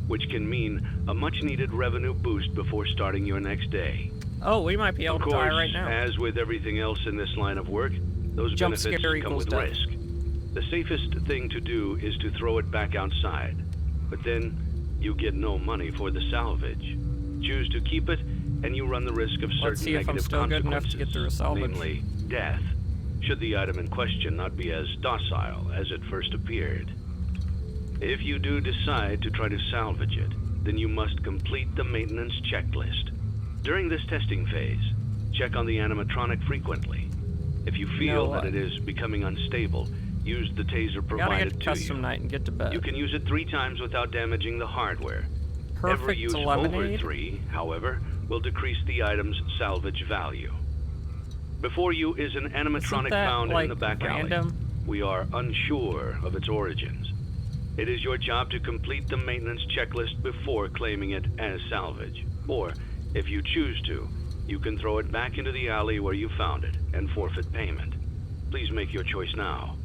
which can mean a much-needed revenue boost before starting your next day. Oh, we might be able to die right now. As with everything else in this line of work, those Jump benefits scare come equals with death. risk. The safest thing to do is to throw it back outside, but then you get no money for the salvage. Choose to keep it, and you run the risk of Let's certain see if I'm negative still good enough consequences, to get through a salvage. namely death, should the item in question not be as docile as it first appeared. If you do decide to try to salvage it, then you must complete the maintenance checklist. During this testing phase, check on the animatronic frequently. If you feel that it is becoming unstable, use the taser provided Gotta get to custom you. night and get to bed. You can use it 3 times without damaging the hardware. Every Perfect use over lemonade. 3, however, will decrease the item's salvage value. Before you is an animatronic that, found like, in the back alley. random? We are unsure of its origins. It is your job to complete the maintenance checklist before claiming it as salvage. Or, if you choose to, you can throw it back into the alley where you found it and forfeit payment. Please make your choice now.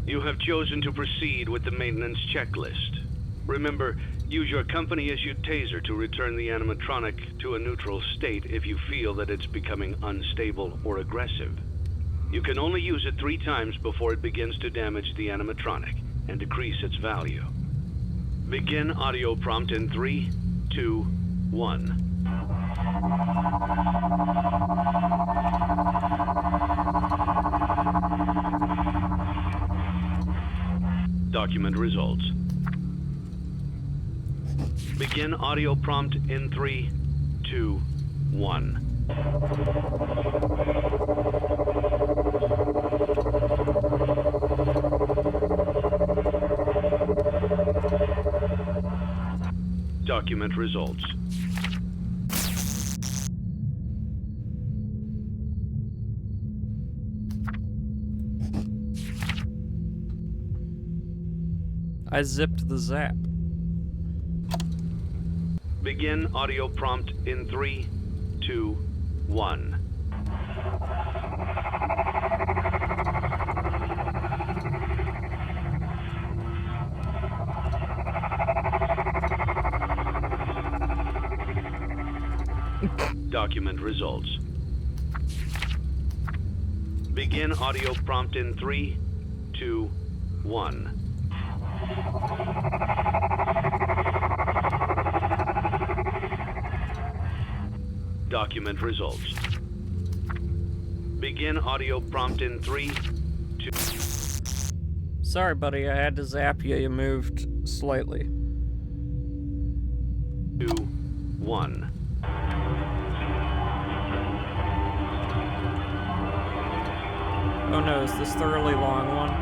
You have chosen to proceed with the maintenance checklist. Remember, use your company-issued taser to return the animatronic to a neutral state if you feel that it's becoming unstable or aggressive. You can only use it 3 times before it begins to damage the animatronic and decrease its value. Begin audio prompt in 3, 2, 1. Document results. Begin audio prompt in 3, 2, 1. Document results. I zipped the zap. Begin audio prompt in 3, 2, 1. Document results. Begin audio prompt in 3, 2, 1. Document results. Begin audio prompt in 3, 2. Sorry, buddy, I had to zap you. You moved slightly. 2, 1. Oh no, is this the really long one?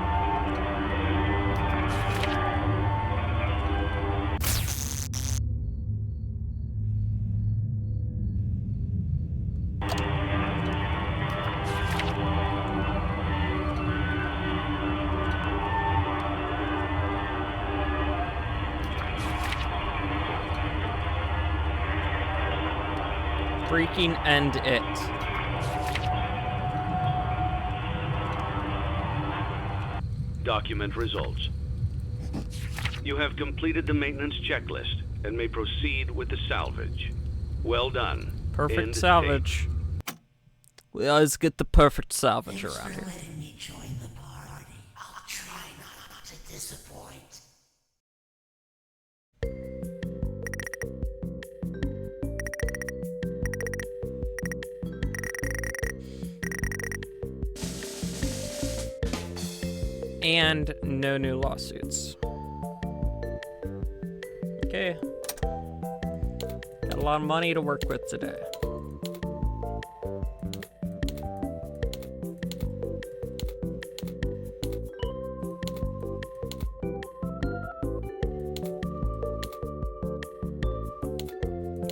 Freaking end it. Document results. You have completed the maintenance checklist and may proceed with the salvage. Well done. Perfect End salvage. We always get the perfect salvage Thanks around for here. letting me join the party. I'll try not to disappoint. And no new lawsuits. Okay. Got a lot of money to work with today.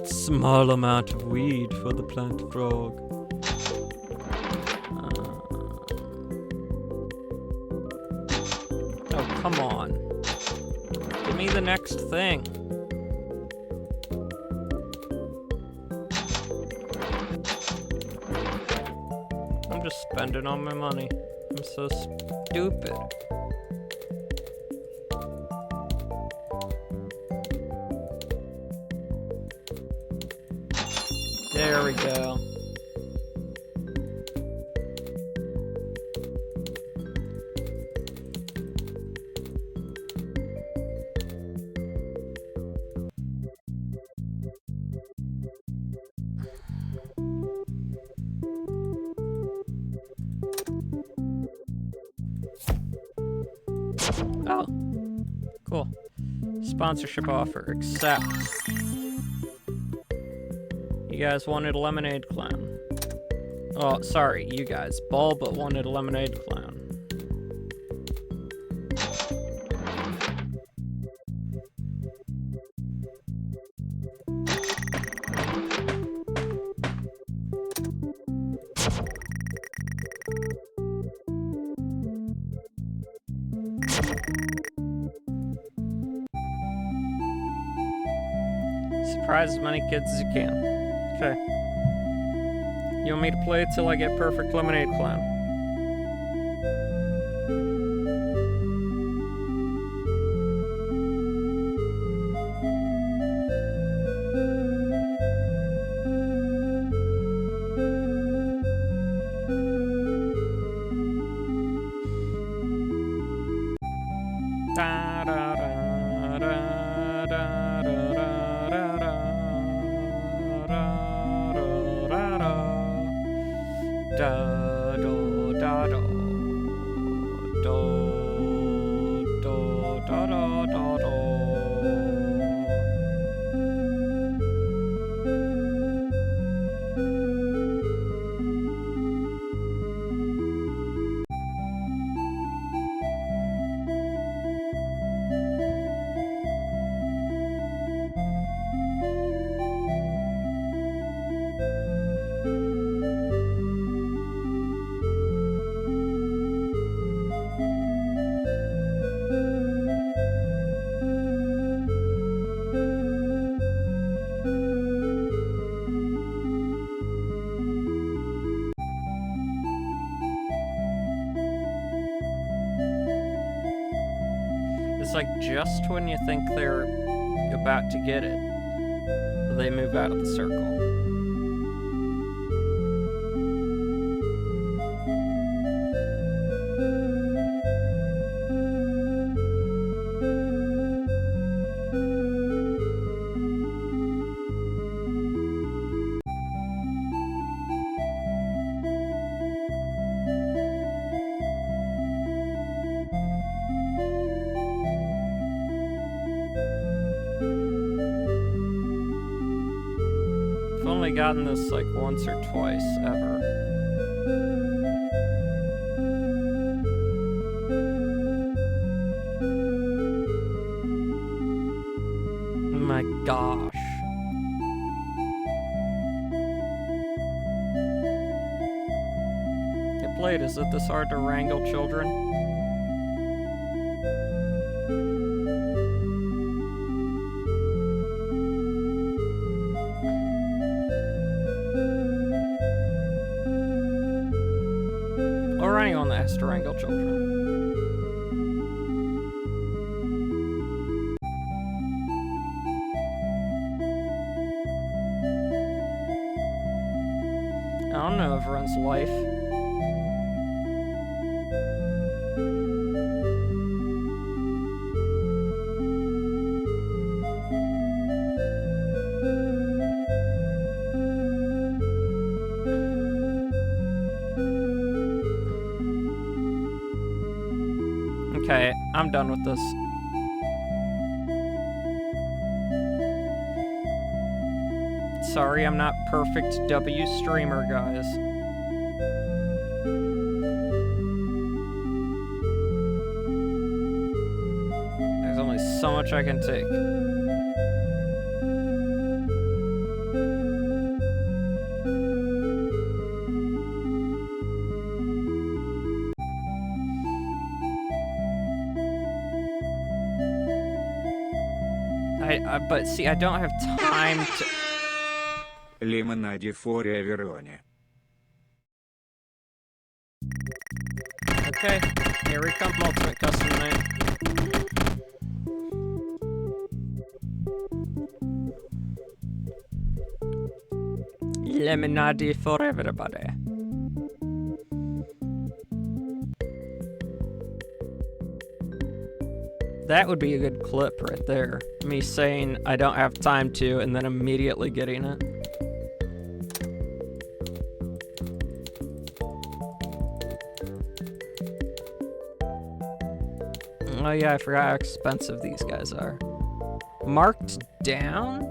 Small amount of weed for the plant frog. Oh, come on. Give me the next thing. I'm just spending all my money. I'm so stupid. There we go. Oh, cool. Sponsorship offer, accept. You guys wanted a lemonade clown. Oh, sorry, you guys. Bulba wanted a lemonade clown. Surprise as many kids as you can. Okay. You want me to play till I get perfect lemonade clown? It's like just when you think they're about to get it, they move out of the circle. I've only gotten this like once or twice ever. Oh my gosh. Hey, Blade, is it this hard to wrangle children? Or anyone that has to wrangle children. I don't know everyone's life. Okay, I'm done with this. Sorry, I'm not perfect W streamer, guys. There's only so much I can take. But see, I don't have time to... Lemonade forever. Okay, here we come, Ultimate Custom Night. Lemonade for everybody. That would be a good clip right there. Me saying I don't have time to, and then immediately getting it. Oh yeah, I forgot how expensive these guys are. Marked down?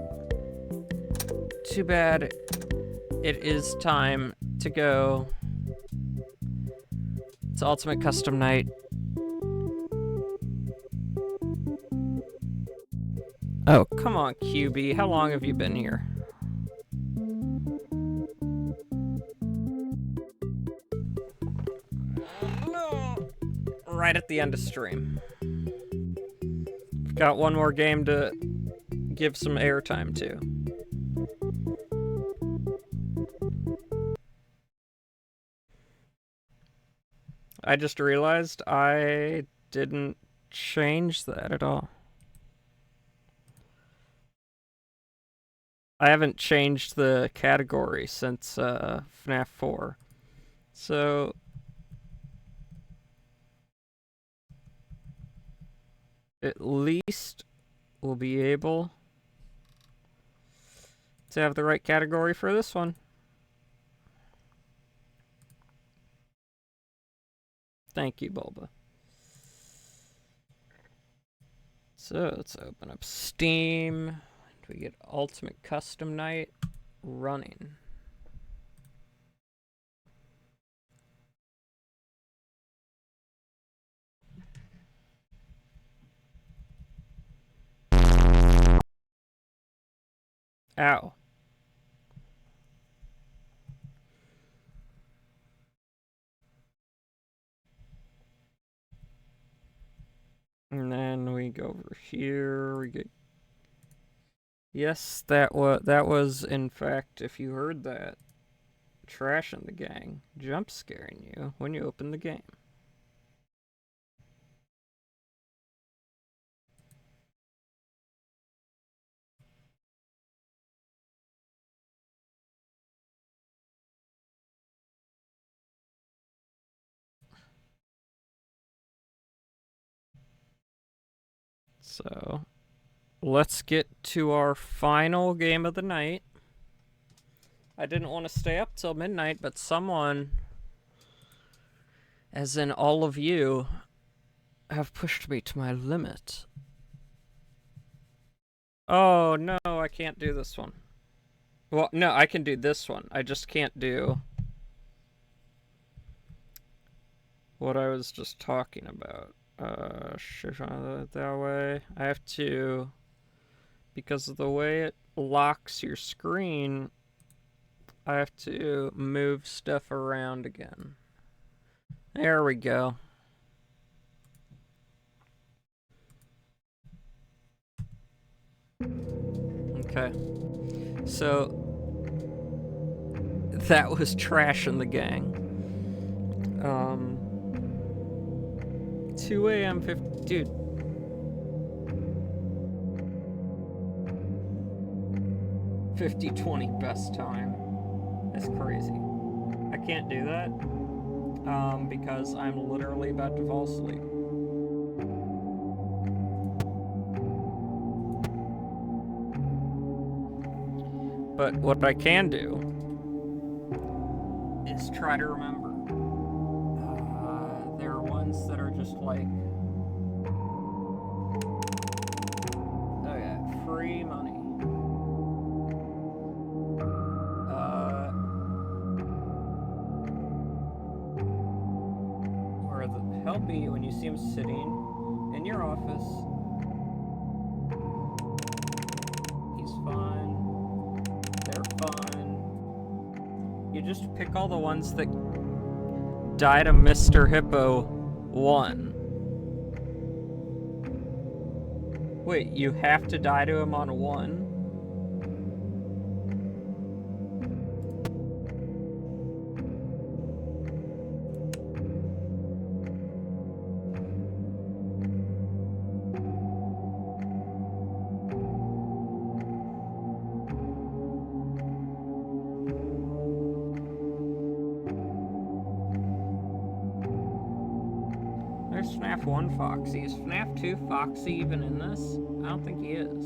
Too bad. It is time to go. It's Ultimate Custom Night. Oh, come on, QB. How long have you been here? No. Right at the end of stream. Got one more game to give some airtime to. I just realized I didn't change that at all. I haven't changed the category since FNaF 4. So at least we'll be able to have the right category for this one. Thank you, Bulba. So let's open up Steam. We get Ultimate Custom Night running. Ow. And then we go over here, we get... Yes, that was in fact, if you heard that, Trash in the Gang jump scaring you when you open the game. So, let's get to our final game of the night. I didn't want to stay up till midnight, but someone, as in all of you, have pushed me to my limit. Oh, no, I can't do this one. Well, no, I can do this one. I just can't do what I was just talking about. Shift that way. I have to, because of the way it locks your screen, I have to move stuff around again. There we go. Okay. So, that was Trash in the Gang. 2 a.m. Dude. $50-20 best time. That's crazy. I can't do that. Because I'm literally about to fall asleep. But what I can do is try to remember. There are ones that are just like, oh yeah, free money. Or the hell be when you see him sitting in your office. He's fun. They're fun. You just pick all the ones that died of Mr. Hippo 1. Wait, you have to die to him on 1? There's FNaF 1 Foxy. Is FNaF 2 Foxy even in this? I don't think he is.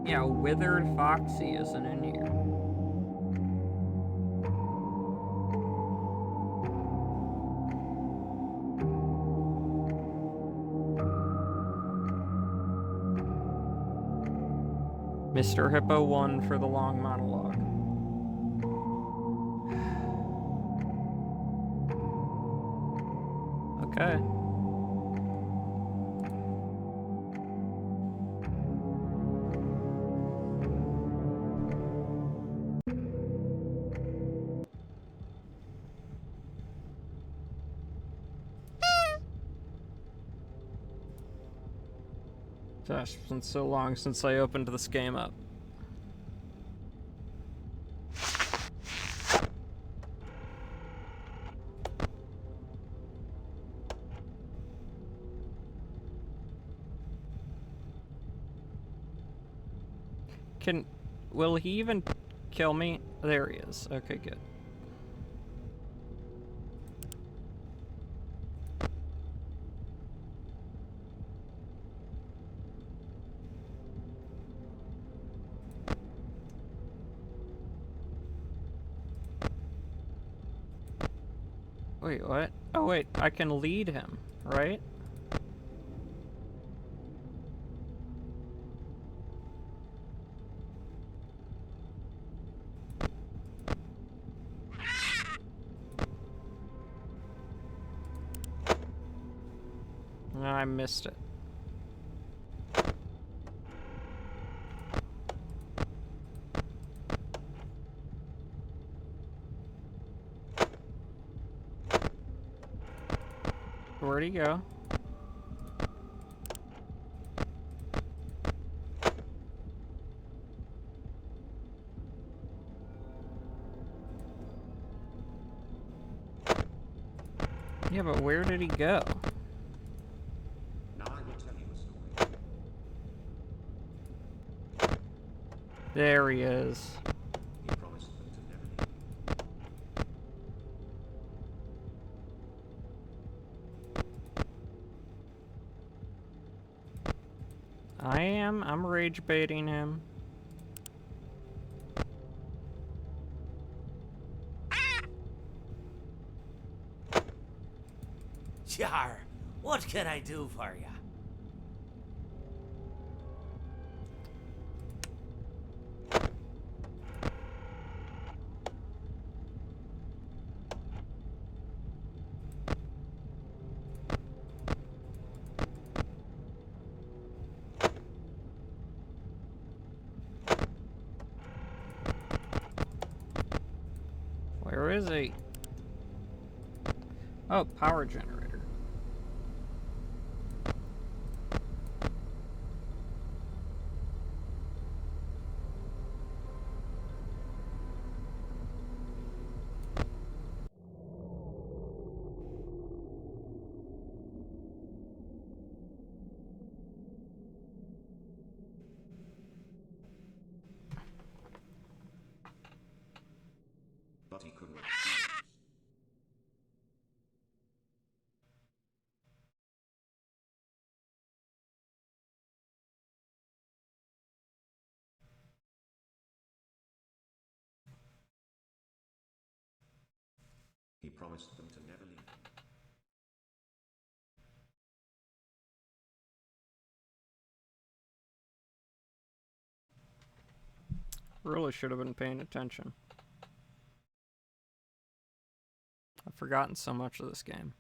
Yeah, Withered Foxy isn't in here. Mr. Hippo 1 for the long monologue. Okay. Gosh, it's been so long since I opened this game up. Will he even kill me? There he is. Okay, good. Wait, what? Oh wait, I can lead him, right? No, I missed it. Where'd he go? Yeah, but where did he go? Now I will tell you a story. There he is. He promised them to never leave. I'm rage baiting him. Jar, what can I do for you? Where is he? Oh, power generator. But he couldn't. He promised them to never leave. Really should have been paying attention. I've forgotten so much of this game.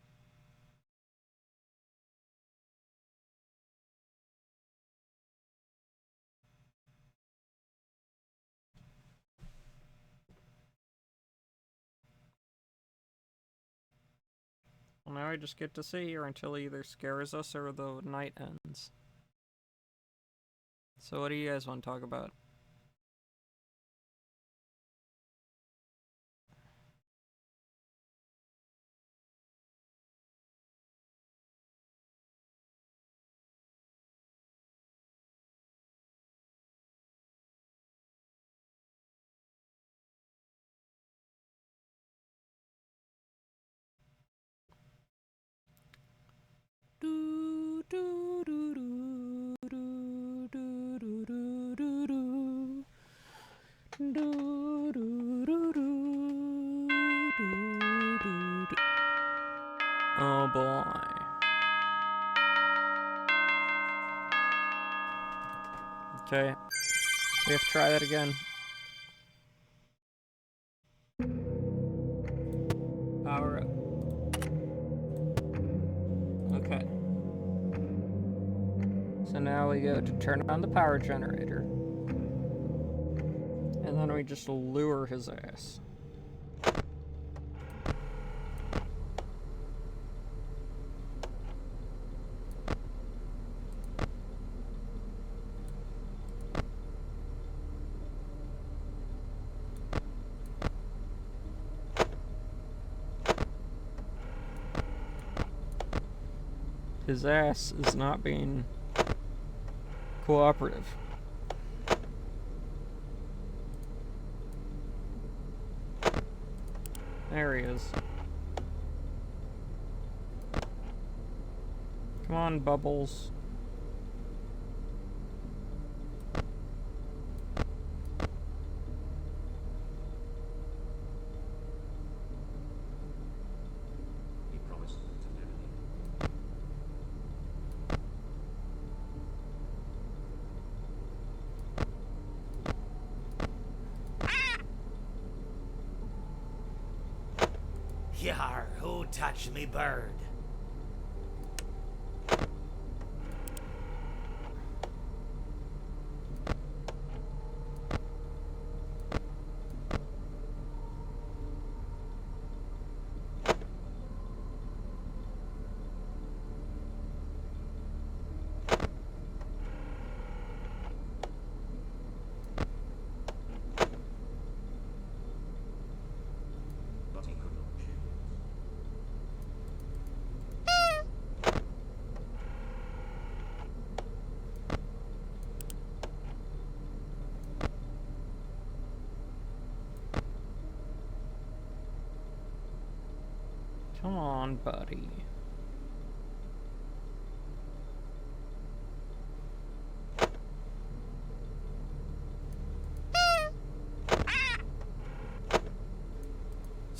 Well, now I just get to sit here until he either scares us or the night ends. So what do you guys want to talk about? Do do do do do do do do do do do do do do do. Oh boy. Okay. We have to try that again. Power up. Okay. So now we go to turn on the power generator. And then we just lure his ass. His ass is not being cooperative. There he is. Come on, Bubbles. Yar, who touched me bird? But he could not choose. Come on, buddy.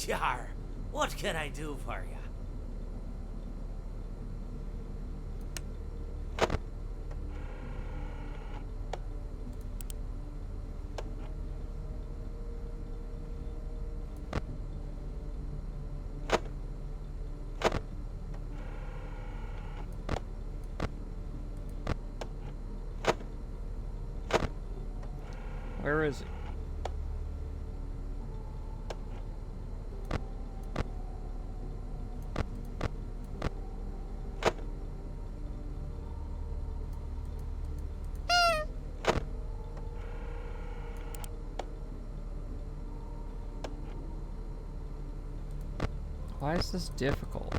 Yar, what can I do for you? Where is he? Why is this difficult?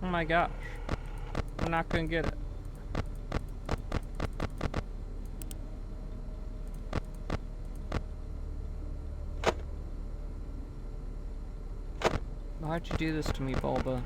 Oh my gosh. I'm not gonna get it. Why'd you do this to me, Bulba?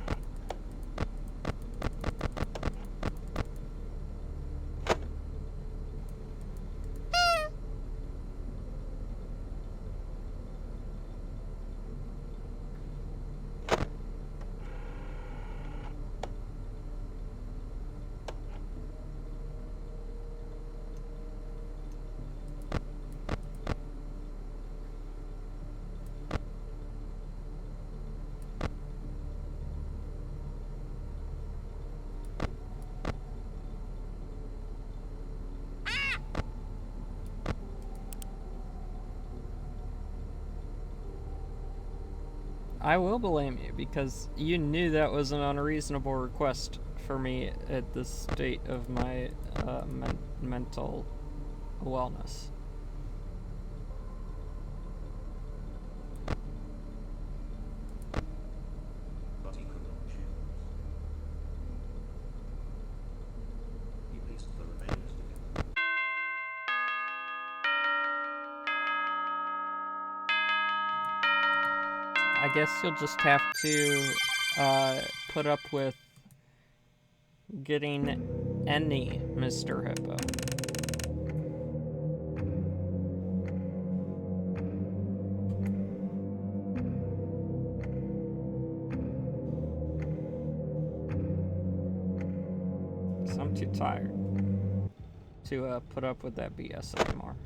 I will blame you because you knew that was an unreasonable request for me at this state of my mental wellness. But he could not choose. He pieced the remains together. I guess you'll just have to put up with getting any Mr. Hippo. So I'm too tired to put up with that BS anymore.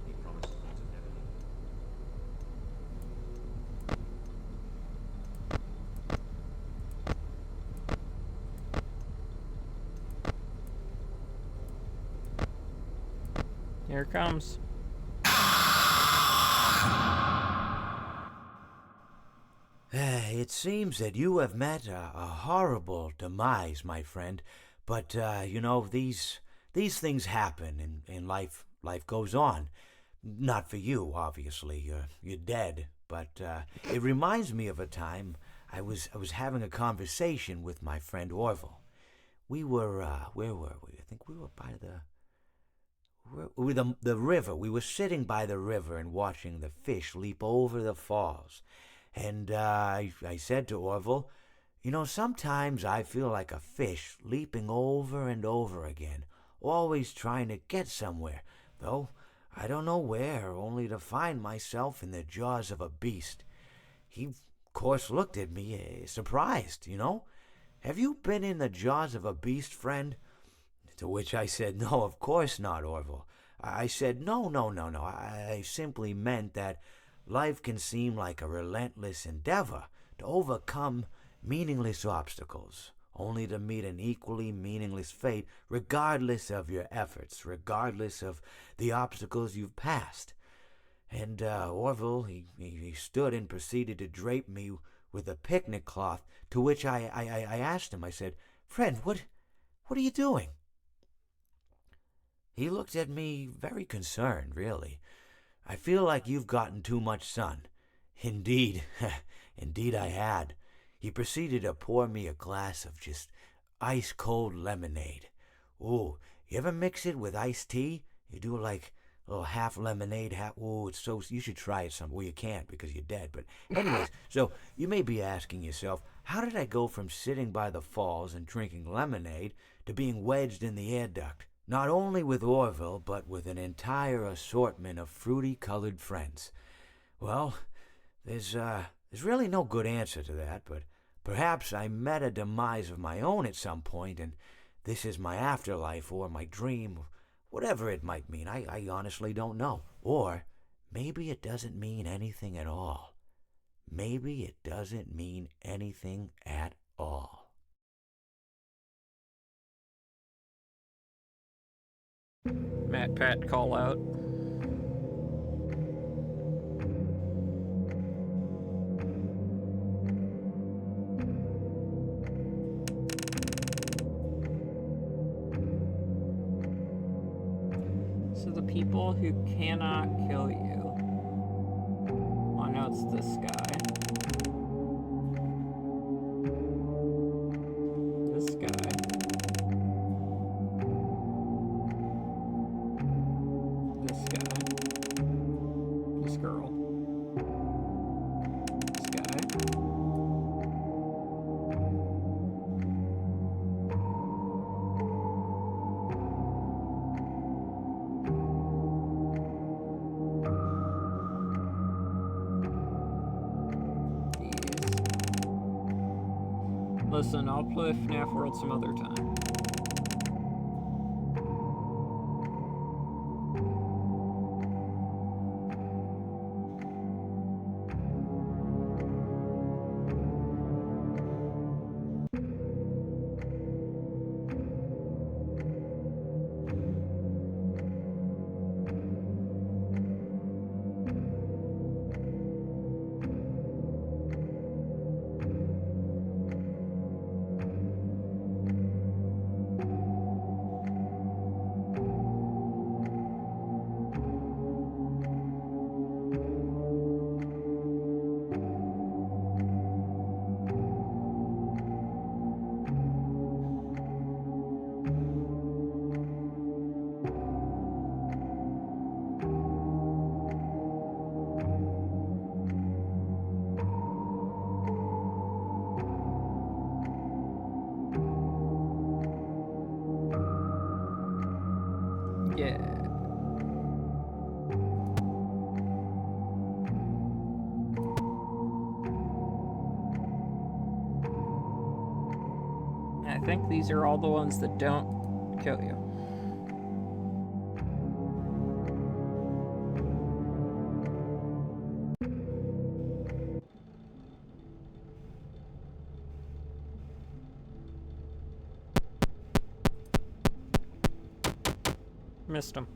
He promised them to never leave. Here it comes. It seems that you have met a horrible demise, my friend. But, you know, these things happen in life. Life goes on. Not for you, obviously. You're dead. But it reminds me of a time I was having a conversation with my friend Orville. We were, where were we? I think we were by the river. We were sitting by the river and watching the fish leap over the falls. And I said to Orville, you know, sometimes I feel like a fish leaping over and over again, always trying to get somewhere, though I don't know where, only to find myself in the jaws of a beast. He, of course, looked at me, surprised, you know. "Have you been in the jaws of a beast, friend?" To which I said, "No, of course not, Orville." I said, No. I simply meant that life can seem like a relentless endeavor to overcome meaningless obstacles, only to meet an equally meaningless fate, regardless of your efforts, regardless of the obstacles you've passed. And Orville, he stood and proceeded to drape me with a picnic cloth, to which I asked him, I said, "Friend, what are you doing?" He looked at me very concerned, really. "I feel like you've gotten too much sun." Indeed, indeed I had. He proceeded to pour me a glass of just ice-cold lemonade. Ooh, you ever mix it with iced tea? You do like a little half lemonade, half... Ooh, it's so... You should try it some... Well, you can't because you're dead, but... Anyways, so you may be asking yourself, how did I go from sitting by the falls and drinking lemonade to being wedged in the air duct? Not only with Orville, but with an entire assortment of fruity-colored friends. Well, there's really no good answer to that, but perhaps I met a demise of my own at some point, and this is my afterlife or my dream, whatever it might mean. I honestly don't know. Or maybe it doesn't mean anything at all. Maybe it doesn't mean anything at all. Matt Pat call out. So the people who cannot kill you. I know it's this guy. This guy. This guy. This girl. This guy. Listen, I'll play FNaF World some other time. Yeah. I think these are all the ones that don't kill you. Missed him.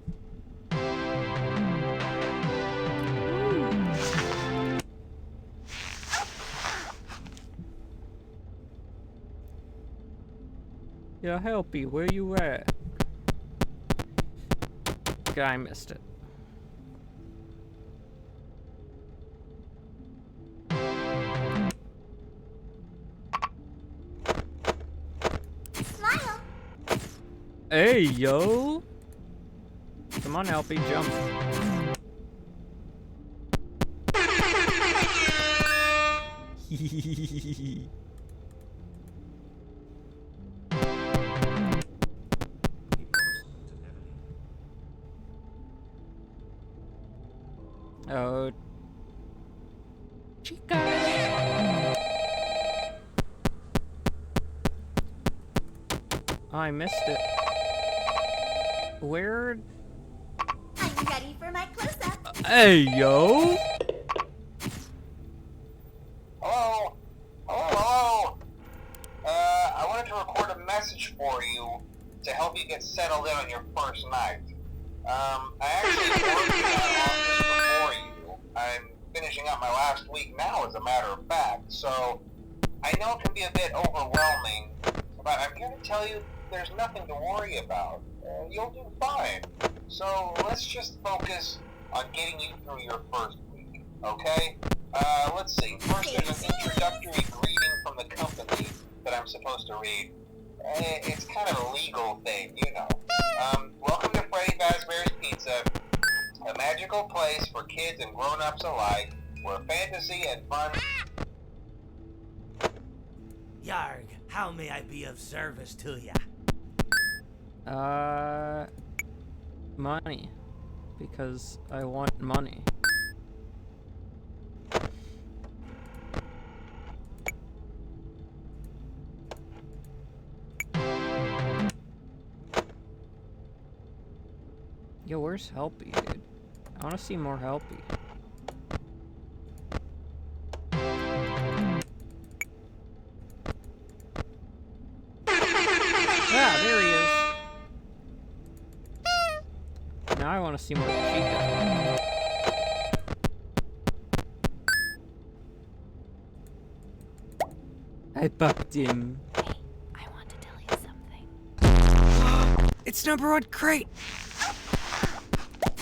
Yeah, Helpy, where you at? Guy missed it. Smile. Hey, yo! Come on, Helpy, jump. Oh. Chica! I missed it. Where? I'm ready for my close-up. Hey, yo! Hello? Hello? I wanted to record a message for you to help you get settled in on your first night. I actually worked in that office before you. I'm finishing up my last week now, as a matter of fact, so I know it can be a bit overwhelming, but I'm here to tell you there's nothing to worry about. You'll do fine. So let's just focus on getting you through your first week, okay? Let's see. First, there's an introductory greeting from the company that I'm supposed to read. It's kind of a legal thing, you know. Welcome to Freddy Fazbear's Pizza, a magical place for kids and grown-ups alike, where fantasy and fun... Yarg, how may I be of service to ya? Money. Because I want money. Yo, where's Helpy, dude? I wanna see more Helpy. Ah, there he is. Now I wanna see more Chica. I bucked him. Hey, I want to tell you something. It's #1 crate!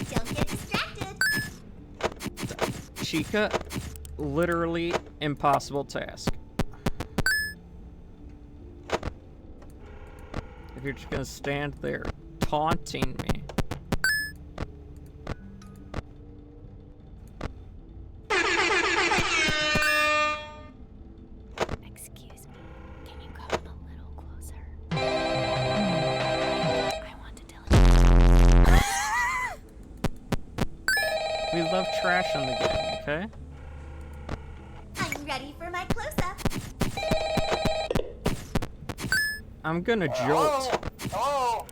Don't get distracted. Chica, literally impossible task. If you're just gonna stand there taunting me. Excuse me, can you come a little closer? I want to tell you. We love trash on the game, okay? I'm ready for my close-up. I'm gonna jolt. Hello?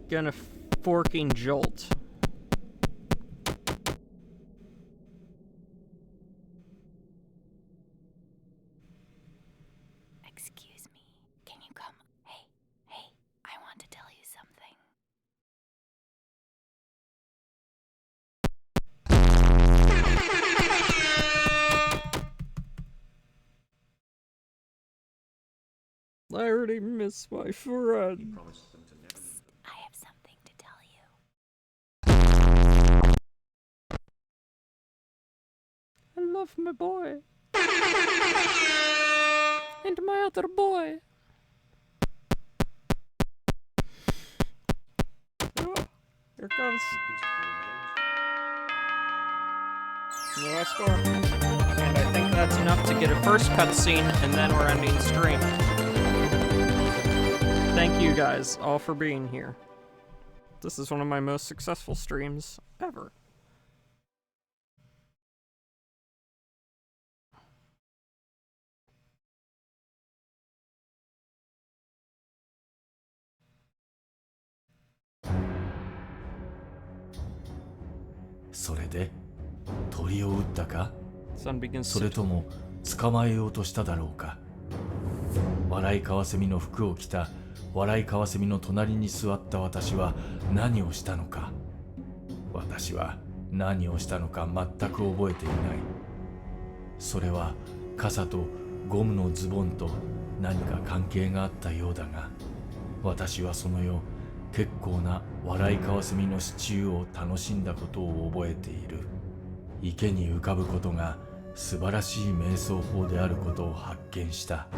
Gonna forking jolt. Excuse me, can you come? Hey, I want to tell you something. I already miss my friend. I have something to tell you. I love my boy. And my other boy. Oh, here it comes. The last score. And I think that's enough to get a first cutscene, and then we're ending stream. Thank you guys all for being here. This is one of my most successful streams ever. Sun begins それとも捕まえようとしただろうか。笑いカワセミの服を着た笑いカワセミの隣に座った私は何をしたのか。私は何をしたのか全く覚えていない。それは傘とゴムのズボンと何か関係があったようだが、私はその夜結構な笑いカワセミのシチューを楽しんだことを覚えている。池に浮かぶことが素晴らしい瞑想法であることを発見した。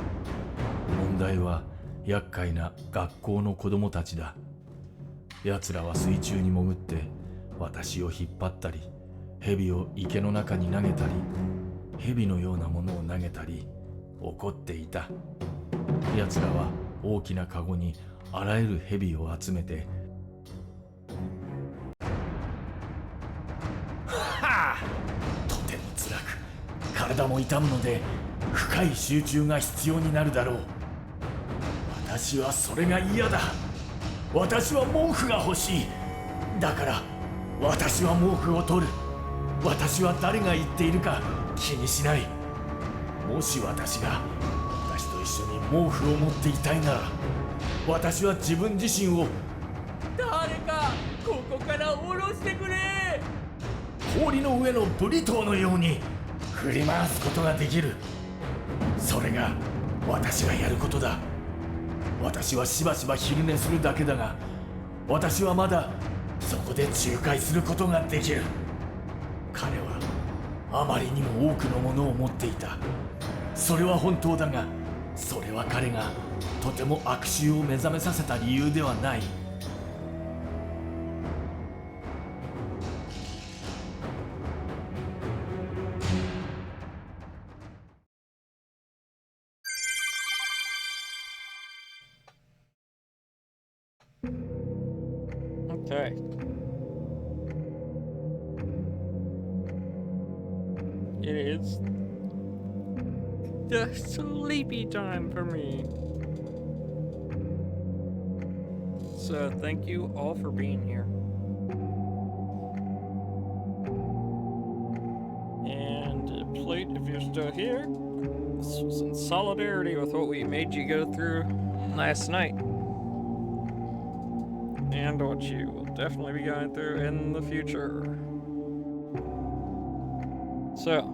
問題は厄介な学校の子供たちだ。奴らは水中に潜って私を引っ張ったり、蛇を池の中に投げたり、蛇のようなものを投げたり、怒っていた。奴らは大きなカゴにあらゆる蛇を集めてはあ、とても辛く体も痛むので深い集中が必要になるだろう。私はそれが嫌だ。私は毛布が欲しい。だから私は毛布を取る。私は誰が言っているか気にしない。もし私と一緒に毛布を持っていたいなら、私は自分自身を誰かここから下ろしてくれ。氷の上のブリトーのように振り回すことができる。それが私がやることだ。私はしばしば昼寝するだけだが、私はまだそこで仲介することができる。彼はあまりにも多くのものを持っていた。それは本当だが、それは彼がとても悪臭を目覚めさせた理由ではない。Okay. It is the sleepy time for me. So thank you all for being here. And Plate, if you're still here, this was in solidarity with what we made you go through last night. And what you will definitely be going through in the future. So,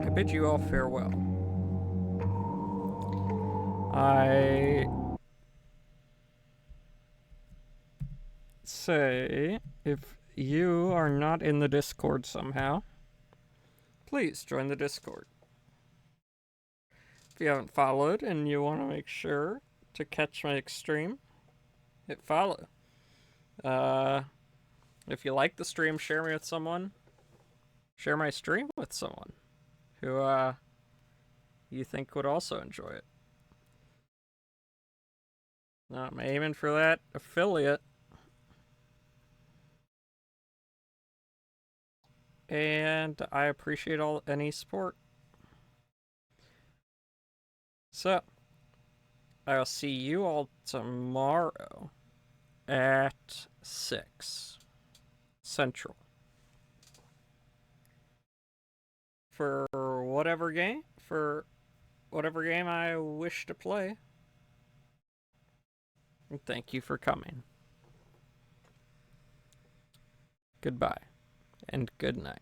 I bid you all farewell. I say, if you are not in the Discord somehow, please join the Discord. If you haven't followed and you want to make sure to catch my stream, hit follow. If you like the stream, share me with someone. Share my stream with someone who you think would also enjoy it. I'm aiming for that affiliate. And I appreciate any support. So, I'll see you all tomorrow at 6 Central. For whatever game I wish to play. And thank you for coming. Goodbye, and good night.